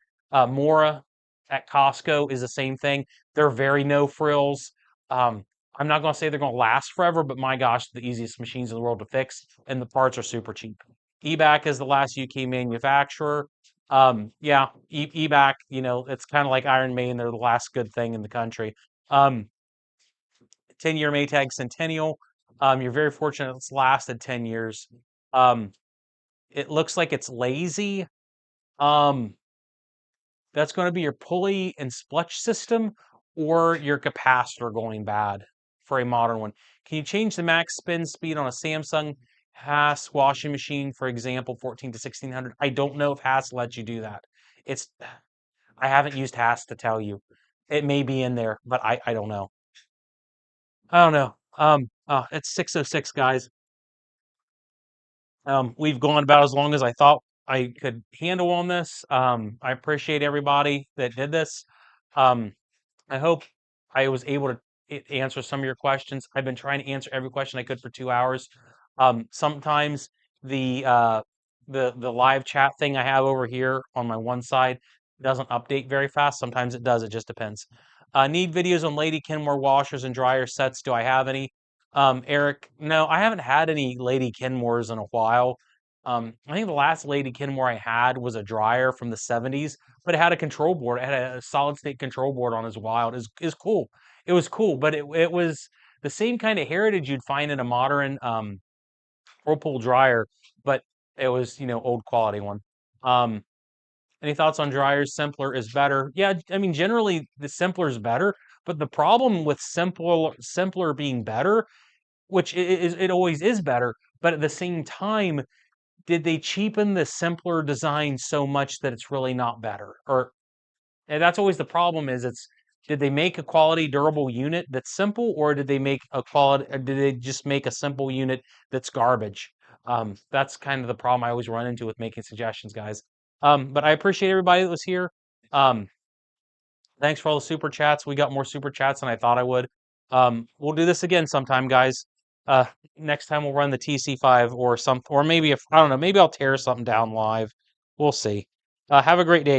Mora at Costco is the same thing. They're very no frills. I'm not going to say they're going to last forever, but my gosh, the easiest machines in the world to fix, and the parts are super cheap. eBack is the last UK manufacturer. Yeah, eBack, it's kind of like Iron Maiden. They're the last good thing in the country. 10-year Maytag Centennial. You're very fortunate it's lasted 10 years. Um, it looks like it's lazy. Um, that's going to be your pulley and splutch system or your capacitor going bad for a modern one. Can you change the max spin speed on a Samsung Haas washing machine, for example, 14 to 1600? I don't know if Haas lets you do that. It's I haven't used Haas to tell you. It may be in there, but I don't know. I don't know. It's 6:06, guys. We've gone about as long as I thought I could handle on this. I appreciate everybody that did this. Um, I hope I was able to answer some of your questions. I've been trying to answer every question I could for 2 hours. Sometimes the uh, the live chat thing I have over here on my one side doesn't update very fast. Sometimes it does. It just depends. Need videos on Lady Kenmore washers and dryer sets. Do I have any? Eric, no, I haven't had any Lady Kenmores in a while. I think the last Lady Kenmore I had was a dryer from the 70s, but it had a control board. It had a solid state control board on as wild. Is cool. It was cool, but it was the same kind of heritage you'd find in a modern whirlpool dryer, but it was, old quality one. Um, any thoughts on dryers? Simpler is better. Yeah, I mean, generally the simpler is better, but the problem with simpler being better, which it always is better, but at the same time, did they cheapen the simpler design so much that it's really not better? And that's always the problem is did they make a quality durable unit that's simple or did they make a quality or did they just make a simple unit that's garbage? That's kind of the problem I always run into with making suggestions, guys. But I appreciate everybody that was here. Um, Thanks for all the super chats. We got more super chats than I thought I would. We'll do this again sometime, guys. Uh, Next time we'll run the TC5 or some, or maybe if I don't know, maybe I'll tear something down live. We'll see. Have a great day, guys.